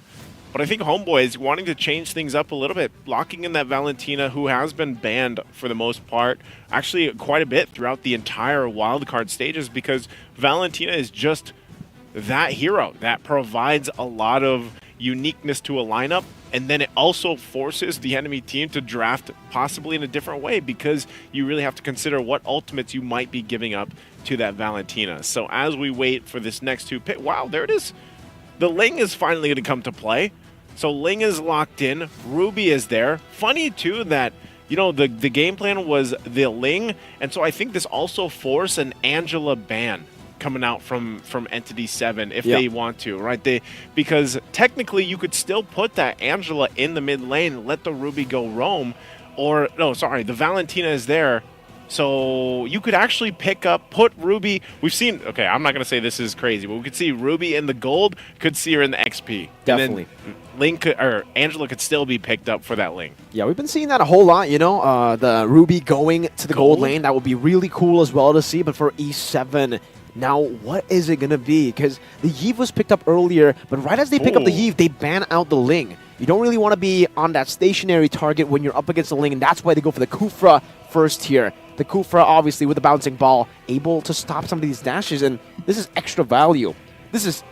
But I think Homeboy is wanting to change things up a little bit, locking in that Valentina, who has been banned for the most part, actually quite a bit throughout the entire wildcard stages, because Valentina is just that hero that provides a lot of uniqueness to a lineup, and then it also forces the enemy team to draft possibly in a different way, because you really have to consider what ultimates you might be giving up to that Valentina. So as we wait for this next 2 pick, wow, there it is. The Ling is finally going to come to play. So Ling is locked in. Ruby is there. Funny, too, that, the game plan was the Ling. And so I think this also forced an Angela ban coming out from Entity 7 if they want to, right? Because technically you could still put that Angela in the mid lane, let the Ruby go roam. Or, no, sorry, the Valentina is there. So you could actually put Ruby. We've seen, okay, I'm not going to say this is crazy, but we could see Ruby in the gold, could see her in the XP. Definitely. And then Angela could still be picked up for that lane. Yeah, we've been seeing that a whole lot, the Ruby going to the gold lane. That would be really cool as well to see, but for E7, now what is it going to be? Because the Yve was picked up earlier, but right as they pick up the Yve, they ban out the Ling. You don't really want to be on that stationary target when you're up against the Ling, and that's why they go for the Kufra first here. The Kufra, obviously, with the bouncing ball, able to stop some of these dashes, and this is extra value. This is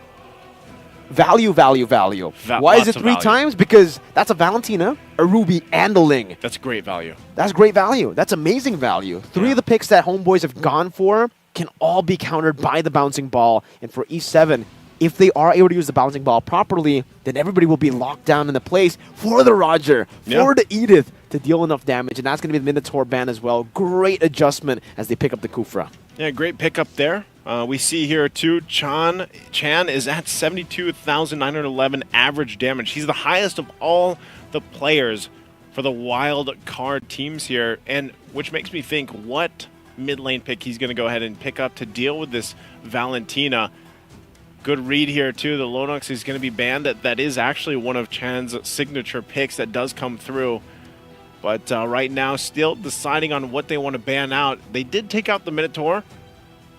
value. Why is it 3 times? Because that's a Valentina, a Ruby, and a Ling. That's great value. That's great value. That's amazing value. 3 of the picks that Homeboys have gone for can all be countered by the bouncing ball, and for E7, if they are able to use the bouncing ball properly, then everybody will be locked down in the place for the Roger, for the Edith to deal enough damage, and that's going to be the Minotaur ban as well. Great adjustment as they pick up the Kufra. Yeah, great pickup there. We see here, too, Chan is at 72,911 average damage. He's the highest of all the players for the wild card teams here, and which makes me think what mid lane pick he's going to go ahead and pick up to deal with this Valentina. Good read here, too. The Lonox is going to be banned. That is actually one of Chan's signature picks that does come through. But right now, still deciding on what they want to ban out. They did take out the Minotaur.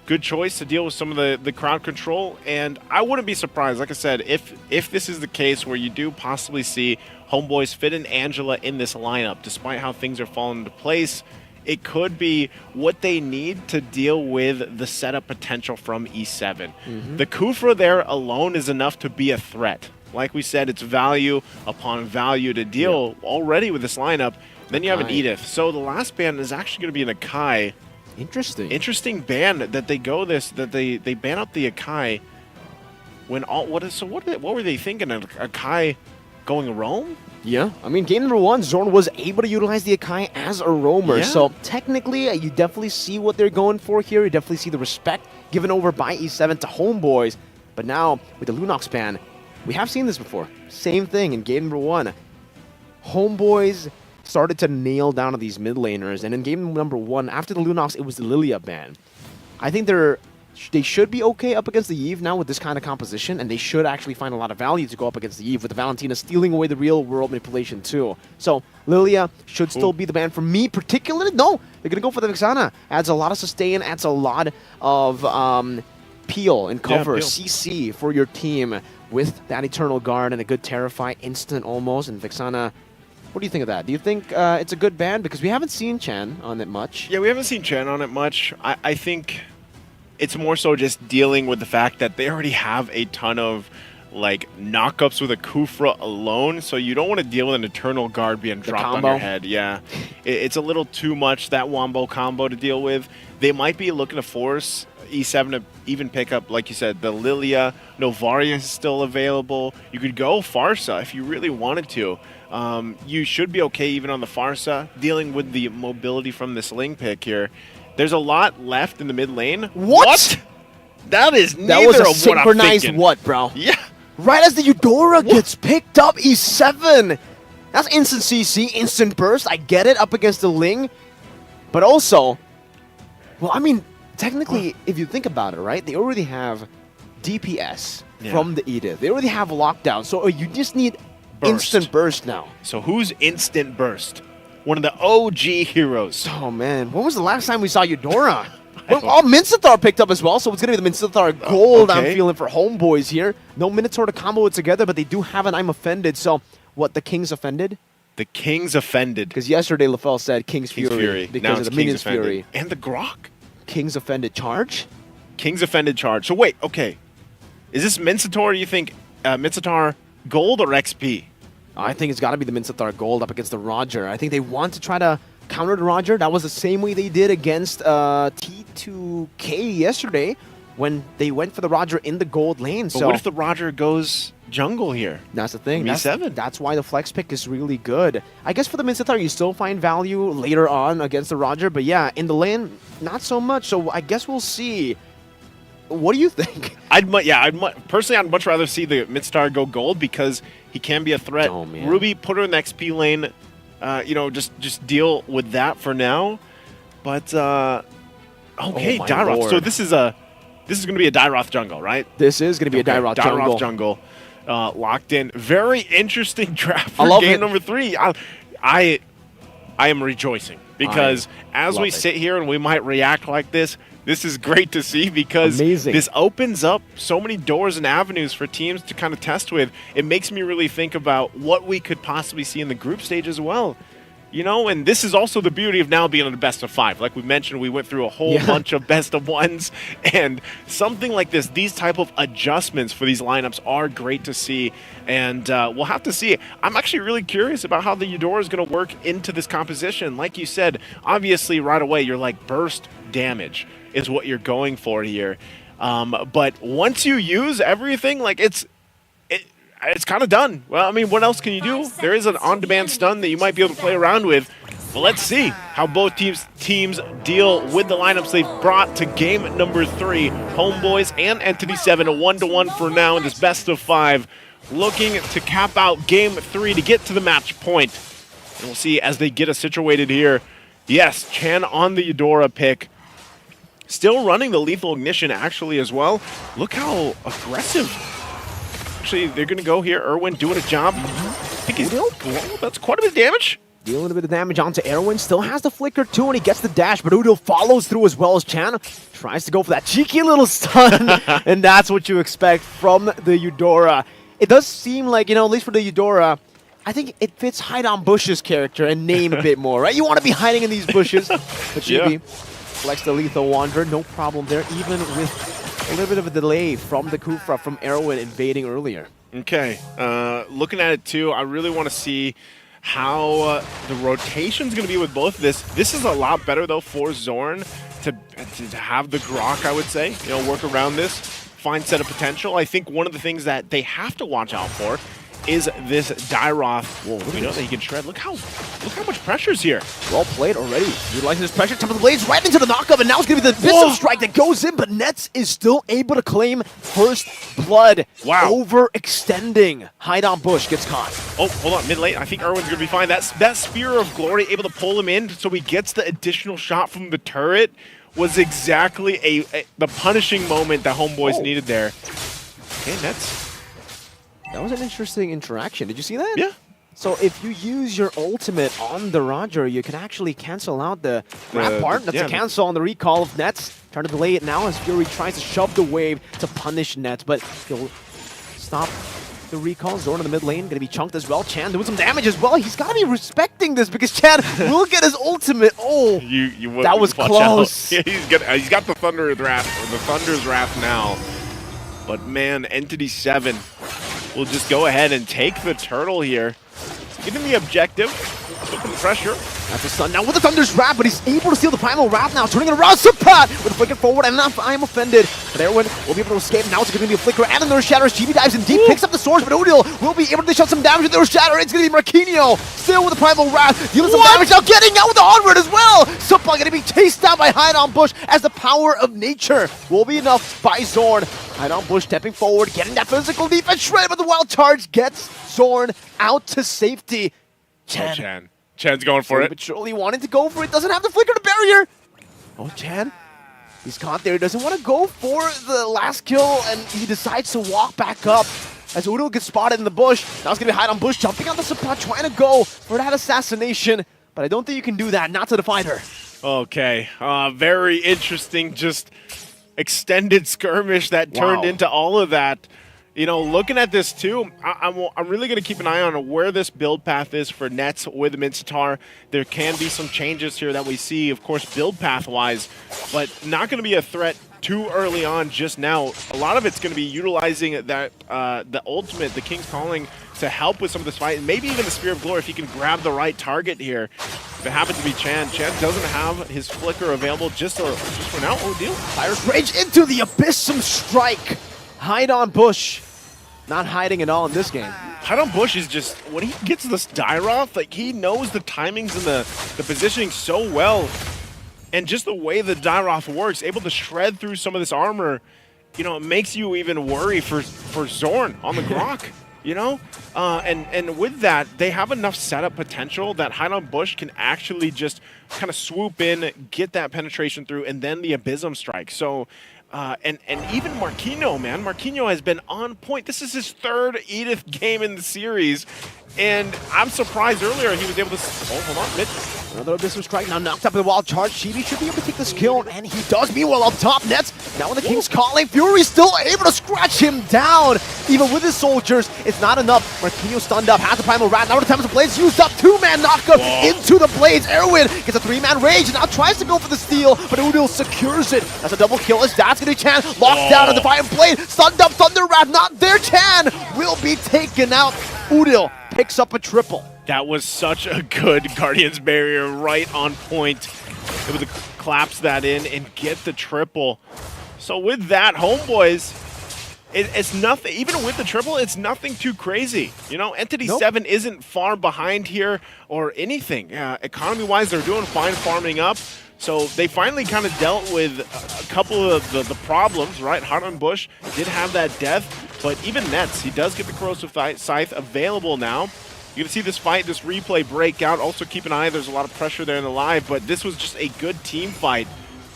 Good choice to deal with some of the crowd control. And I wouldn't be surprised, like I said, if this is the case where you do possibly see Homeboys fit in Angela in this lineup, despite how things are falling into place. It could be what they need to deal with the setup potential from E7. The Kufra there alone is enough to be a threat. Like we said, it's value upon value to deal already with this lineup. Then you have an Edith. So the last ban is actually going to be an Akai. Interesting ban that they go that they ban out the Akai when all what were they thinking? Akai going roam? Yeah, I mean, game number 1, Zorn was able to utilize the Akai as a roamer. Yeah. So technically, you definitely see what they're going for here. You definitely see the respect given over by E7 to Homeboys. But now, with the Lunox ban, we have seen this before. Same thing in game number 1. Homeboys started to nail down these mid laners. And in game number 1, after the Lunox, it was the Lilia ban. I think they should be okay up against the Yve now with this kind of composition, and they should actually find a lot of value to go up against the Yve with the Valentina stealing away the real-world manipulation too. So Lilia should still be the ban for me particularly. No, they're going to go for the Vexana. Adds a lot of sustain, adds a lot of peel and cover, CC for your team with that Eternal Guard and a good Terrify instant almost, and Vexana. What do you think of that? Do you think it's a good ban? Because we haven't seen Chan on it much. Yeah, we haven't seen Chan on it much. I think it's more so just dealing with the fact that they already have a ton of like knockups with a Kufra alone, so you don't want to deal with an Eternal Guard being dropped on your head. Yeah, it's a little too much, that Wombo combo to deal with. They might be looking to force E7 to even pick up, like you said, the Lilia. Novaria is still available. You could go Farsa if you really wanted to. You should be okay even on the Farsa, dealing with the mobility from this Ling pick here. There's a lot left in the mid lane. What? That is neither That was a of what I'm synchronized thinking. what, bro? Yeah. Right as the Eudora gets picked up, E7. That's instant CC, instant burst. I get it up against the Ling. But also, well, I mean, technically, if you think about it, right? They already have DPS from the Edith. They already have lockdown. So you just need instant burst now. So who's instant burst? One of the OG heroes. Oh, man. When was the last time we saw Eudora? Well, Mincetar picked up as well, so it's going to be the Mincetar gold I'm feeling for Homeboys here. No Minotaur to combo it together, but they do have an I'm Offended. So, what, the King's Offended? The King's Offended. Because yesterday LaFell said King's Fury. Because now of it's the King's Minions Offended. Fury. And the Grok. King's Offended charge? King's Offended charge. So wait, okay. Is this Mincetar, you think, Mincetar gold or XP? I think it's got to be the Mincetar gold up against the Roger. I think they want to try to counter the Roger. That was the same way they did against T2K yesterday when they went for the Roger in the gold lane. But what if the Roger goes jungle here? That's the thing. E7. That's why the flex pick is really good. I guess for the Mincetar, you still find value later on against the Roger. But yeah, in the lane, not so much. So I guess we'll see. What do you think? Personally, I'd much rather see the Mincetar go gold because he can be a threat. Oh, man. Ruby, put her in the XP lane. Just deal with that for now. But okay, Dairoth. So this is going to be a Dairoth jungle, right? This is going to be a Dairoth jungle. jungle. Locked in. Very interesting draft for I love game it. number 3. I am rejoicing because as we sit here and we might react like this is great to see because this opens up so many doors and avenues for teams to kind of test with. It makes me really think about what we could possibly see in the group stage as well. You know, and this is also the beauty of now being in a best of 5. Like we mentioned, we went through a whole bunch of best of 1s, and something like this, these type of adjustments for these lineups are great to see, and we'll have to see. I'm actually really curious about how the Eudora is going to work into this composition. Like you said, obviously right away you're like burst damage is what you're going for here, but once you use everything, like it's kind of done. Well, I mean, what else can you do? There is an on-demand stun that you might be able to play around with. But let's see how both teams deal with the lineups they've brought to game number 3. Homeboys and Entity 7, a 1-to-1 for now in this best of 5. Looking to cap out game 3 to get to the match point. And we'll see as they get us situated here. Yes, Chan on the Eudora pick. Still running the Lethal Ignition actually as well. Look how aggressive. Actually, they're going to go here. Erwin doing a job. I think he's that's quite a bit of damage. Dealing a bit of damage onto Erwin. Still has the flicker too, and he gets the dash, but Udo follows through as well as Chan. Tries to go for that cheeky little stun, and that's what you expect from the Eudora. It does seem like, at least for the Eudora, I think it fits Hide on Bush's character and name a bit more, right? You want to be hiding in these bushes. But Chibi flex the Lethal Wanderer, no problem there, even with a little bit of a delay from the Kufra from Erwin invading earlier. Okay, looking at it too, I really want to see how the rotation's going to be with both of this. This is a lot better though for Zorn to have the Grok, I would say, work around this, find set of potential. I think one of the things that they have to watch out for is this Dairoth. Whoa, we know that he can shred. Look how much pressure's here. Well played already. Utilizing this pressure, top of the blades, right into the knockup, and now it's going to be the Missile Strike that goes in, but Nets is still able to claim first blood. Wow. Overextending. Hide on Bush gets caught. Oh, hold on, mid-late. I think Erwin's going to be fine. That Spear of Glory able to pull him in so he gets the additional shot from the turret was exactly the punishing moment that Homeboys needed there. Okay, Nets. That was an interesting interaction. Did you see that? Yeah. So if you use your ultimate on the Roger, you can actually cancel out the grab part. That's a cancel on the recall of Nets. Trying to delay it now as Fury tries to shove the wave to punish Nets, but he'll stop the recall. Zorn in the mid lane, gonna be chunked as well. Chan doing some damage as well. He's gotta be respecting this because Chan will get his ultimate. Oh, that was close. He's got the Thunder's Wrath now. But man, Entity 7 will just go ahead and take the turtle here. Getting the objective, put the pressure. That's a stun now with the Thunder's Wrath, but he's able to steal the Primal Wrath now, turning it around. Supat with a flicker forward, and enough. I am offended. But Erwin will be able to escape. Now it's going to be a flicker and another Shatter. GB dives in deep, picks up the swords, but Udil will be able to shut some damage with their Shatter. It's going to be Marquinhos still with the Primal Wrath, dealing some damage now, getting out with the Onward as well. Supat going to be chased down by Hide on Bush as the power of nature will be enough by Zorn. Hide on Bush stepping forward, getting that physical defense shred, but the wild charge gets Zorn out to safety. Chan's going for it. But surely wanting to go for it, doesn't have the flicker to barrier. Oh, Chan, he's caught there. Doesn't want to go for the last kill, and he decides to walk back up as Udo gets spotted in the bush. Now it's going to be Hide on Bush, jumping on the support, trying to go for that assassination. But I don't think you can do that, not to the fighter. Okay, very interesting, just extended skirmish that turned into all of that. You know, looking at this too, I'm really going to keep an eye on where this build path is for Nets with Mincetar. There can be some changes here that we see, of course, build path-wise, but not going to be a threat too early on just now. A lot of it's going to be utilizing that the ultimate, the King's Calling, to help with some of this fight, and maybe even the Spear of Glory if he can grab the right target here. If it happens to be Chan, Chan doesn't have his flicker available just for now. Oh, deal. Fires Rage into the Abyssum Strike. Hide on Bush. Not hiding at all in this game. Hide on Bush is just, when he gets this Dyroth, like he knows the timings and the positioning so well. And just the way the Dyroth works, able to shred through some of this armor, you know, it makes you even worry for Zorn on the Grok, you know? And with that, they have enough setup potential that Hide on Bush can actually just kind of swoop in, get that penetration through, and then the Abyssum Strike. So, and even Marquinhos, man. Marquinhos has been on point. This is his third Edith game in the series. And I'm surprised earlier he was able to... Oh, hold on. Mid. Another Abyssal Strike now knocked up in the wild charge. Chibi should be able to take this kill, and he does. Meanwhile, up top, Nets. Now when the King's Calling, Fury still able to scratch him down. Even with his soldiers, it's not enough. Marquinhos stunned up, has the Primal Rat. Now the time of the Blades used up. Two-man knockup into the Blades. Erwin gets a three-man rage, and now tries to go for the steal, but Udil secures it. That's a double kill. As that's going to be Chan. Locked down on the Defiant Blade. Stunned up, Thunder Rat not there. Chan will be taken out. Udil picks up a triple. That was such a good Guardian's Barrier, right on point. Able to collapse that in and get the triple. So with that, Homeboys, it's nothing, even with the triple, it's nothing too crazy. You know, Entity 7 isn't far behind here or anything. Economy-wise, they're doing fine farming up. So they finally kind of dealt with a couple of the problems, right? Hard on Bush did have that death, but even Nets, he does get the Corrosive Scythe available now. You're going to see this fight, this replay break out. Also keep an eye, there's a lot of pressure there in the live, but this was just a good team fight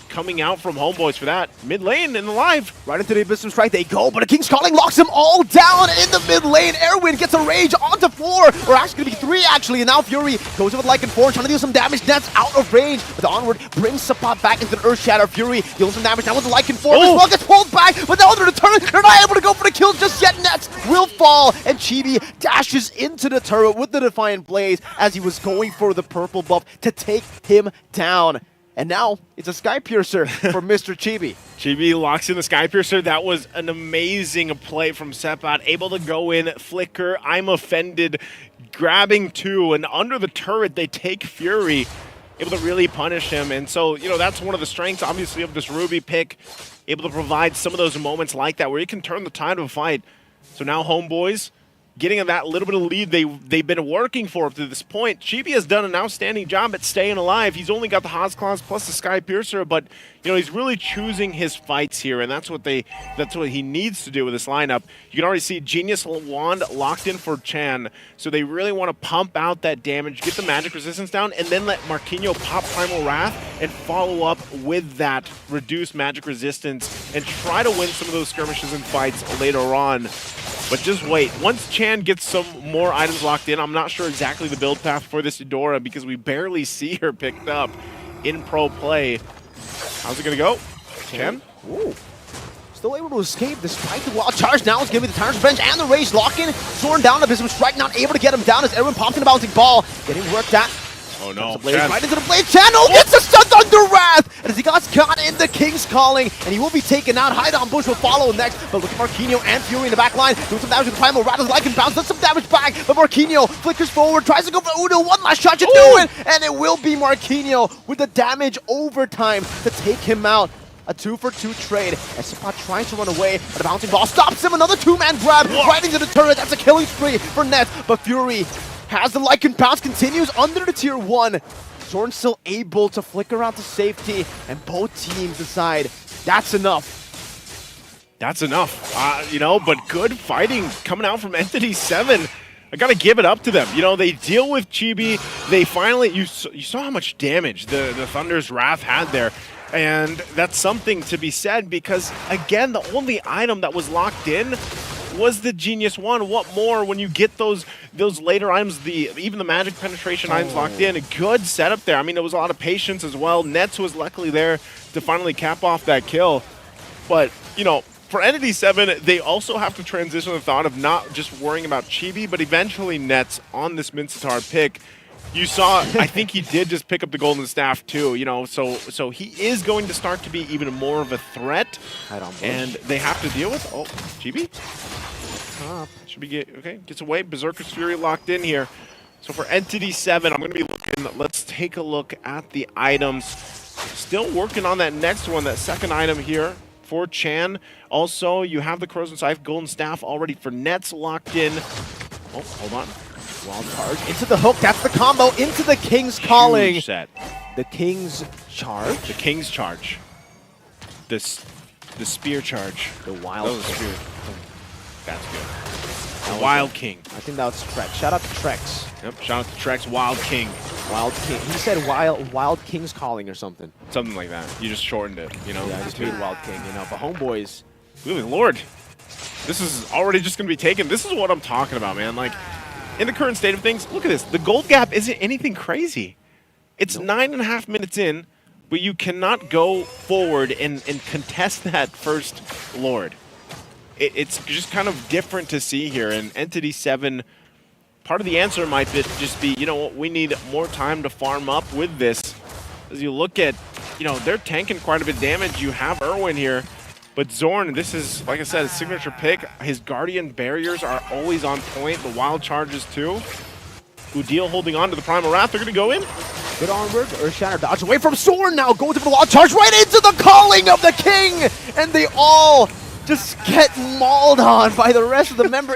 coming out from Homeboys for that. Mid lane in the live. Right into the Abyssum Strike they go, but a King's Calling locks them all down in the mid lane. Erwin gets a rage onto 4, or actually going to be 3 actually, and now Fury goes in with Lycan 4, trying to deal some damage. Nets out of range, but the Onward brings Support back into the Earth Shatter. Fury deals some damage now with the Lycan 4, as well gets pulled back, but now they're in the turret. They're not able to go for the kill just yet. Nets will fall, and Chibi dashes into the turret with the Defiant Blaze as he was going for the purple buff to take him down. And now it's a Sky Piercer for Mr. Chibi. Chibi locks in the Sky Piercer. That was an amazing play from Sepat. Able to go in, flicker, I'm offended, grabbing 2, and under the turret they take Fury. Able to really punish him. And so, you know, that's one of the strengths, obviously, of this Ruby pick. Able to provide some of those moments like that where you can turn the tide of a fight. So now Homeboys getting that little bit of lead they've been working for up to this point. Chibi has done an outstanding job at staying alive. He's only got the Haas Claws plus the Sky Piercer, but you know he's really choosing his fights here, and that's what he needs to do with this lineup. You can already see Genius Wand locked in for Chan, so they really want to pump out that damage, get the magic resistance down, and then let Marquinhos pop Primal Wrath and follow up with that reduced magic resistance and try to win some of those skirmishes and fights later on. But just wait. Once Chan gets some more items locked in, I'm not sure exactly the build path for this Eudora because we barely see her picked up in pro play. How's it going to go? Chan? Ooh. Still able to escape despite the wild charge. Now it's going to be the Tyrant's Bench and the Rage lock-in. Zorn down a Bism Strike, not able to get him down as Erwin pops in a bouncing ball. Getting worked at. Oh no, Right into the Blaze. Channel gets a stun under Wrath! And as he got caught in the King's Calling, and he will be taken out. Hideout Bush will follow next. But look at Marquinhos and Fury in the back line. Doing some damage with the Primal. Wrath is like and bounce, does some damage back. But Marquinhos flickers forward, tries to go for Udo. One last shot to do it! And it will be Marquinhos with the damage overtime to take him out. A 2-for-2 trade. As Sipa trying to run away, but the bouncing ball stops him. Another two-man grab right into the turret. That's a killing spree for Nets. But Fury has the Lycan bounce, continues under the tier 1. Zorn still able to flicker out to safety, and both teams decide that's enough. That's enough, you know, but good fighting coming out from Entity 7. I gotta give it up to them. You know, they deal with Chibi. They finally, you saw how much damage the Thunder's Wrath had there. And that's something to be said because, again, the only item that was locked in was the Genius One. What more when you get those later items, even the Magic Penetration items locked in? A good setup there. I mean, there was a lot of patience as well. Nets was luckily there to finally cap off that kill. But, you know, for Entity 7, they also have to transition the thought of not just worrying about Chibi, but eventually Nets on this Mincetar pick. You saw, I think he did just pick up the Golden Staff too, you know, so he is going to start to be even more of a threat. And they have to deal with, Chibi? Should be gets away. Berserker's Fury locked in here. So for Entity 7, I'm going to be looking, let's take a look at the items. Still working on that next one, that second item here for Chan. Also, you have the Corrosion Scythe Golden Staff already for Nets locked in. Oh, hold on. Wild Card into the hook, that's the combo, into the King's Calling. Huge set. The King's Charge? The King's Charge. The Spear Charge. The Wild Spear. That's good. The Wild King. I think that was Trex. Shout out to Trex. Yep, shout out to Trex, Wild King. Wild King. He said Wild King's Calling or something. Something like that. You just shortened it, you know? Yeah, I just made Wild King, you know. But Homeboys. Good Lord. This is already just going to be taken. This is what I'm talking about, man. Like, in the current state of things, look at this. The gold gap isn't anything crazy. It's 9.5 minutes in, but you cannot go forward and contest that first Lord. It's just kind of different to see here. And Entity 7, part of the answer might just be, you know what, we need more time to farm up with this. As you look at, you know, they're tanking quite a bit of damage. You have Erwin here. But Zorn, this is, like I said, a signature pick. His Guardian barriers are always on point. The wild charges too. Udil holding on to the Primal Wrath. They're going to go in. Good onward. Earthshatter dodge away from Zorn now. Goes for the wild charge right into the Calling of the King. And they all just get mauled on by the rest of the member.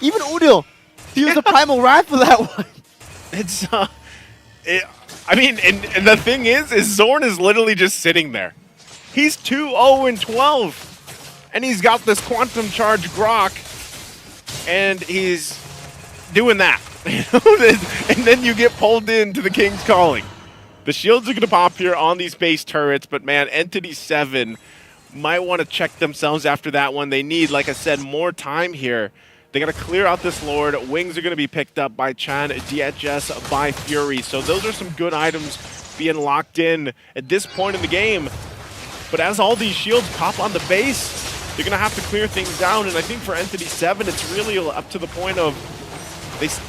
Even Udil. He used the Primal Wrath for that one. It's, I mean, and the thing is Zorn is literally just sitting there. He's 2-0-12, and he's got this Quantum Charge Grok, and he's doing that. And then you get pulled into the King's Calling. The shields are going to pop here on these base turrets, but man, Entity 7 might want to check themselves after that one. They need, like I said, more time here. They got to clear out this Lord. Wings are going to be picked up by Chan, DHS by Fury. So those are some good items being locked in at this point in the game. But as all these shields pop on the base, they're going to have to clear things down. And I think for Entity 7, it's really up to the point of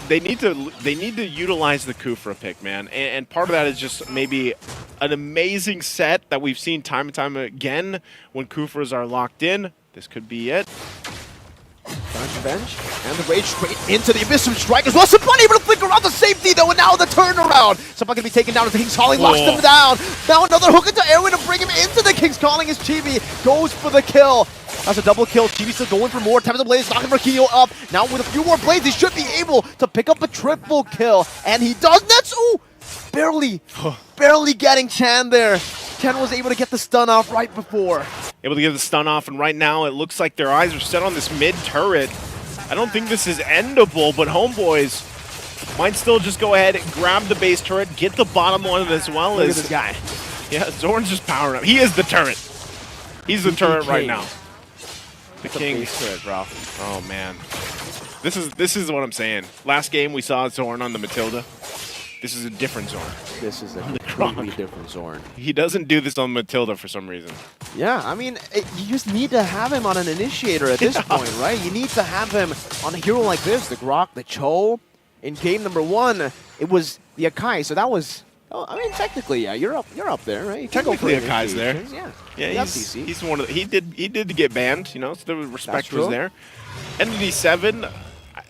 they need to utilize the Kufra pick, man. And part of that is just maybe an amazing set that we've seen time and time again when Kufras are locked in. This could be it. Revenge, and the Rage straight into the Abyss of Strike as well. Somebody able to flicker around the safety though, and now the turnaround. Somebody going to be taken down as the King's Calling locks them down. Now another hook into Erwin to bring him into the King's Calling as Chibi goes for the kill. That's a double kill. Chibi still going for more. Time of the Blaze, knocking Marquinhos up. Now with a few more blades, he should be able to pick up a triple kill. And he does. That's, ooh, barely getting Chan there. Chan was able to get the stun off right before. Able to get the stun off, and right now it looks like their eyes are set on this mid turret. I don't think this is endable, but Homeboys might still just go ahead and grab the base turret, get the bottom one as well. Look at this guy. Yeah, Zorn's just powering up. He is the turret. He's the turret right now. The King turret, bro. Oh man, this is what I'm saying. Last game we saw Zorn on the Matilda. This is a different Zorn. This is a completely different Zorn. He doesn't do this on Matilda for some reason. Yeah, I mean, you just need to have him on an initiator at this point, right? You need to have him on a hero like this, the Grok, the Cho. In game number 1, it was the Akai, so that was... Oh, I mean, technically, yeah, you're up there, right? You can go for Technically, Akai's there. initiations, Yeah, That's he's one of the, he did get banned, you know, so the respect was true. there. Entity 7,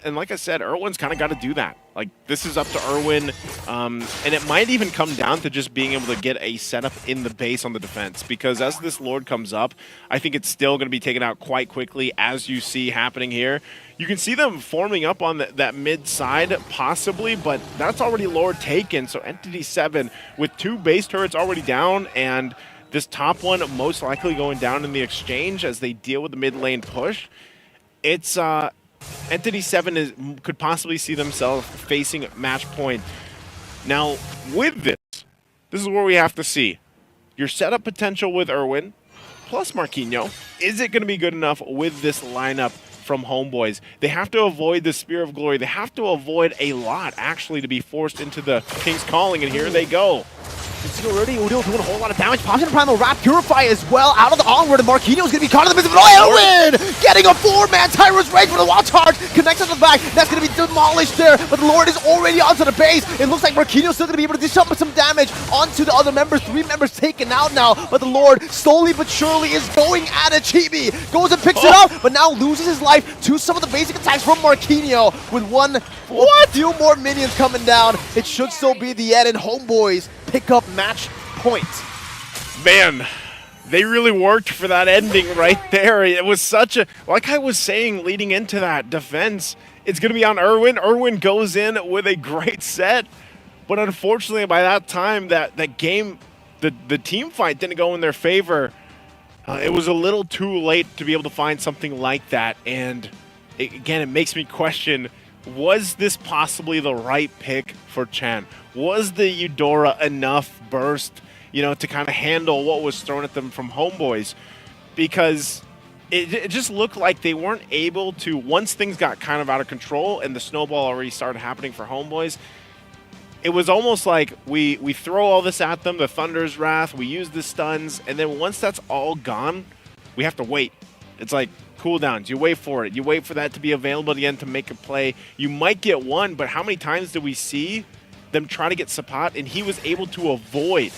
and like I said, Irwin's kind of got to do that. Like, this is up to Irwin, and it might even come down to just being able to get a setup in the base on the defense, because as this Lord comes up, I think it's still going to be taken out quite quickly, as you see happening here. You can see them forming up on that mid side, possibly, but that's already Lord taken, so Entity 7, with 2 base turrets already down, and this top one most likely going down in the exchange as they deal with the mid lane push, it's... Entity 7 could possibly see themselves facing match point. Now, with this is where we have to see your setup potential with Irwin, plus Marquinhos. Is it going to be good enough with this lineup from Homeboys? They have to avoid the Spear of Glory. They have to avoid a lot, actually, to be forced into the King's Calling, and here they go. You see already, Udyl doing a whole lot of damage. Pops in Primal Wrap, Purify as well. Out of the onward, and Marquinhos going to be caught in the midst of it. Oh, Irwin getting a 4-man Tyrus Rage for the Wildcard. Connects at the back. That's going to be demolished there, but the Lord is already onto the base. It looks like Marquinhos still going to be able to do some damage onto the other members. 3 members taken out now, but the Lord slowly but surely is going at it. Chibi goes and picks it up, but now loses his life to some of the basic attacks from Marquinhos with a few more minions coming down. It should still be the end, and Homeboys pick up match point. Man, they really worked for that ending right there. It was such a, like I was saying leading into that defense, it's going to be on Irwin. Irwin goes in with a great set, but unfortunately by that time, that game, the team fight didn't go in their favor. It was a little too late to be able to find something like that, and again, it makes me question, was this possibly the right pick for Chan? Was the Eudora enough burst, you know, to kind of handle what was thrown at them from Homeboys? Because it just looked like they weren't able to, once things got kind of out of control and the snowball already started happening for Homeboys, it was almost like we throw all this at them, the Thunder's Wrath, we use the stuns, and then once that's all gone, we have to wait. It's like cooldowns. You wait for it. You wait for that to be available again to make a play. You might get one, but how many times did we see them try to get Sapat, and he was able to avoid,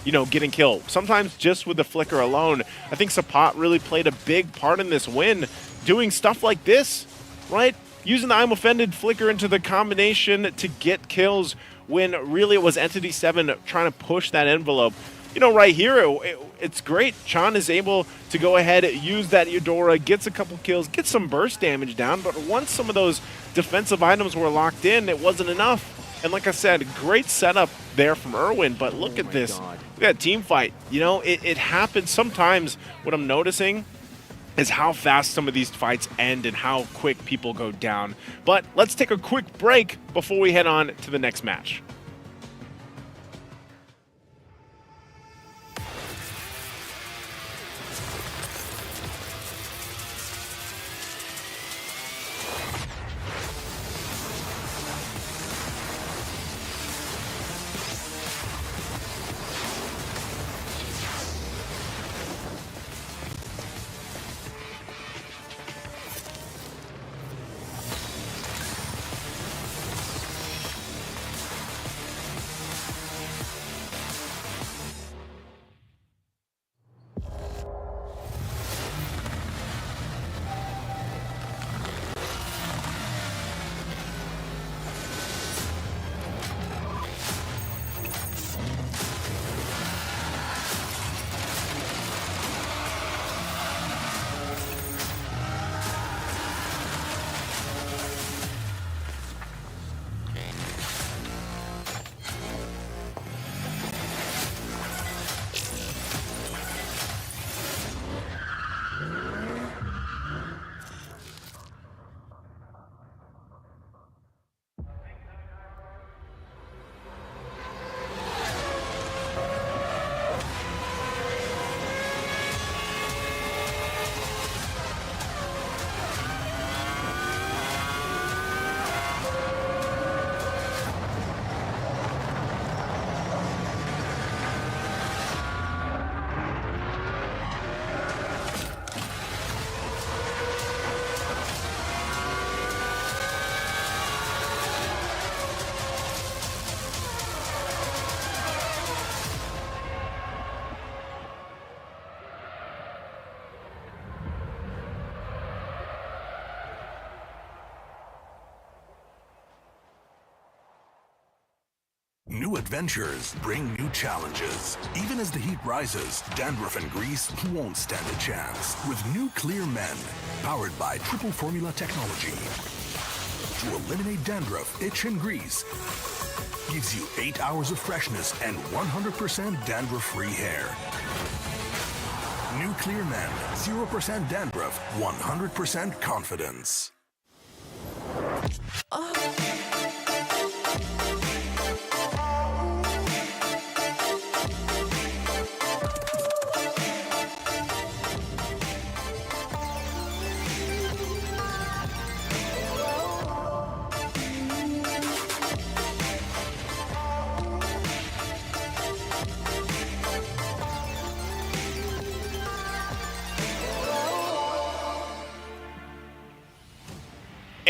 you know, getting killed? Sometimes just with the flicker alone. I think Sapat really played a big part in this win, doing stuff like this, right? Using the I'm Offended flicker into the combination to get kills when really it was Entity 7 trying to push that envelope. You know, right here, it's great. Chan is able to go ahead, use that Eudora, gets a couple kills, gets some burst damage down, but once some of those defensive items were locked in, it wasn't enough. And like I said, great setup there from Irwin, but look at this. God. Look at that team fight. You know, it happens sometimes. What I'm noticing is how fast some of these fights end and how quick people go down. But let's take a quick break before we head on to the next match. New adventures bring new challenges. Even as the heat rises, dandruff and grease won't stand a chance. With new Clear Men, powered by triple formula technology. To eliminate dandruff, itch, and grease, gives you 8 hours of freshness and 100% dandruff-free hair. New Clear Men, 0% dandruff, 100% confidence.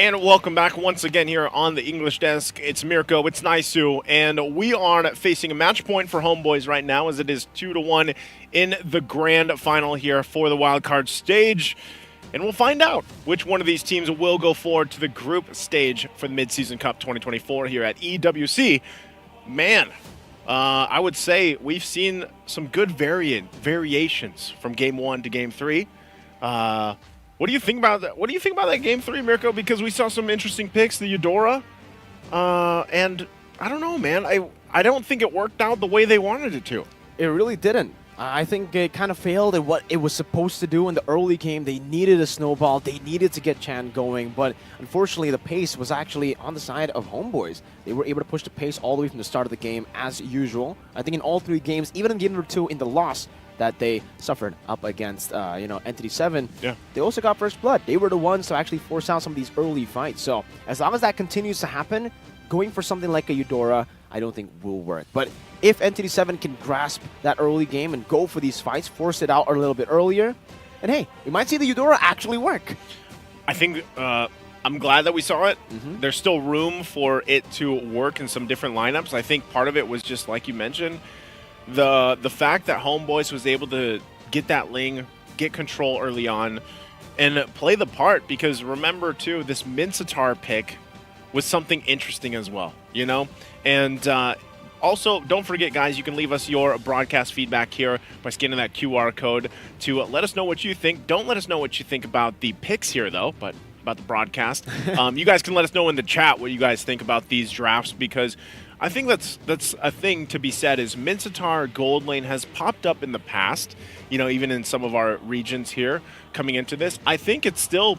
And welcome back once again here on the English desk. It's Mirko, it's Naisu, and we are facing a match point for Homeboys right now as it is 2-1 in the grand final here for the wildcard stage. And we'll find out which one of these teams will go forward to the group stage for the Midseason Cup 2024 here at EWC. Man, I would say we've seen some good variations from Game 1 to Game 3. What do you think about that? What do you think about that Game 3, Mirko? Because we saw some interesting picks, the Eudora, and I don't know, man. I don't think it worked out the way they wanted it to. It really didn't. I think it kind of failed at what it was supposed to do in the early game. They needed a snowball. They needed to get Chan going, but unfortunately the pace was actually on the side of Homeboys. They were able to push the pace all the way from the start of the game as usual. I think in all 3 games, even in game number 2 in the loss that they suffered up against, Entity 7, they also got first blood. They were the ones to actually force out some of these early fights. So as long as that continues to happen, going for something like a Eudora, I don't think will work. But if Entity 7 can grasp that early game and go for these fights, force it out a little bit earlier, and hey, we might see the Eudora actually work. I think I'm glad that we saw it. There's still room for it to work in some different lineups. I think part of it was just like you mentioned, the fact that Homeboys was able to get that Ling, get control early on, and play the part. Because remember too, this Minsatar pick was something interesting as well, you know? And also, don't forget, guys, you can leave us your broadcast feedback here by scanning that QR code to let us know what you think. Don't let us know what you think about the picks here, though, but about the broadcast. You guys can let us know in the chat what you guys think about these drafts, because I think that's a thing to be said is Minsatar Gold Lane has popped up in the past, even in some of our regions here coming into this. I think it's still,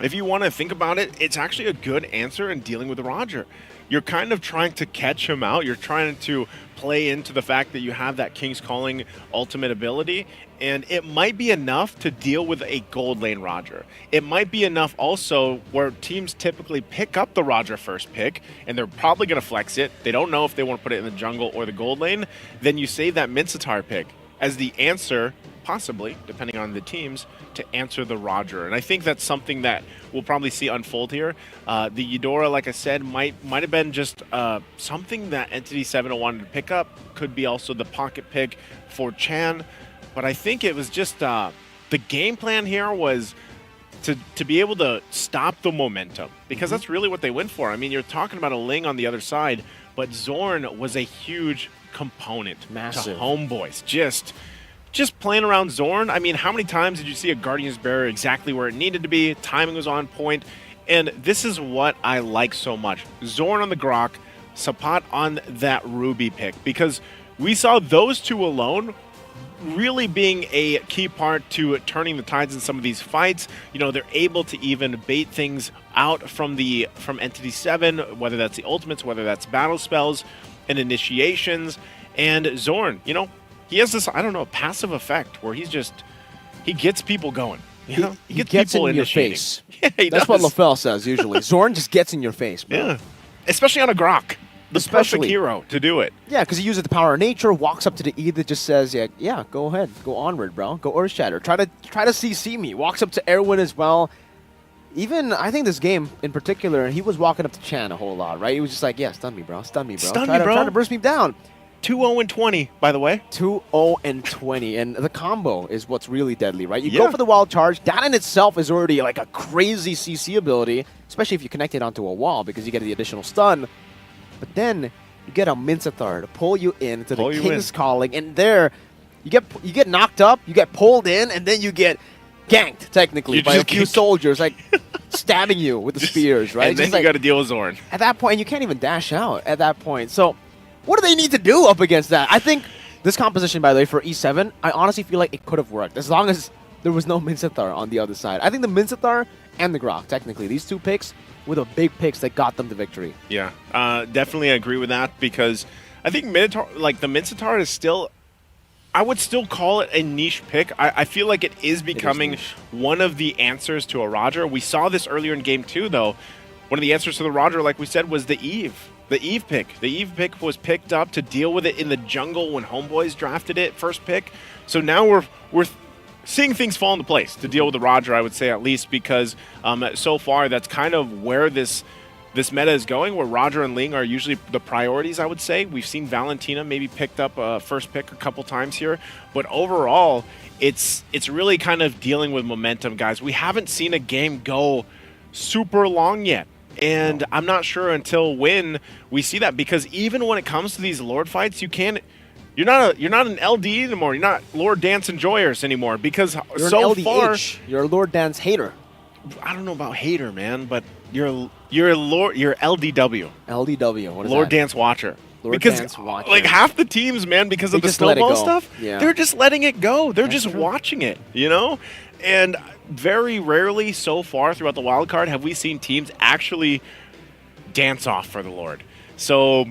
if you want to think about it, it's actually a good answer in dealing with Roger. You're kind of trying to catch him out. You're trying to play into the fact that you have that King's Calling ultimate ability, and it might be enough to deal with a gold lane Roger. It might be enough also where teams typically pick up the Roger first pick, and they're probably going to flex it. They don't know if they want to put it in the jungle or the gold lane. Then you save that Minsatar pick as the answer, possibly, depending on the teams, to answer the Roger. And I think that's something that we'll probably see unfold here. The Eudora, like I said, might have been just something that Entity 7 wanted to pick up. Could be also the pocket pick for Chan. But I think it was just the game plan here was to be able to stop the momentum, because that's really what they went for. I mean, you're talking about a Ling on the other side, but Zorn was a huge component to Homeboys. Just playing around Zorn. I mean, how many times did you see a Guardian's Barrier exactly where it needed to be? Timing was on point. And this is what I like so much. Zorn on the Grok, Sapat on that Ruby pick. Because we saw those two alone really being a key part to turning the tides in some of these fights. They're able to even bait things out from Entity 7, whether that's the ultimates, whether that's battle spells and initiations. And Zorn, he has this, passive effect where he gets people going. He gets people in your face. Yeah, That's what LaFell says usually. Zorn just gets in your face, bro. Yeah, especially on a Grok. The perfect hero to do it. Yeah, because he uses the power of nature, walks up to the E that just says, yeah, go ahead. Go onward, bro. Go Earth Shatter. Try to CC me. Walks up to Erwin as well. Even, I think this game in particular, he was walking up to Chan a whole lot, right? He was just like, yeah, stun me, bro. Stun me, bro. Try to burst me down. 2-0-20, by the way. 2-0-20, and the combo is what's really deadly, right? You go for the wild charge. That in itself is already like a crazy CC ability, especially if you connect it onto a wall because you get the additional stun. But then you get a Mincetar to pull you into Pull the you King's in. Calling, and there you get knocked up, you get pulled in, and then you get ganked technically You by a just few get- soldiers like stabbing you with the spears, right? And then Just you like- got to deal with Zorn. at that point, and you can't even dash out at that point. So, what do they need to do up against that? I think this composition, by the way, for E7, I honestly feel like it could have worked as long as there was no Mincetar on the other side. I think the Mincetar and the Grok, technically, these two picks were the big picks that got them the victory. Yeah, definitely agree with that because I think Minotaur, like the Mincetar is still, I would still call it a niche pick. I feel like it is becoming one of the answers to a Roger. We saw this earlier in game 2, though. One of the answers to the Roger, like we said, was the Eve. The Eve pick. The Eve pick was picked up to deal with it in the jungle when Homeboys drafted it, first pick. So now we're seeing things fall into place to deal with the Roger, I would say, at least, because so far that's kind of where this meta is going, where Roger and Ling are usually the priorities, I would say. We've seen Valentina maybe picked up a first pick a couple times here, but overall, it's really kind of dealing with momentum, guys. We haven't seen a game go super long yet. And I'm not sure until when we see that, because even when it comes to these Lord fights, you're not an LD anymore. You're not Lord Dance Enjoyers anymore, because You're so an LDH. far You're a Lord Dance hater. I don't know about hater, man, but you're LDW. LDW. What is Lord that? Dance Watcher. Lord because Dance Watcher. like half the teams, man, because They of the just let it snowball go. stuff, Yeah. they're just letting it go. They're That's just true. watching it, you know? And very rarely so far throughout the wild card have we seen teams actually dance off for the Lord. So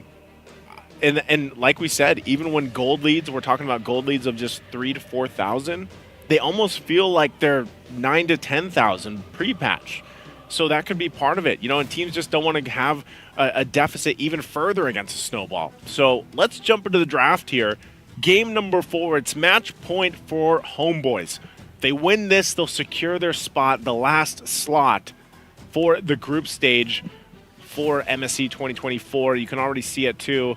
and like we said, even when gold leads, we're talking about gold leads of just 3,000 to 4,000, they almost feel like they're 9,000 to 10,000 pre-patch. So that could be part of it, you know, and teams just don't want to have a deficit even further against a snowball. So let's jump into the draft here. Game number 4, it's match point for Homeboys. If they win this, they'll secure their spot, the last slot for the group stage for MSC 2024. You can already see it too.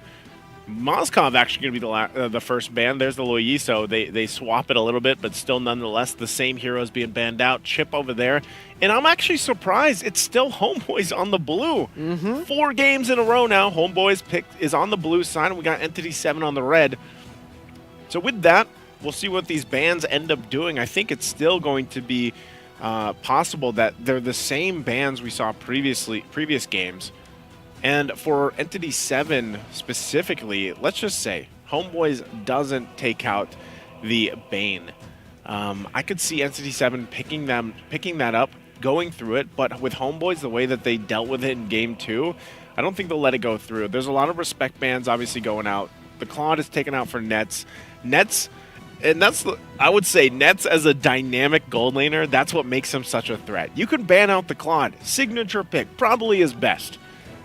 Moskov actually going to be the first ban. There's the Loyiso. They swap it a little bit, but still nonetheless the same heroes being banned out. Chip over there. And I'm actually surprised it's still Homeboys on the blue. 4 games in a row now. Homeboys is on the blue side, and we got Entity 7 on the red. So with that, we'll see what these bans end up doing. I think it's still going to be possible that they're the same bans we saw previous games. And for Entity 7 specifically, let's just say Homeboys doesn't take out the Bane. I could see Entity 7 picking that up, going through it, but with Homeboys, the way that they dealt with it in Game 2, I don't think they'll let it go through. There's a lot of respect bans obviously going out. The Claude is taken out for Nets. And I would say Nets as a dynamic gold laner, that's what makes him such a threat. You can ban out the Claude. Signature pick, probably his best.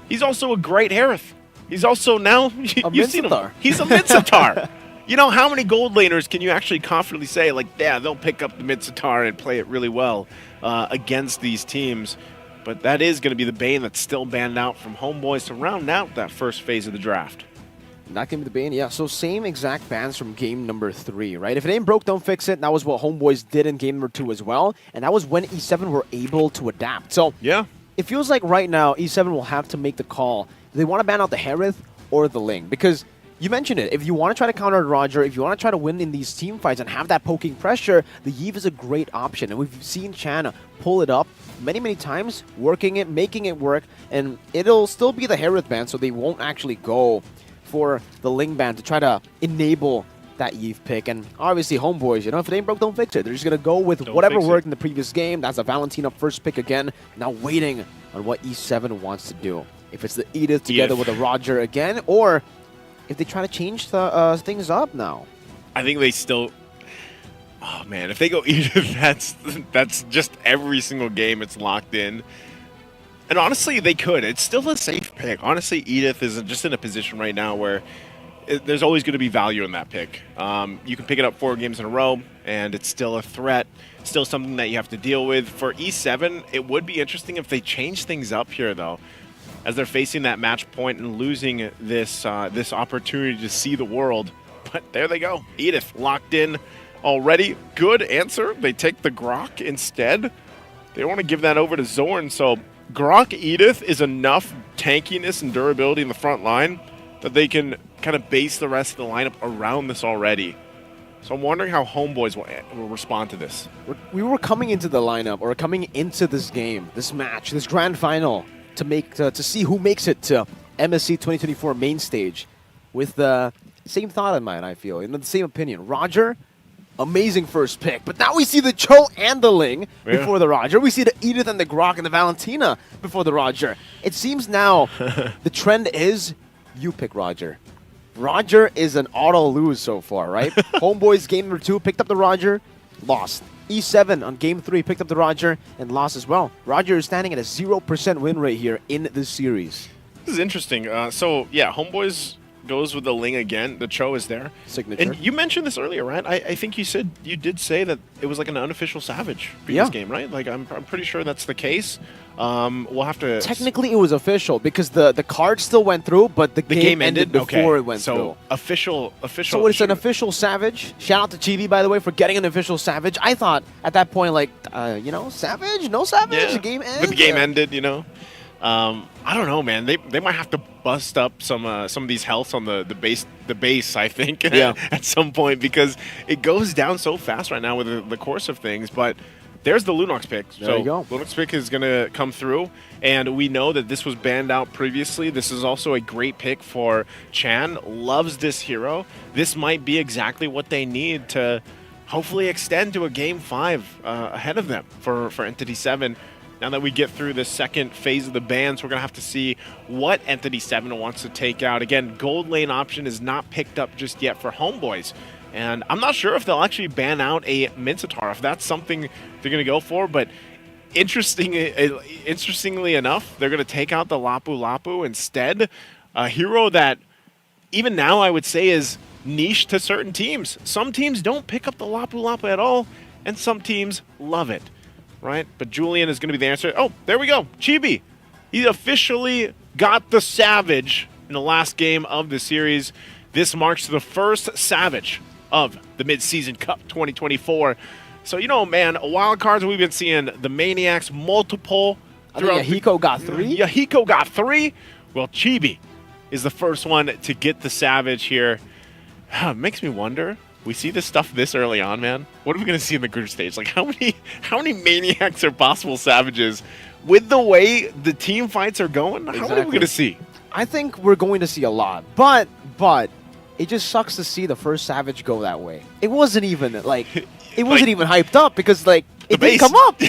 He's also a great Harith. He's also now, you've seen him. Mincetar. He's a Mincetar. You know, how many gold laners can you actually confidently say, like, yeah, they'll pick up the Mincetar and play it really well against these teams? But that is going to be the Bane that's still banned out from Homeboys to round out that first phase of the draft. Not going to be the Bane, yeah. So same exact bans from game number 3, right? If it ain't broke, don't fix it. That was what Homeboys did in game number 2 as well. And that was when E7 were able to adapt. So yeah, it feels like right now E7 will have to make the call. Do they want to ban out the Harith or the Ling? Because you mentioned it. If you want to try to counter Roger, if you want to try to win in these team fights and have that poking pressure, the Yve is a great option. And we've seen Chan pull it up many times, working it, making it work. And it'll still be the Harith ban, so they won't actually go for the Ling ban to try to enable that Yve pick. And obviously Homeboys, you know, if it ain't broke, don't fix it. They're just going to go with whatever worked in the previous game. That's a Valentina first pick again. Now waiting on what E7 wants to do. If it's the Edith together with a Roger again, or if they try to change the things up now. I think they still... Oh, man, if they go Edith, that's just every single game it's locked in. And honestly, they could. It's still a safe pick. Honestly, Edith is just in a position right now where there's always going to be value in that pick. You can pick it up 4 games in a row, and it's still a threat, still something that you have to deal with. For E7, it would be interesting if they change things up here, though, as they're facing that match point and losing this opportunity to see the world. But there they go. Edith locked in already. Good answer. They take the Grok instead. They want to give that over to Zorn, so... Grok Edith is enough tankiness and durability in the front line that they can kind of base the rest of the lineup around this already. So I'm wondering how Homeboys will respond to this. We were coming into the lineup, or coming into this game, this match, this grand final, to see who makes it to MSC 2024 main stage, with the same thought in mind, I feel, and the same opinion. Roger, amazing first pick, but now we see the Cho and the Ling before the Roger. We see the Edith and the Grok and the Valentina before the Roger. It seems now the trend is you pick Roger. Roger is an auto lose so far, right? Homeboys game number 2 picked up the Roger, lost. E7 on game 3 picked up the Roger and lost as well. Roger is standing at a 0% win rate here in this series. This is interesting. So yeah, Homeboys goes with the Ling again. The Cho is there. Signature. And you mentioned this earlier, right? I think you did say that it was like an unofficial Savage previous game, right? Like I'm pretty sure that's the case. We'll have to. Technically, it was official because the card still went through, but the game ended before it went through. So official. So it's an official Savage. Shout out to Chibi, by the way, for getting an official Savage. I thought at that point, like, Savage, no Savage, Yeah. the game ends. But the game ended, I don't know, man. They might have to bust up some of these healths on the base. I think, at some point, because it goes down so fast right now with the course of things. But there's the Lunox pick. There you go. Lunox pick is going to come through, and we know that this was banned out previously. This is also a great pick for Chan. Loves this hero. This might be exactly what they need to hopefully extend to a Game 5 ahead of them for Entity 7. Now that we get through the second phase of the bans, we're going to have to see what Entity 7 wants to take out. Again, gold lane option is not picked up just yet for Homeboys. And I'm not sure if they'll actually ban out a Mincetar, if that's something they're going to go for. But interestingly enough, they're going to take out the Lapu Lapu instead. A hero that even now I would say is niche to certain teams. Some teams don't pick up the Lapu Lapu at all, and some teams love it. Right? But Julian is going to be the answer. Oh, there we go. Chibi. He officially got the Savage in the last game of the series. This marks the first Savage of the Mid-Season Cup 2024. So, man, wild cards, we've been seeing the Maniacs multiple. I think Yahiko got 3. Yahiko got 3. Well, Chibi is the first one to get the Savage here. Makes me wonder. We see this stuff this early on, man. What are we going to see in the group stage? Like, how many Maniacs are possible Savages? With the way the team fights are going, how many are we going to see? I think we're going to see a lot. But it just sucks to see the first Savage go that way. It wasn't even, it wasn't even hyped up because, it didn't come up.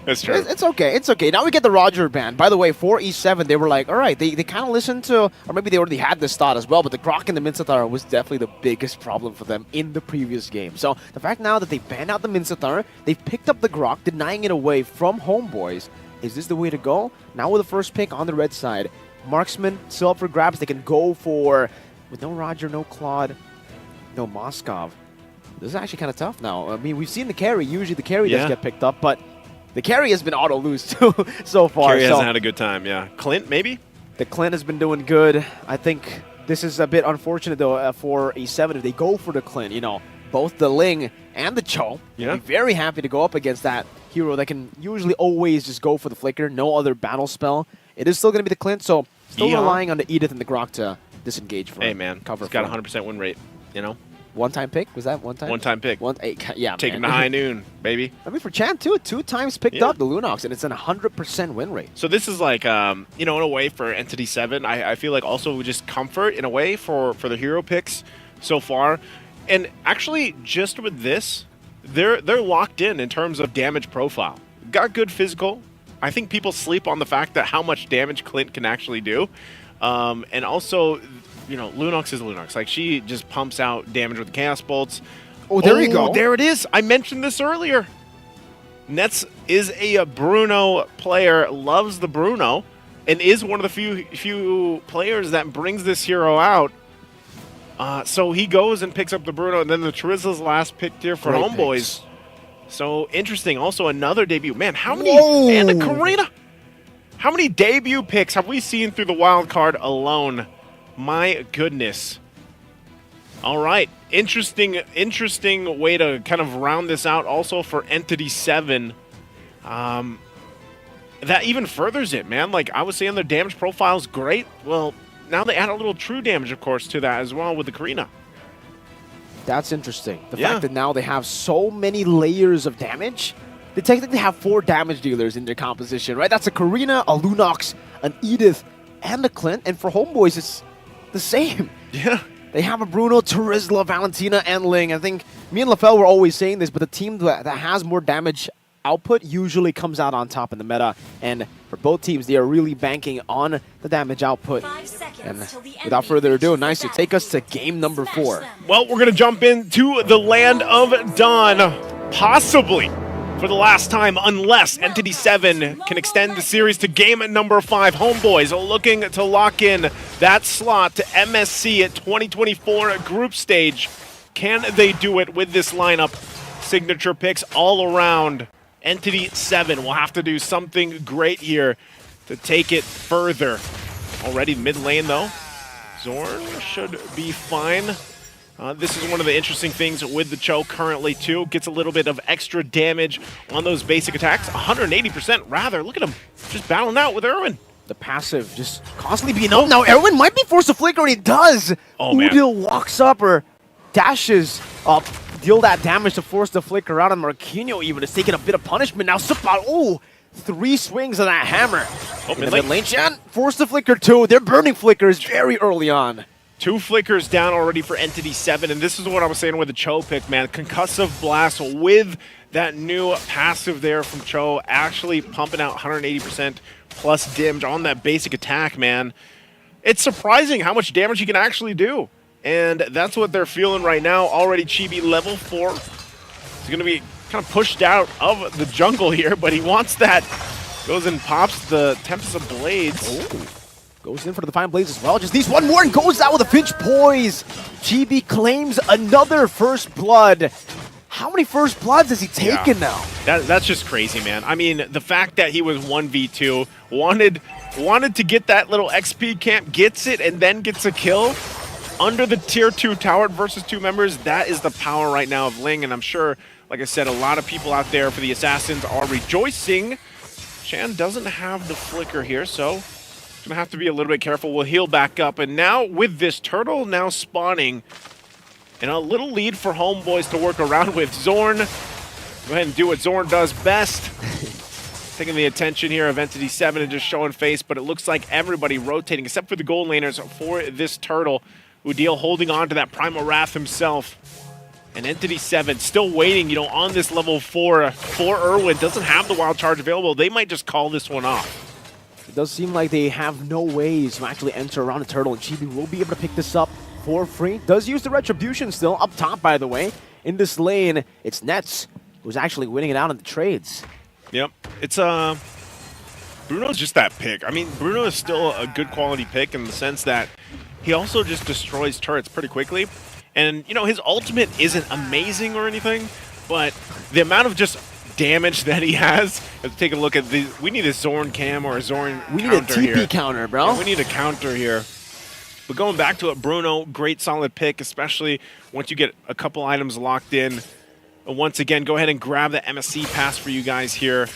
That's true. It's okay. It's okay. Now we get the Roger ban. By the way, for E7, they were like, all right, they kind of listened to, or maybe they already had this thought as well, but the Grok and the Mincetar was definitely the biggest problem for them in the previous game. So the fact now that they banned out the Mincetar, they've picked up the Grok, denying it away from Homeboys. Is this the way to go? Now with the first pick on the red side, Marksman still up for grabs. They can go for, with no Roger, no Claude, no Moskov. This is actually kind of tough now. I mean, we've seen the carry. Usually the carry does get picked up, but the carry has been auto-lose too so far. Carry hasn't had a good time, yeah. Clint, maybe? The Clint has been doing good. I think this is a bit unfortunate, though, for E7 if they go for the Clint. Both the Ling and the Cho. Yeah. Be very happy to go up against that hero that can usually always just go for the Flicker. No other battle spell. It is still going to be the Clint, so still relying on the Edith and the Grok to disengage for Hey, man. cover. He's got a 100% win rate, One-time pick? Was that one time? One-time pick. Yeah, Take him man. to high noon, baby. I mean, for Chan, too. 2 times picked up the Lunox, and it's an 100% win rate. So this is like, in a way for Entity 7, I feel like also just comfort in a way for the hero picks so far. And actually, just with this, they're locked in terms of damage profile. Got good physical. I think people sleep on the fact that how much damage Clint can actually do. And also, Lunox is Lunox. Like, she just pumps out damage with the Chaos Bolts. Oh, there you go. There it is. I mentioned this earlier. Nets is a Bruno player, loves the Bruno, and is one of the few players that brings this hero out. So he goes and picks up the Bruno, and then the Trizzle's last pick here for Homeboys. So interesting. Also another debut. Man, how many? And a Karina. How many debut picks have we seen through the wild card alone? My goodness. All right. Interesting way to kind of round this out also for Entity 7. That even furthers it, man. Like I was saying, their damage profile is great. Well, now they add a little true damage, of course, to that as well with the Karina. That's interesting. The fact that now they have so many layers of damage. They technically have 4 damage dealers in their composition, right? That's a Karina, a Lunox, an Edith, and a Clint. And for Homeboys, it's the same. Yeah. They have a Bruno, Turizla, Valentina, and Ling. I think me and LaFell were always saying this, but the team that has more damage output usually comes out on top in the meta. And for both teams, they are really banking on the damage output. And without further ado, nice to take us to game number 4. Well, we're going to jump into the Land of Dawn, possibly for the last time, unless Entity 7 can extend the series to game number 5. Homeboys are looking to lock in that slot to MSC at 2024 group stage. Can they do it with this lineup? Signature picks all around. Entity 7 will have to do something great here to take it further. Already mid lane though. Zorn should be fine. This is one of the interesting things with the Cho currently too. Gets a little bit of extra damage on those basic attacks. 180% rather. Look at him just battling out with Erwin. The passive just constantly being up. Now Erwin might be forced to flicker, and he does. Oh, man. Udil walks up or dashes up, deal that damage to force the flicker out, and Marquinhos even is taking a bit of punishment. Now Supat, oh, 3 swings of that hammer. In the mid lane, Shan forced the flicker too. They're burning flickers very early on. 2 flickers down already for Entity 7, and this is what I was saying with the Cho pick, man. Concussive Blast with that new passive there from Cho, actually pumping out 180% plus damage on that basic attack, man. It's surprising how much damage he can actually do, and that's what they're feeling right now. Already Chibi level 4. He's going to be kind of pushed out of the jungle here, but he wants that. Goes and pops the Tempest of Blades. Ooh. Goes in for the Defiant Blades as well. Just needs one more and goes out with a Finch Poise. GB claims another first blood. How many first bloods has he taken now? That's just crazy, man. I mean, the fact that he was 1v2, wanted to get that little XP camp, gets it, and then gets a kill under the tier 2 tower versus 2 members. That is the power right now of Ling, and I'm sure, like I said, a lot of people out there for the Assassins are rejoicing. Shan doesn't have the flicker here, so gonna have to be a little bit careful. We'll heal back up, and now with this turtle now spawning, and a little lead for Homeboys to work around with. Zorn, go ahead and do what Zorn does best. Taking the attention here of Entity 7 and just showing face, but it looks like everybody rotating except for the gold laners for this turtle. Udil holding on to that Primal Wrath himself. And Entity 7 still waiting, you know, on this level 4 for Erwin. Doesn't have the wild charge available. They might just call this one off. It does seem like they have no ways to actually enter around the turtle, and Chibi will be able to pick this up for free. Does use the Retribution still, up top by the way. In this lane, it's Nets who's actually winning it out in the trades. Yep, it's Bruno's just that pick. I mean, Bruno is still a good quality pick in the sense that he also just destroys turrets pretty quickly. And, you know, his ultimate isn't amazing or anything, but the amount of just damage that he has. Let's take a look at the. We need a Zorn cam or a Zorn counter here. We need a TP counter, bro. Yeah, we need a counter here. But going back to it, Bruno, great solid pick, especially once you get a couple items locked in. And once again, go ahead and grab the MSC pass for you guys here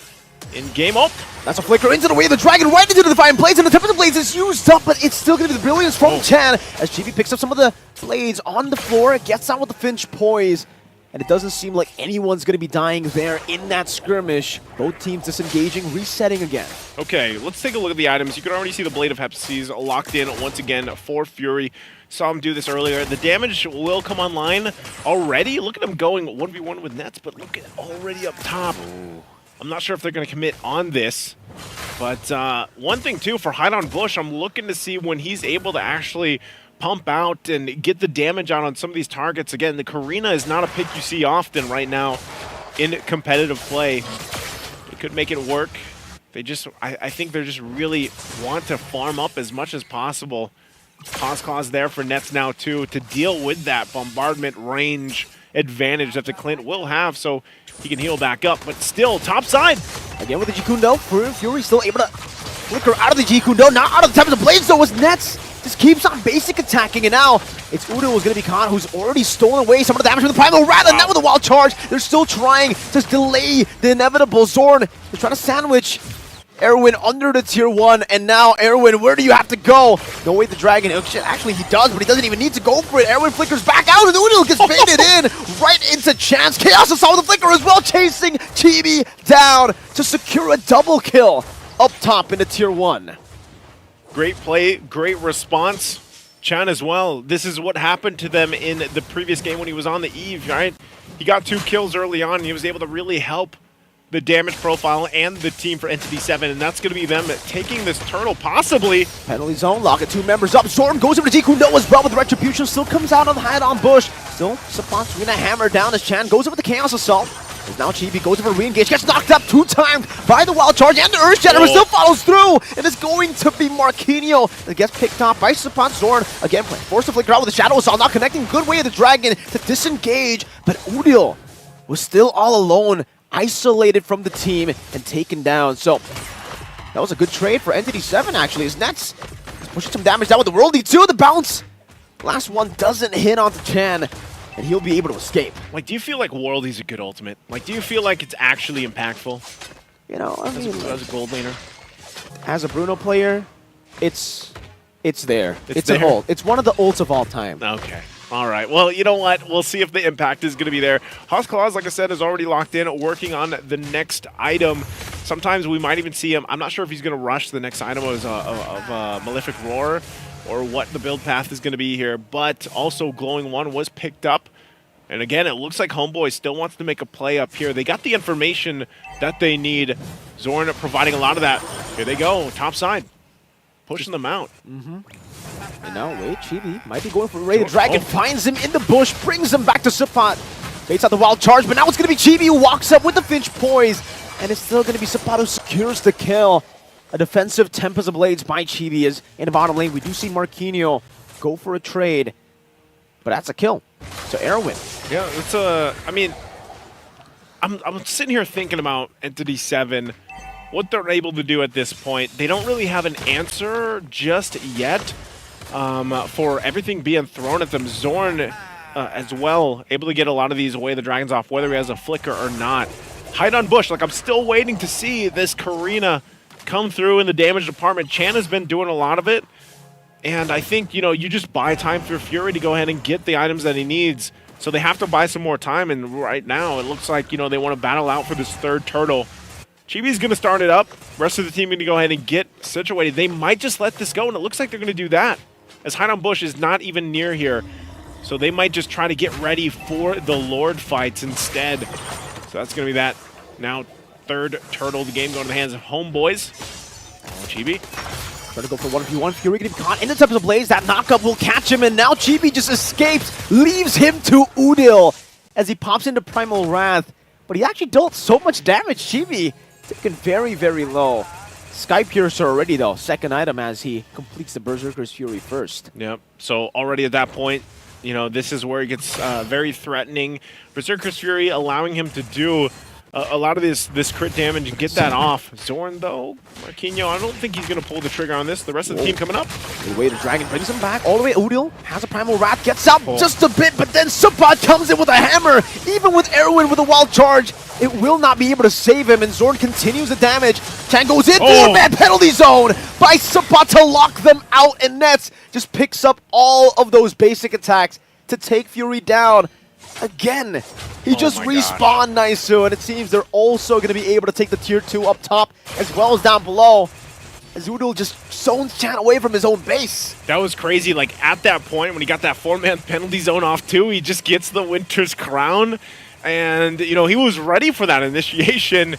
in game. Oh, that's a flicker into the way of the dragon, right into the Defiant Blades, and the Tempest of Blades is used up, but it's still going to be the brilliance from Chan as GB picks up some of the blades on the floor, gets out with the Finch Poise. And it doesn't seem like anyone's going to be dying there in that skirmish. Both teams disengaging, resetting again. Okay, let's take a look at the items. You can already see the Blade of Hephaestus locked in once again for Fury. Saw him do this earlier. The damage will come online already. Look at him going 1v1 with Nets, but look at already up top. Ooh. I'm not sure if they're going to commit on this. But one thing, too, for Hide on Bush, I'm looking to see when he's able to actually pump out and get the damage out on some of these targets. Again, the Karina is not a pick you see often right now in competitive play. They could make it work. They just, I think they just really want to farm up as much as possible. Cause there for Nets now too to deal with that bombardment range advantage that the Clint will have, so he can heal back up. But still, top side again with the Jikundo. Fury still able to flicker out of the Jikundo, not out of the Tempest of Blades though. Was Nets just keeps on basic attacking, and now it's Udo who's going to be caught, who's already stolen away some of the damage from the Primal Wrath, and now with the Wild Charge, they're still trying to delay the inevitable. Zorn is trying to sandwich Erwin under the tier 1, and now Erwin, where do you have to go? No way the dragon. Oh, shit, actually he does, but he doesn't even need to go for it. Erwin flickers back out, and Udil gets baited in right into Chance. Chaos saw the flicker as well, chasing Chibi down to secure a double kill up top in the tier 1. Great play, great response. Chan as well. This is what happened to them in the previous game when he was on the Eve, right? He got 2 kills early on, and he was able to really help the damage profile and the team for Entity 7, and that's going to be them taking this turtle, possibly. Penalty zone, lock at 2 members up. Zorn goes over to Jiku Noah as well, with the Retribution still comes out on the head on Bush. Still, Sapat's gonna hammer down as Chan goes over the Chaos Assault. As now Chibi goes over re-engage, gets knocked up 2 times by the Wild Charge, and the Earth Shatter still follows through, and it's going to be Marquinhos that gets picked off by Sapat. Zorn again playing force to flicker out with the Shadow Assault, not connecting. Good way of the Dragon to disengage, but Udil was still all alone, isolated from the team and taken down. So that was a good trade for Entity 7 actually, as Nets is pushing some damage down with the Worldly 2. The bounce, last one doesn't hit onto Chan, and he'll be able to escape. Like, do you feel like Worldy's a good ultimate? Like, do you feel like it's actually impactful? You know, I mean, as a gold laner, as a Bruno player, it's there. It's there? an ult. It's one of the ults of all time. Okay. All right. Well, you know what? We'll see if the impact is going to be there. Claus, like I said, is already locked in, working on the next item. Sometimes we might even see him. I'm not sure if he's going to rush the next item of Malefic Roar or what the build path is going to be here. But also, Glowing One was picked up. And again, it looks like Homeboy still wants to make a play up here. They got the information that they need. Zorn providing a lot of that. Here they go. Top side. Pushing them out. And now, wait, Chibi might be going for Ray the Dragon, finds him in the bush, brings him back to Sapat. Baits out the Wild Charge, but now it's going to be Chibi who walks up with the Finch Poise, and it's still going to be Sapat who secures the kill. A defensive Tempest of Blades by Chibi is in the bottom lane. We do see Marquinhos go for a trade, but that's a kill. So Erwin. Yeah, it's I mean, I'm sitting here thinking about Entity 7, what they're able to do at this point. They don't really have an answer just yet for everything being thrown at them. Zorn as well, able to get a lot of these Away the Dragons off, whether he has a flicker or not. Hide on Bush, like I'm still waiting to see this Karina come through in the damage department. Chan has been doing a lot of it, and I think, you know, you just buy time for Fury to go ahead and get the items that he needs. So they have to buy some more time, and right now it looks like, you know, they want to battle out for this 3rd turtle. Chibi's going to start it up. Rest of the team going to go ahead and get situated. They might just let this go, and it looks like they're going to do that, as Hide on Bush is not even near here. So they might just try to get ready for the Lord fights instead. So that's going to be that. Now 3rd turtle of the game going to the hands of Homeboys. Oh, Chibi. Trying to go for 1v1. Fury going to be caught in the Tempest of Blaze. That knockup will catch him, and now Chibi just escapes, leaves him to Udil as he pops into Primal Wrath. But he actually dealt so much damage. Chibi taken very, very low. Sky Piercer already, though. 2nd item as he completes the Berserker's Fury first. Yep. So already at that point, you know, this is where it gets very threatening. Berserker's Fury allowing him to do a lot of this crit damage and get that off. Zorn, though, Marquinhos, I don't think he's going to pull the trigger on this. The rest of the team coming up. The way the Dragon brings him back all the way. Udil has a Primal Wrath, gets out just a bit, but then Sapat comes in with a hammer. Even with Erwin with a Wild Charge, it will not be able to save him, and Zorn continues the damage. Chan goes in, 4-man penalty zone by Sapat to lock them out, and Nets just picks up all of those basic attacks to take Fury down. Again, he just respawned Naisu, and it seems they're also going to be able to take the tier 2 up top as well as down below. As Udil just zones Chan away from his own base. That was crazy. Like, at that point, when he got that 4-man penalty zone off too, he just gets the Winter's Crown. And, you know, he was ready for that initiation.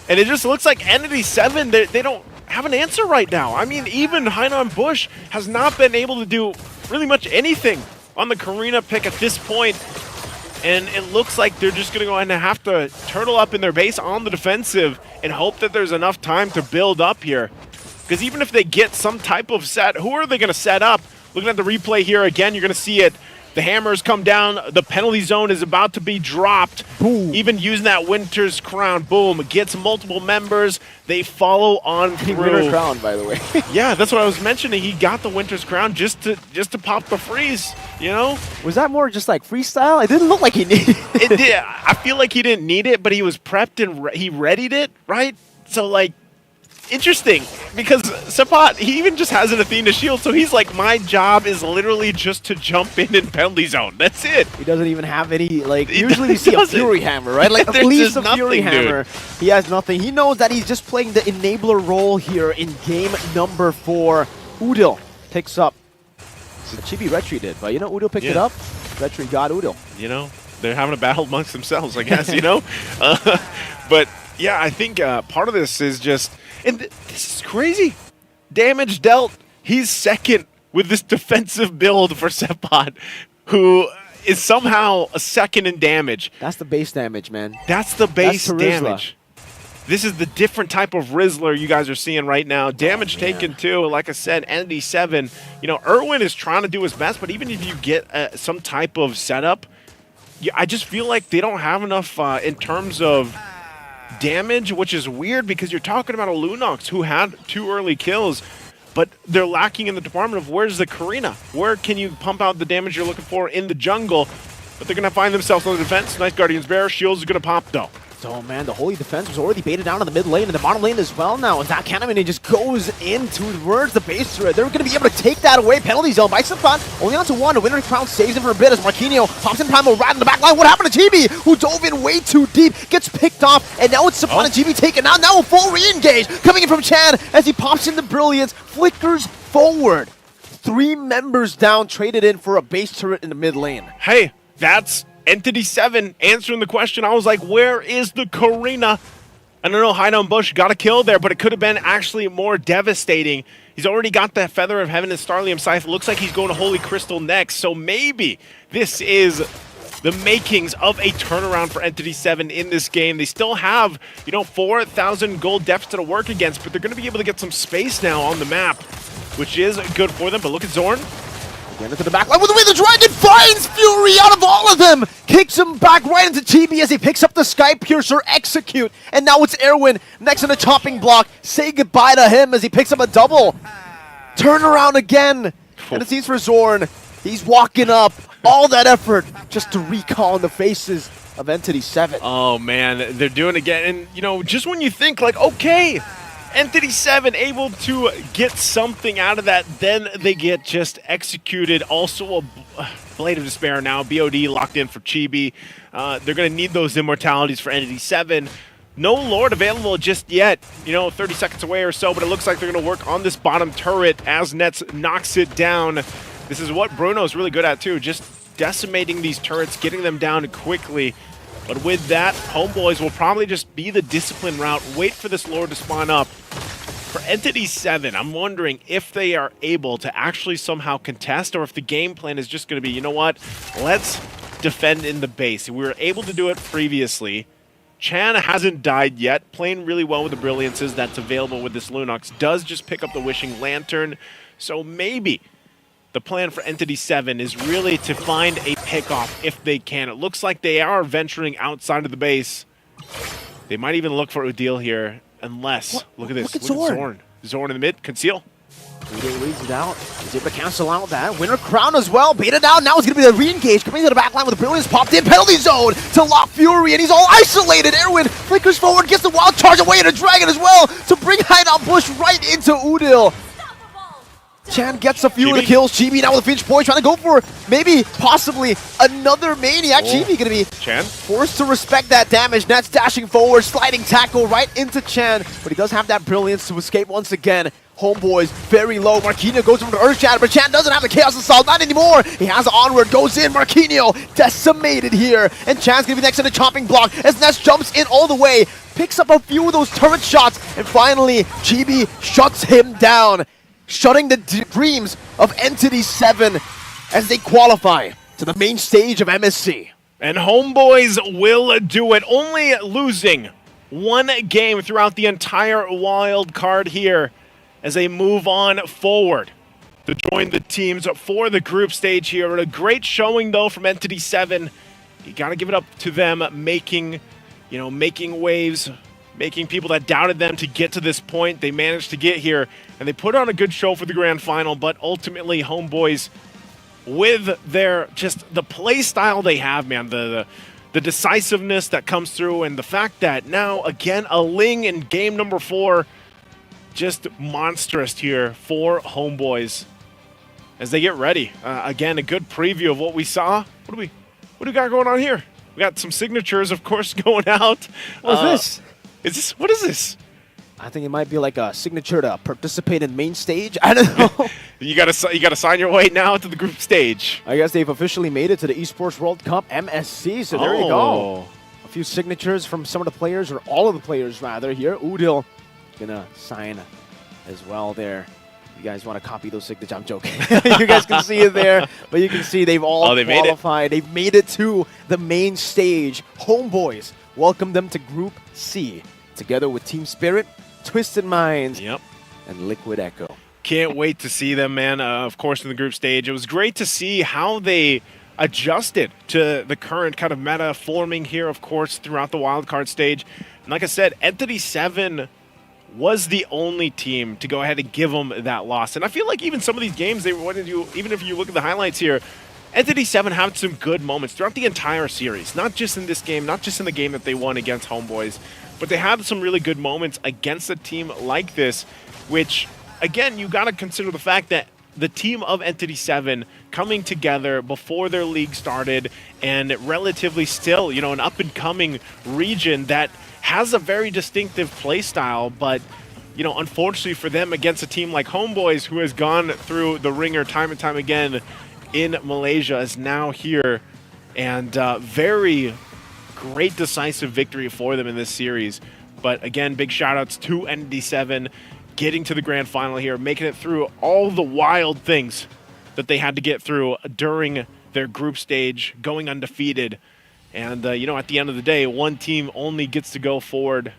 And it just looks like Entity 7, they don't have an answer right now. I mean, even Hide on Bush has not been able to do really much anything on the Karina pick at this point. And it looks like they're just going to go ahead and have to turtle up in their base on the defensive and hope that there's enough time to build up here. Because even if they get some type of set, who are they going to set up? Looking at the replay here again, you're going to see it. The hammers come down. The penalty zone is about to be dropped. Boom. Even using that Winter's Crown. Boom. It gets multiple members. They follow on through. Winter's Crown, by the way. Yeah, that's what I was mentioning. He got the Winter's Crown just to pop the freeze, you know? Was that more just like freestyle? It didn't look like he needed it. It did. I feel like he didn't need it, but he was prepped and he readied it, right? So, like, interesting because Sepot, he even just has an Athena shield, so he's like, my job is literally just to jump in penalty zone. That's it. He doesn't even have any, like, usually we see a Fury Hammer, right? Like, at least a Fury Hammer. He has nothing. He knows that he's just playing the enabler role here in game number 4. Udil picks up. Chibi Retri did, but you know, Udil picked it up. Retri got Udil. You know, they're having a battle amongst themselves, I guess, you know? But yeah, I think part of this is just, and this is crazy. Damage dealt, he's second with this defensive build for Sepot, who is somehow a second in damage. That's the base damage, man. That's the base damage. This is the different type of Rizzler you guys are seeing right now. Damage taken too, like I said, Entity 7. You know, Irwin is trying to do his best, but even if you get some type of setup, I just feel like they don't have enough in terms of damage, which is weird because you're talking about a Lunox who had 2 early kills, but they're lacking in the department of where's the Karina? Where can you pump out the damage you're looking for in the jungle? But they're going to find themselves on the defense. Nice Guardian's Bear. Shields are going to pop though. So, man, the Holy Defense was already baited down in the mid lane and the bottom lane as well now. As that Cannon just goes in towards the base turret. They're going to be able to take that away. Penalty zone by Sepot. Only on to 1. The Winter Crown saves him for a bit as Marquinhos pops in Primal Rat in the back line. What happened to Chibi, who dove in way too deep, gets picked off, and now it's Sepot and Chibi taken out. Now a full re-engage coming in from Chan as he pops in the Brilliance, flickers forward. 3 members down, traded in for a base turret in the mid lane. Hey, that's Entity 7 answering the question. I was like, where is the Karina? I don't know, Hideout Bush got a kill there, but it could have been actually more devastating. He's already got the Feather of Heaven and Starlium Scythe. Looks like he's going to Holy Crystal next, so maybe this is the makings of a turnaround for Entity 7 in this game. They still have, you know, 4,000 gold deficit to work against, but they're going to be able to get some space now on the map, which is good for them. But look at Zorn. Again into the back line with the way the Dragon finds Fury out of all of them! Kicks him back right into Chibi as he picks up the Sky Piercer, execute, and now it's Erwin next on the chopping block. Say goodbye to him as he picks up a double. Turn around again, and it seems for Zorn. He's walking up, all that effort just to recall in the faces of Entity 7. Oh man, they're doing it again, and you know, just when you think like, okay, Entity 7 able to get something out of that, then they get just executed. Also a Blade of Despair now, BOD locked in for Chibi. They're going to need those immortalities for Entity 7. No Lord available just yet, you know, 30 seconds away or so, but it looks like they're going to work on this bottom turret as Nets knocks it down. This is what Bruno's really good at too, just decimating these turrets, getting them down quickly. But with that, Homeboys will probably just be the discipline route, wait for this Lord to spawn up. For Entity 7, I'm wondering if they are able to actually somehow contest, or if the game plan is just going to be, you know what, let's defend in the base. We were able to do it previously. Chan hasn't died yet, playing really well with the Brilliances that's available with this Lunox. Does just pick up the Wishing Lantern, so maybe the plan for Entity 7 is really to find a pickoff if they can. It looks like they are venturing outside of the base. They might even look for Udil here, unless, look at this, look at Zorn. Zorn in the mid, conceal. Udil reads it out. He's able to cancel out that. Winter Crown as well, baited out. Now it's going to be the re-engage. Coming to the back line with the Brilliance popped in. Penalty zone to lock Fury, and he's all isolated. Erwin flickers forward, gets the wild charge away, and a Dragon as well to bring Hideout Bush right into Udil. Chan gets a few of the kills. Chibi now with a Finch Boy trying to go for maybe, possibly, another Maniac. Chibi going to be forced to respect that damage. Nets dashing forward, sliding tackle right into Chan. But he does have that brilliance to escape once again. Homeboys very low. Marquinhos goes for the Earth Shatter, but Chan doesn't have the Chaos Assault. Not anymore. He has Onward, goes in. Marquinhos decimated here. And Chan's going to be next in the chopping block as Nets jumps in all the way. Picks up a few of those turret shots. And finally, Chibi shuts him down, shutting the dreams of Entity 7 as they qualify to the main stage of MSC. And Homeboys will do it, only losing one game throughout the entire wild card here as they move on forward to join the teams for the group stage here. A great showing though from Entity 7. You got to give it up to them, making waves, making people that doubted them to get to this point. They managed to get here, and they put on a good show for the grand final, but ultimately Homeboys, with their the play style they have, man, the decisiveness that comes through, and the fact that now, again, a Ling in game number 4, just monstrous here for Homeboys as they get ready. Again, a good preview of what we saw. What do we got going on here? We got some signatures, of course, going out. What's this? What is this? I think it might be like a signature to participate in main stage. I don't know. You gotta sign your way now to the group stage. I guess they've officially made it to the Esports World Cup MSC, so there you go. A few signatures from some of the players, or all of the players rather here. Udil gonna sign as well there. You guys want to copy those signatures? I'm joking. You guys can see it there, but you can see they've all qualified. They've made it to the main stage. Homeboys welcome them to Group C, together with Team Spirit, Twisted Minds, and Liquid Echo. Can't wait to see them, man. Of course, in the group stage. It was great to see how they adjusted to the current kind of meta forming here, of course, throughout the wildcard stage. And like I said, Entity 7 was the only team to go ahead and give them that loss. And I feel like even some of these games, even if you look at the highlights here, Entity 7 had some good moments throughout the entire series. Not just in this game, not just in the game that they won against Homeboys, but they had some really good moments against a team like this, which, again, you got to consider the fact that the team of Entity 7 coming together before their league started, and relatively still, an up-and-coming region that has a very distinctive play style, but, unfortunately for them, against a team like Homeboys, who has gone through the ringer time and time again in Malaysia, is now here, and very great decisive victory for them in this series. But again, big shout-outs to Entity 7, getting to the grand final here, making it through all the wild things that they had to get through during their group stage, going undefeated. And, at the end of the day, one team only gets to go forward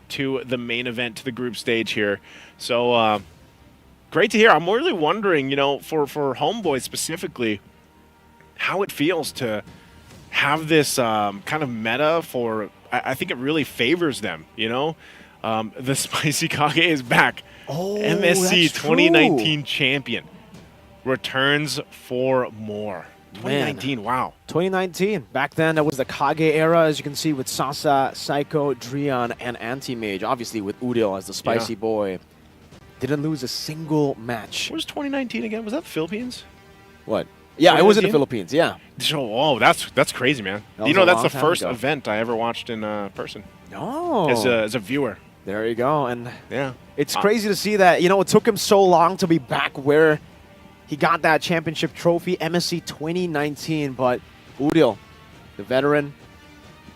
to the main event, to the group stage here. So, great to hear. I'm really wondering, for Homeboy specifically, how it feels to have this kind of meta for, I think it really favors them, The Spicy Kage is back. Oh, MSC 2019 champion returns for more. 2019, wow. 2019. Back then, that was the Kage era, as you can see, with Sasa, Psycho, Drian, and Anti-Mage. Obviously, with Udil as the spicy boy. Didn't lose a single match. What was 2019 again? Was that the Philippines? What? Yeah, it was in the Philippines, yeah. Oh, that's crazy, man. That's the first event I ever watched in person. Oh. As a viewer. There you go. And yeah, it's crazy to see that, it took him so long to be back where he got that championship trophy, MSC 2019, but Udil, the veteran,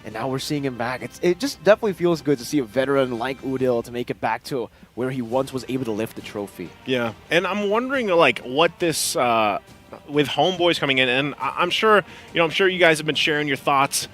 and now we're seeing him back. It just definitely feels good to see a veteran like Udil to make it back to where he once was able to lift the trophy. Yeah, and I'm wondering, what this, with Homeboys coming in, and I'm sure you guys have been sharing your thoughts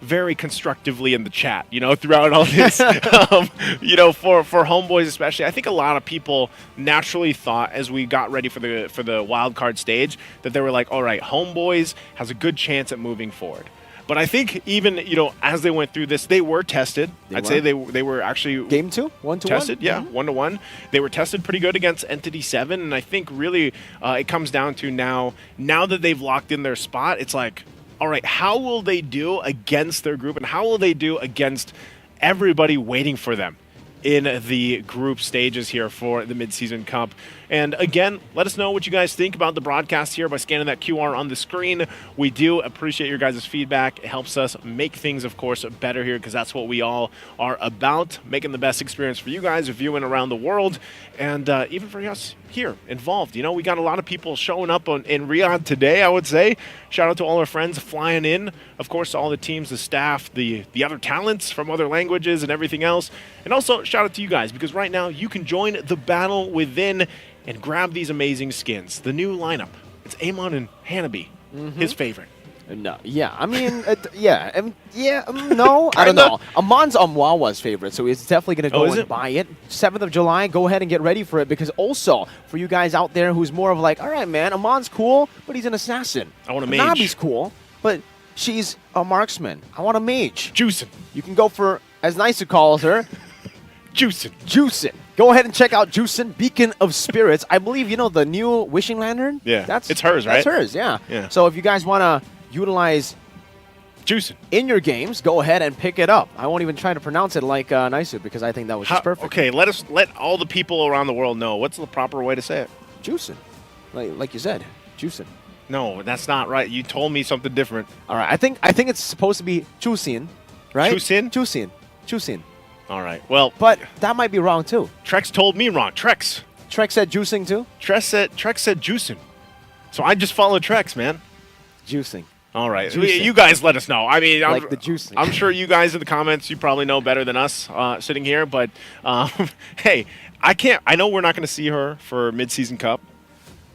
very constructively in the chat, throughout all this, for Homeboys especially. I think a lot of people naturally thought, as we got ready for the wild card stage, that they were like, all right, Homeboys has a good chance at moving forward. But I think even, as they went through this, they were tested. I'd say they were actually... Game 2? 1-1? Tested, yeah, 1-1. They were tested pretty good against Entity 7, and I think really it comes down to now that they've locked in their spot, it's like, all right, how will they do against their group, and how will they do against everybody waiting for them in the group stages here for the Mid-Season Cup? And again, let us know what you guys think about the broadcast here by scanning that QR on the screen. We do appreciate your guys' feedback. It helps us make things, of course, better here, because that's what we all are about, making the best experience for you guys viewing around the world, and even for us here involved. We got a lot of people showing up in Riyadh today, I would say. Shout out to all our friends flying in. Of course, all the teams, the staff, the other talents from other languages and everything else. And also, shout out to you guys, because right now you can join the battle within and grab these amazing skins. The new lineup. It's Amon and Hanabi, his favorite. No, yeah, I mean, no, I don't know. Amon's Wawa's favorite, so he's definitely going to go and buy it. 7th of July, go ahead and get ready for it, because also, for you guys out there who's more of like, all right, man, Amon's cool, but he's an assassin. I want a mage. Nabi's cool, but she's a marksman. I want a mage. Juicin'. You can go for, as Nice calls her, Juicin'. Juicin'. Go ahead and check out Juicin', Beacon of Spirits. I believe, the new wishing lantern? Yeah, it's hers, right? That's hers, yeah. So if you guys want to utilize Juicing. in your games, go ahead and pick it up. I won't even try to pronounce it like Naisu because I think that was just perfect. Okay, let all the people around the world know. What's the proper way to say it? Juicing. Like you said, juicing. No, that's not right. You told me something different. All right, I think it's supposed to be juicing, right? Juicing. All right. Well, but that might be wrong too. Trex told me wrong. Trex said juicing too? Trex said juicing. So I just followed Trex, man. Juicing. All right. Juicing. You guys let us know. I mean, Like the juicing. I'm sure you guys in the comments, you probably know better than us sitting here. But, hey, I know we're not going to see her for Mid-Season Cup.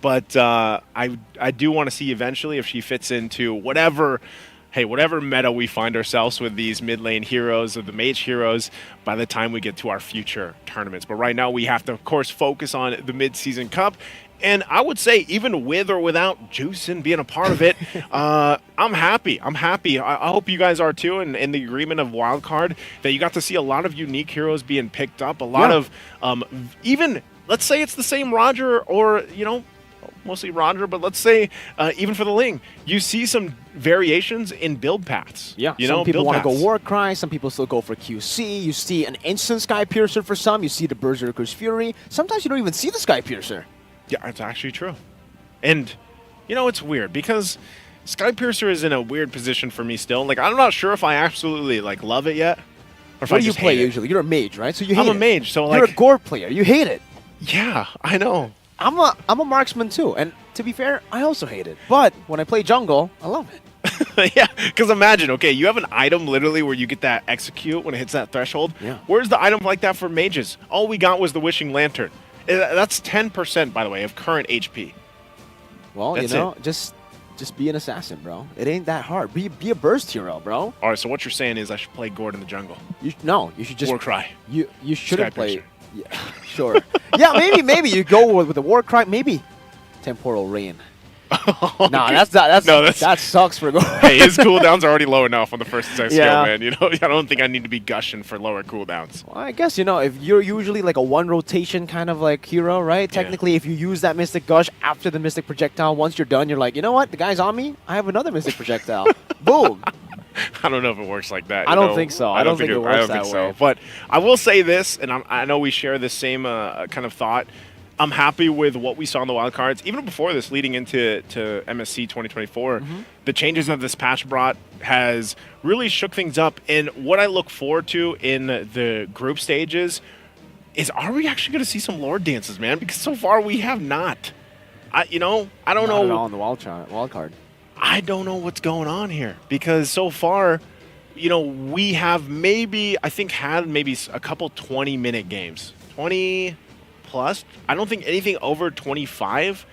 But I do want to see eventually if she fits into whatever meta we find ourselves with these mid lane heroes or the mage heroes by the time we get to our future tournaments. But right now we have to, of course, focus on the Mid-Season Cup. And I would say even with or without Juicin being a part of it, I'm happy. I hope you guys are too, and in the agreement of Wildcard, that you got to see a lot of unique heroes being picked up. A lot of even, let's say it's the same Roger or, mostly Roger, but let's say even for the Ling, you see some variations in build paths. Yeah, some people want to go Warcry, some people still go for QC. You see an instant Sky Piercer for some. You see the Berserker's Fury. Sometimes you don't even see the Sky Piercer. Yeah, it's actually true. And, it's weird because Sky Piercer is in a weird position for me still. Like, I'm not sure if I absolutely, love it yet. Or if What I do you just play hate it. usually? You're a mage, right? So you hate I'm a it. mage, so, You're a gore player. You hate it. Yeah, I know. I'm a marksman too, and to be fair, I also hate it. But when I play jungle, I love it. Yeah, because imagine, okay, you have an item literally where you get that execute when it hits that threshold. Yeah. Where's the item like that for mages? All we got was the Wishing Lantern. That's 10%, by the way, of current HP. Well, That's just be an assassin, bro. It ain't that hard. Be a burst hero, bro. All right, so what you're saying is I should play Gord in the jungle. You should just Warcry. You shouldn't Sky play. Piercer. Yeah, sure. Yeah, maybe you go with the Warcry. Maybe Temporal Rain. That sucks for Gord. Hey, his cooldowns are already low enough on the first skill, Yeah. man. I don't think I need to be gushing for lower cooldowns. Well, I guess, if you're usually like a one rotation kind of like hero, right? Technically, if you use that Mystic Gush after the Mystic Projectile, once you're done, you're like, you know what? The guy's on me. I have another Mystic Projectile. Boom. I don't know if it works like that. I don't think so. I don't think it works that way. But I will say this, and I know we share the same kind of thought. I'm happy with what we saw in the wild cards. Even before this, leading into MSC 2024, the changes that this patch brought has really shook things up. And what I look forward to in the group stages is, are we actually going to see some Lord dances, man? Because so far we have not. I don't know. Not at all in the wild card. I don't know what's going on here because so far, we have had maybe a couple 20-minute games. 20 plus. I don't think anything over 25,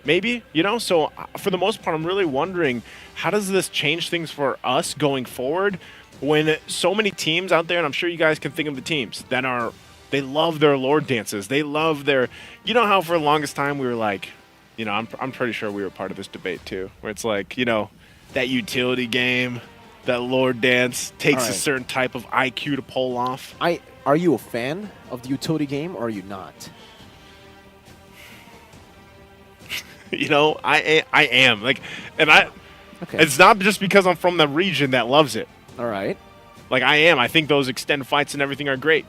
maybe, So for the most part, I'm really wondering, how does this change things for us going forward when so many teams out there, and I'm sure you guys can think of the teams that they love their Lord dances. They love their, how for the longest time we were like, I'm pretty sure we were part of this debate too, where it's like, that utility game, that Lord dance takes a certain type of IQ to pull off. Are you a fan of the utility game or are you not? I am. It's not just because I'm from the region that loves it. All right. I am. I think those extend fights and everything are great.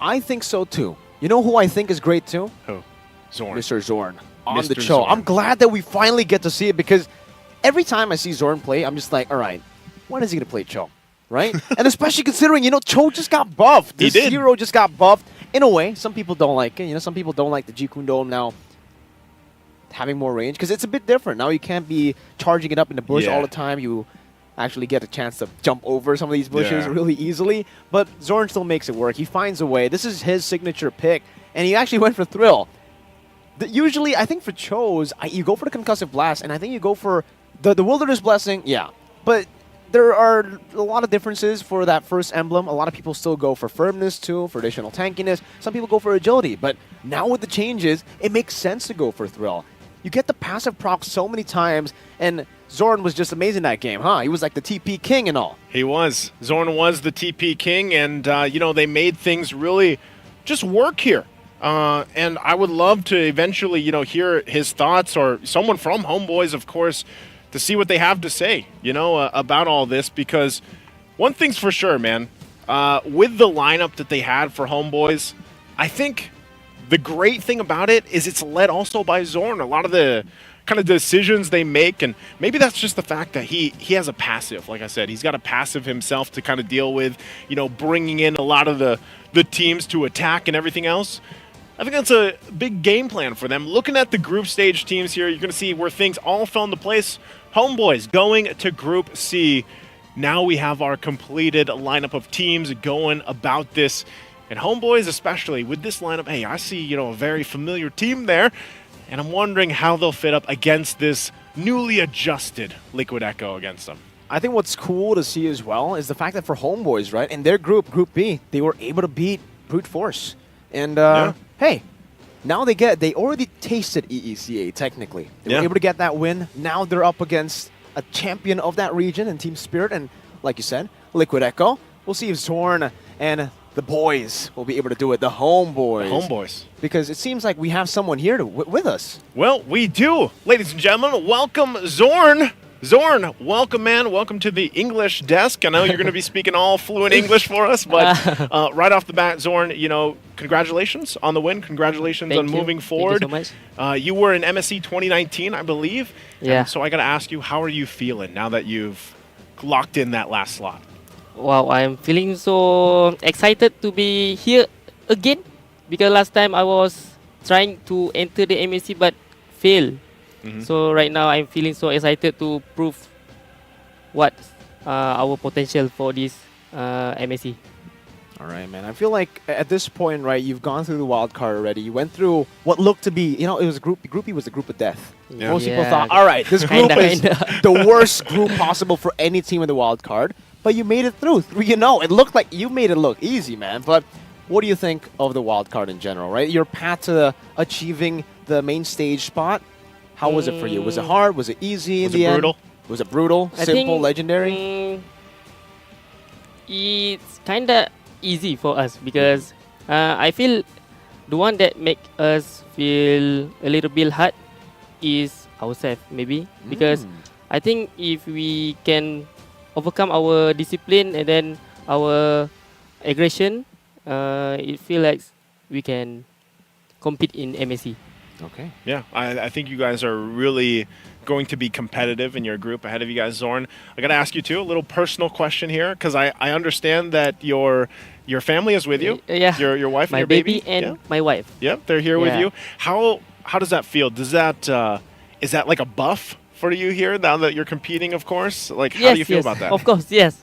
I think so too. You know who I think is great too? Who? Zorn. Mr. Zorn. On Mr. the show. Zorn. I'm glad that we finally get to see it because every time I see Zorn play, I'm just like, all right, when is he going to play Cho? Right? And especially considering, Cho just got buffed. This hero just got buffed. In a way, some people don't like it. Some people don't like the Ji-Kun Dome now having more range because it's a bit different. Now you can't be charging it up in the bush all the time. You actually get a chance to jump over some of these bushes really easily. But Zorn still makes it work. He finds a way. This is his signature pick. And he actually went for Thrill. Usually, I think for Cho's, you go for the Concussive Blast, and I think you go for the Wilderness Blessing. Yeah. But there are a lot of differences for that first emblem. A lot of people still go for Firmness, too, for additional tankiness. Some people go for Agility. But now with the changes, it makes sense to go for Thrill. You get the passive proc so many times, and Zorn was just amazing that game, huh? He was like the TP king and all. He was. Zorn was the TP king, and, they made things really just work here. And I would love to eventually, hear his thoughts, or someone from Homeboys, of course, to see what they have to say, about all this, because one thing's for sure, man. With the lineup that they had for Homeboys, I think the great thing about it is it's led also by Zorn. A lot of the kind of decisions they make, and maybe that's just the fact that he has a passive. Like I said, he's got a passive himself to kind of deal with, bringing in a lot of the teams to attack and everything else. I think that's a big game plan for them. Looking at the group stage teams here, you're going to see where things all fell into place. Homeboys going to Group C. Now we have our completed lineup of teams going about this. And Homeboys especially, with this lineup, hey, I see, a very familiar team there. And I'm wondering how they'll fit up against this newly adjusted Liquid Echo against them. I think what's cool to see as well is the fact that for Homeboys, right, in their group, Group B, they were able to beat Brute Force. And, hey, now they already tasted EECA, technically. They were able to get that win. Now they're up against a champion of that region in Team Spirit. And, like you said, Liquid Echo. We'll see if Zorn and the boys will be able to do it, the Homeboys. The Homeboys. Because it seems like we have someone here with us. Well, we do. Ladies and gentlemen, welcome Zorn. Zorn, welcome, man. Welcome to the English desk. I know you're going to be speaking all fluent English for us, but right off the bat, Zorn, congratulations on the win. Congratulations on moving forward. Thank you so much. You were in MSC 2019, I believe. Yeah. So I got to ask you, how are you feeling now that you've locked in that last slot? Wow, I'm feeling so excited to be here again, because last time I was trying to enter the MSC but failed. So right now I'm feeling so excited to prove what our potential for this MSC. All right, man. I feel like at this point, right, you've gone through the wild card already. You went through what looked to be, it was Group B was the group of death. Yeah. Most people thought, all right, this group is the worst group possible for any team in the wild card. But you made it through. It looked like you made it look easy, man. But what do you think of the wild card in general, right? Your path to achieving the main stage spot. How was it for you? Was it hard? Was it easy in the end? Was it brutal? Simple? Legendary? It's kind of easy for us because I feel the one that make us feel a little bit hard is ourselves, maybe. Because I think if we can overcome our discipline and then our aggression, it feels like we can compete in MSC. Okay. Yeah, I think you guys are really going to be competitive in your group ahead of you guys, Zorn. I got to ask you, too, a little personal question here, because I understand that your family is with you. Yeah. Your wife my and your baby. and my wife. Yep, they're here with you. How does that feel? Does that is that like a buff for you here now that you're competing, of course? Like, how do you feel about that? Of course, yes.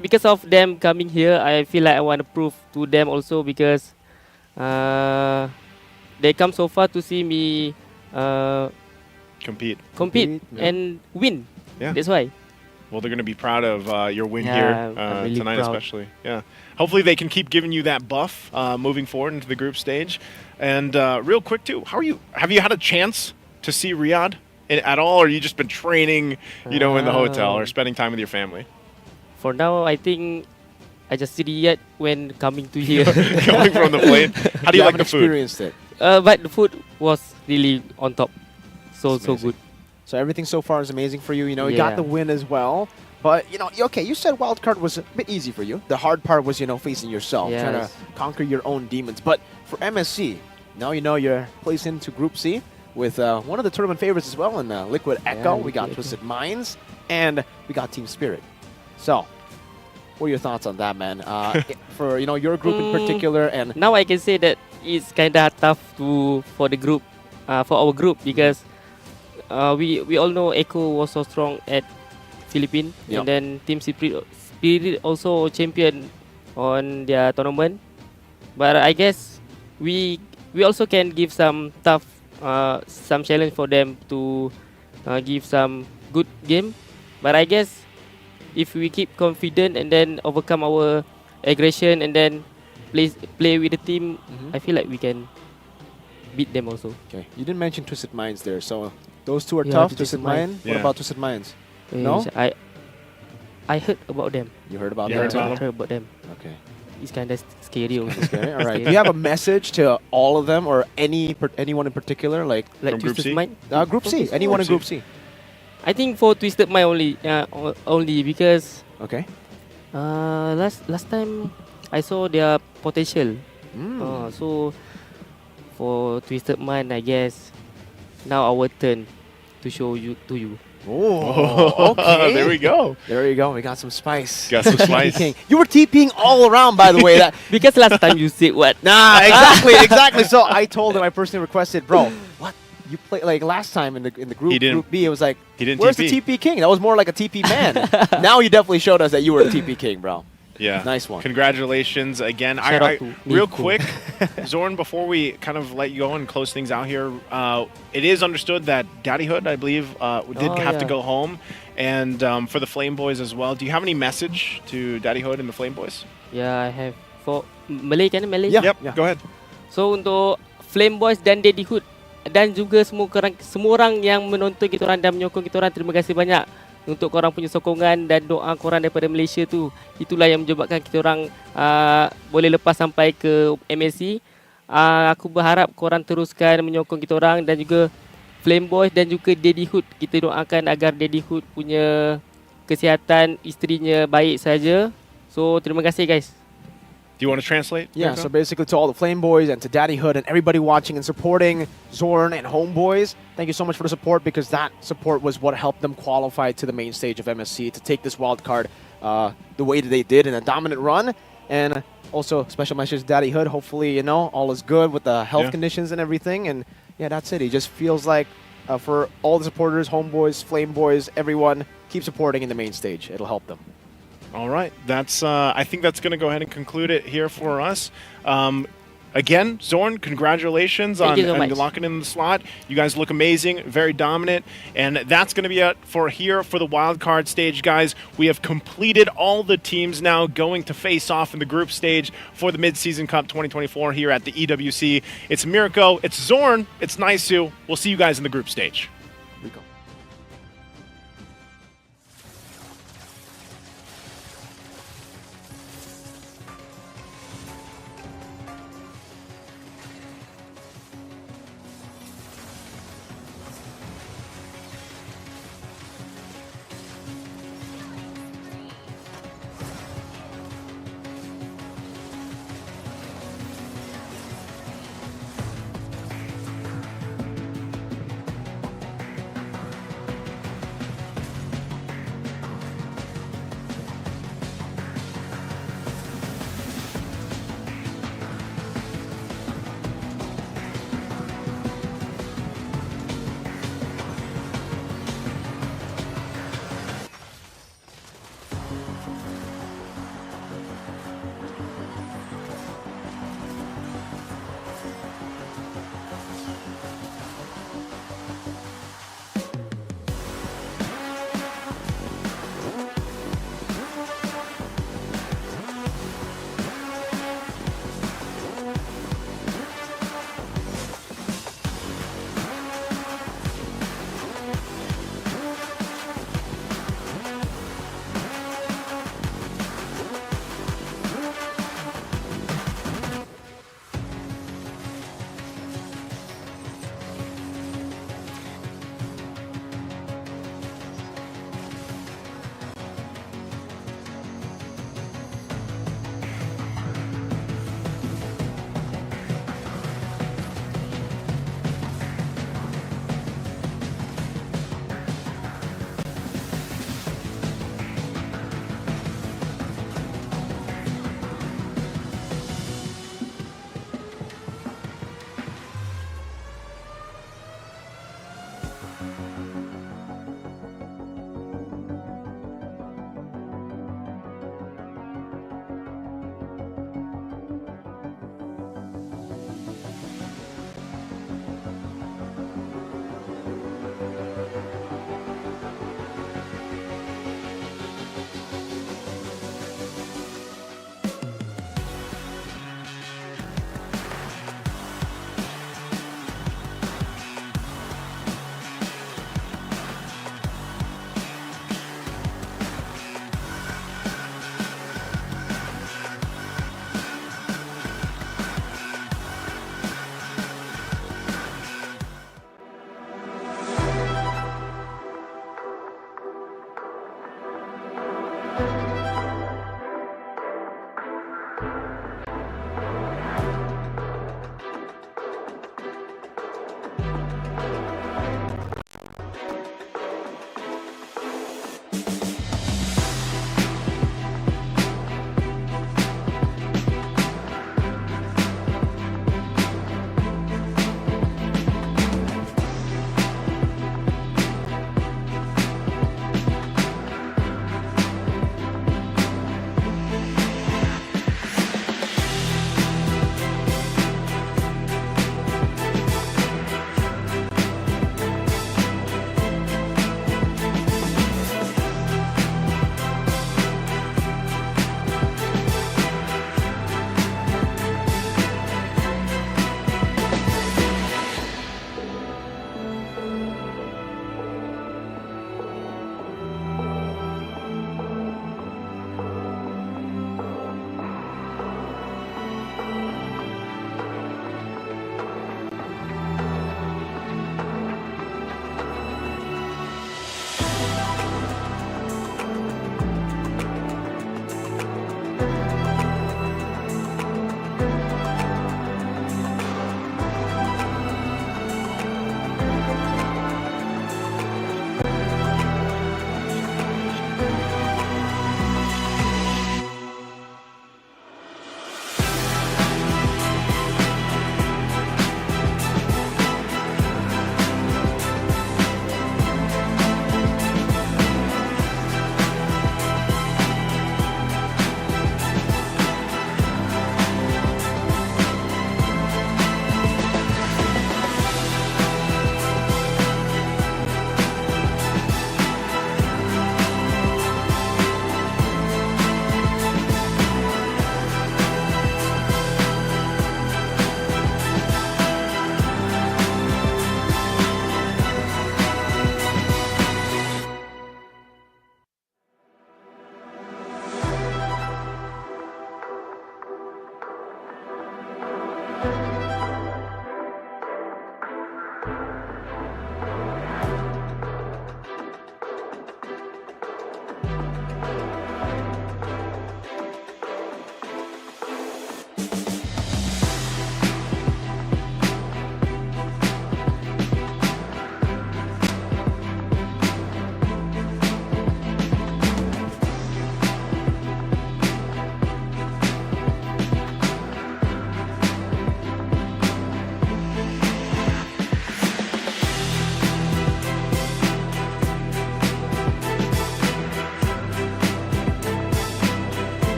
Because of them coming here, I feel like I want to prove to them also, because they come so far to see me compete and win. Yeah. That's why. Well, they're going to be proud of your win Yeah, here I'm really tonight, proud. especially. Yeah. Hopefully they can keep giving you that buff moving forward into the group stage. And real quick, too, have you had a chance to see Riyadh at all, or you just been training, in the hotel or spending time with your family? For now, I think I just see Riyadh when coming to here. Coming from the plane. How do you like the food? Experienced it. But the food was really on top. So good. So everything so far is amazing for you. You Yeah. got the win as well. But, okay, you said wildcard was a bit easy for you. The hard part was, facing yourself, trying to Yes. conquer your own demons. But for MSC, now you're placed into Group C with one of the tournament favorites as well in Liquid Echo. We got Twisted Minds, and we got Team Spirit. So, what are your thoughts on that, man? For, your group in particular, and Now I can say that it's kind of tough for the group, for our group, because we all know Echo was so strong at Philippines, Yep. and then Team Spirit also champion on their tournament. But I guess we also can give some tough, some challenge for them to give some good game. But I guess if we keep confident and then overcome our aggression and then play with the team, I feel like we can beat them also. Okay, you didn't mention Twisted Minds there, so those two are Yeah, tough. the Twisted Twisted Mind. Mind. What Yeah. about Twisted Minds? No? I heard about them. You heard about You them heard too? about I heard about them. Okay. it's kind of scary also. Okay, all right. Do you have a message to all of them or anyone in particular? Like Like Twisted Mind? Group C. Anyone in Group C. I think for Twisted Mind only because okay. Last time I saw their potential. So for Twisted Mind, I guess now our turn to show you to you. Oh, okay. There we go. There you go. We got some spice. Got some spice. TP King. You were TPing all around, by the way. That because last time you said what? Nah, exactly. So I told him, I personally requested, bro, what? You play like last time in the group B, it was like, he didn't where's TP. the TP King? That was more like a TP man. Now you definitely showed us that you were a TP King, bro. Yeah. Nice one. Congratulations again. Shout out to Real Nico. quick, Zorn, before we kind of let you go and close things out here, it is understood that Daddyhood, I believe, did have to go home. And for the Flame Boys as well. Do you have any message to Daddyhood and the Flame Boys? Yeah, I have for Malay kan Malay. Yeah. Yep, go ahead. So untuk Flame Boys dan Daddyhood dan juga semua orang yang menonton kita orang dan menyokong kita orang, terima kasih banyak untuk korang punya sokongan dan doa korang daripada Malaysia tu. Itulah yang menyebabkan kita orang boleh lepas sampai ke MSC. Aku berharap korang teruskan menyokong kita orang dan juga Flame Boys dan juga Daddyhood. Kita doakan agar Daddyhood punya kesihatan, isterinya baik saja. So terima kasih guys. Do you want to translate? Yeah, so basically to all the Flame Boys and to Daddyhood and everybody watching and supporting Zorn and Homeboys, thank you so much for the support, because that support was what helped them qualify to the main stage of MSC to take this wild card the way that they did in a dominant run. And also special message to Daddyhood. Hopefully, all is good with the health conditions and everything. And yeah, that's it. He just feels like for all the supporters, Homeboys, Flame Boys, everyone, keep supporting in the main stage. It'll help them. All right, that's. I think that's going to go ahead and conclude it here for us. Again, Zorn, congratulations on locking in the slot. You guys look amazing, very dominant, and that's going to be it for here for the wild card stage, guys. We have completed all the teams now going to face off in the group stage for the Mid-Season Cup 2024 here at the EWC. It's Mirko, it's Zorn, it's Naisu. We'll see you guys in the group stage.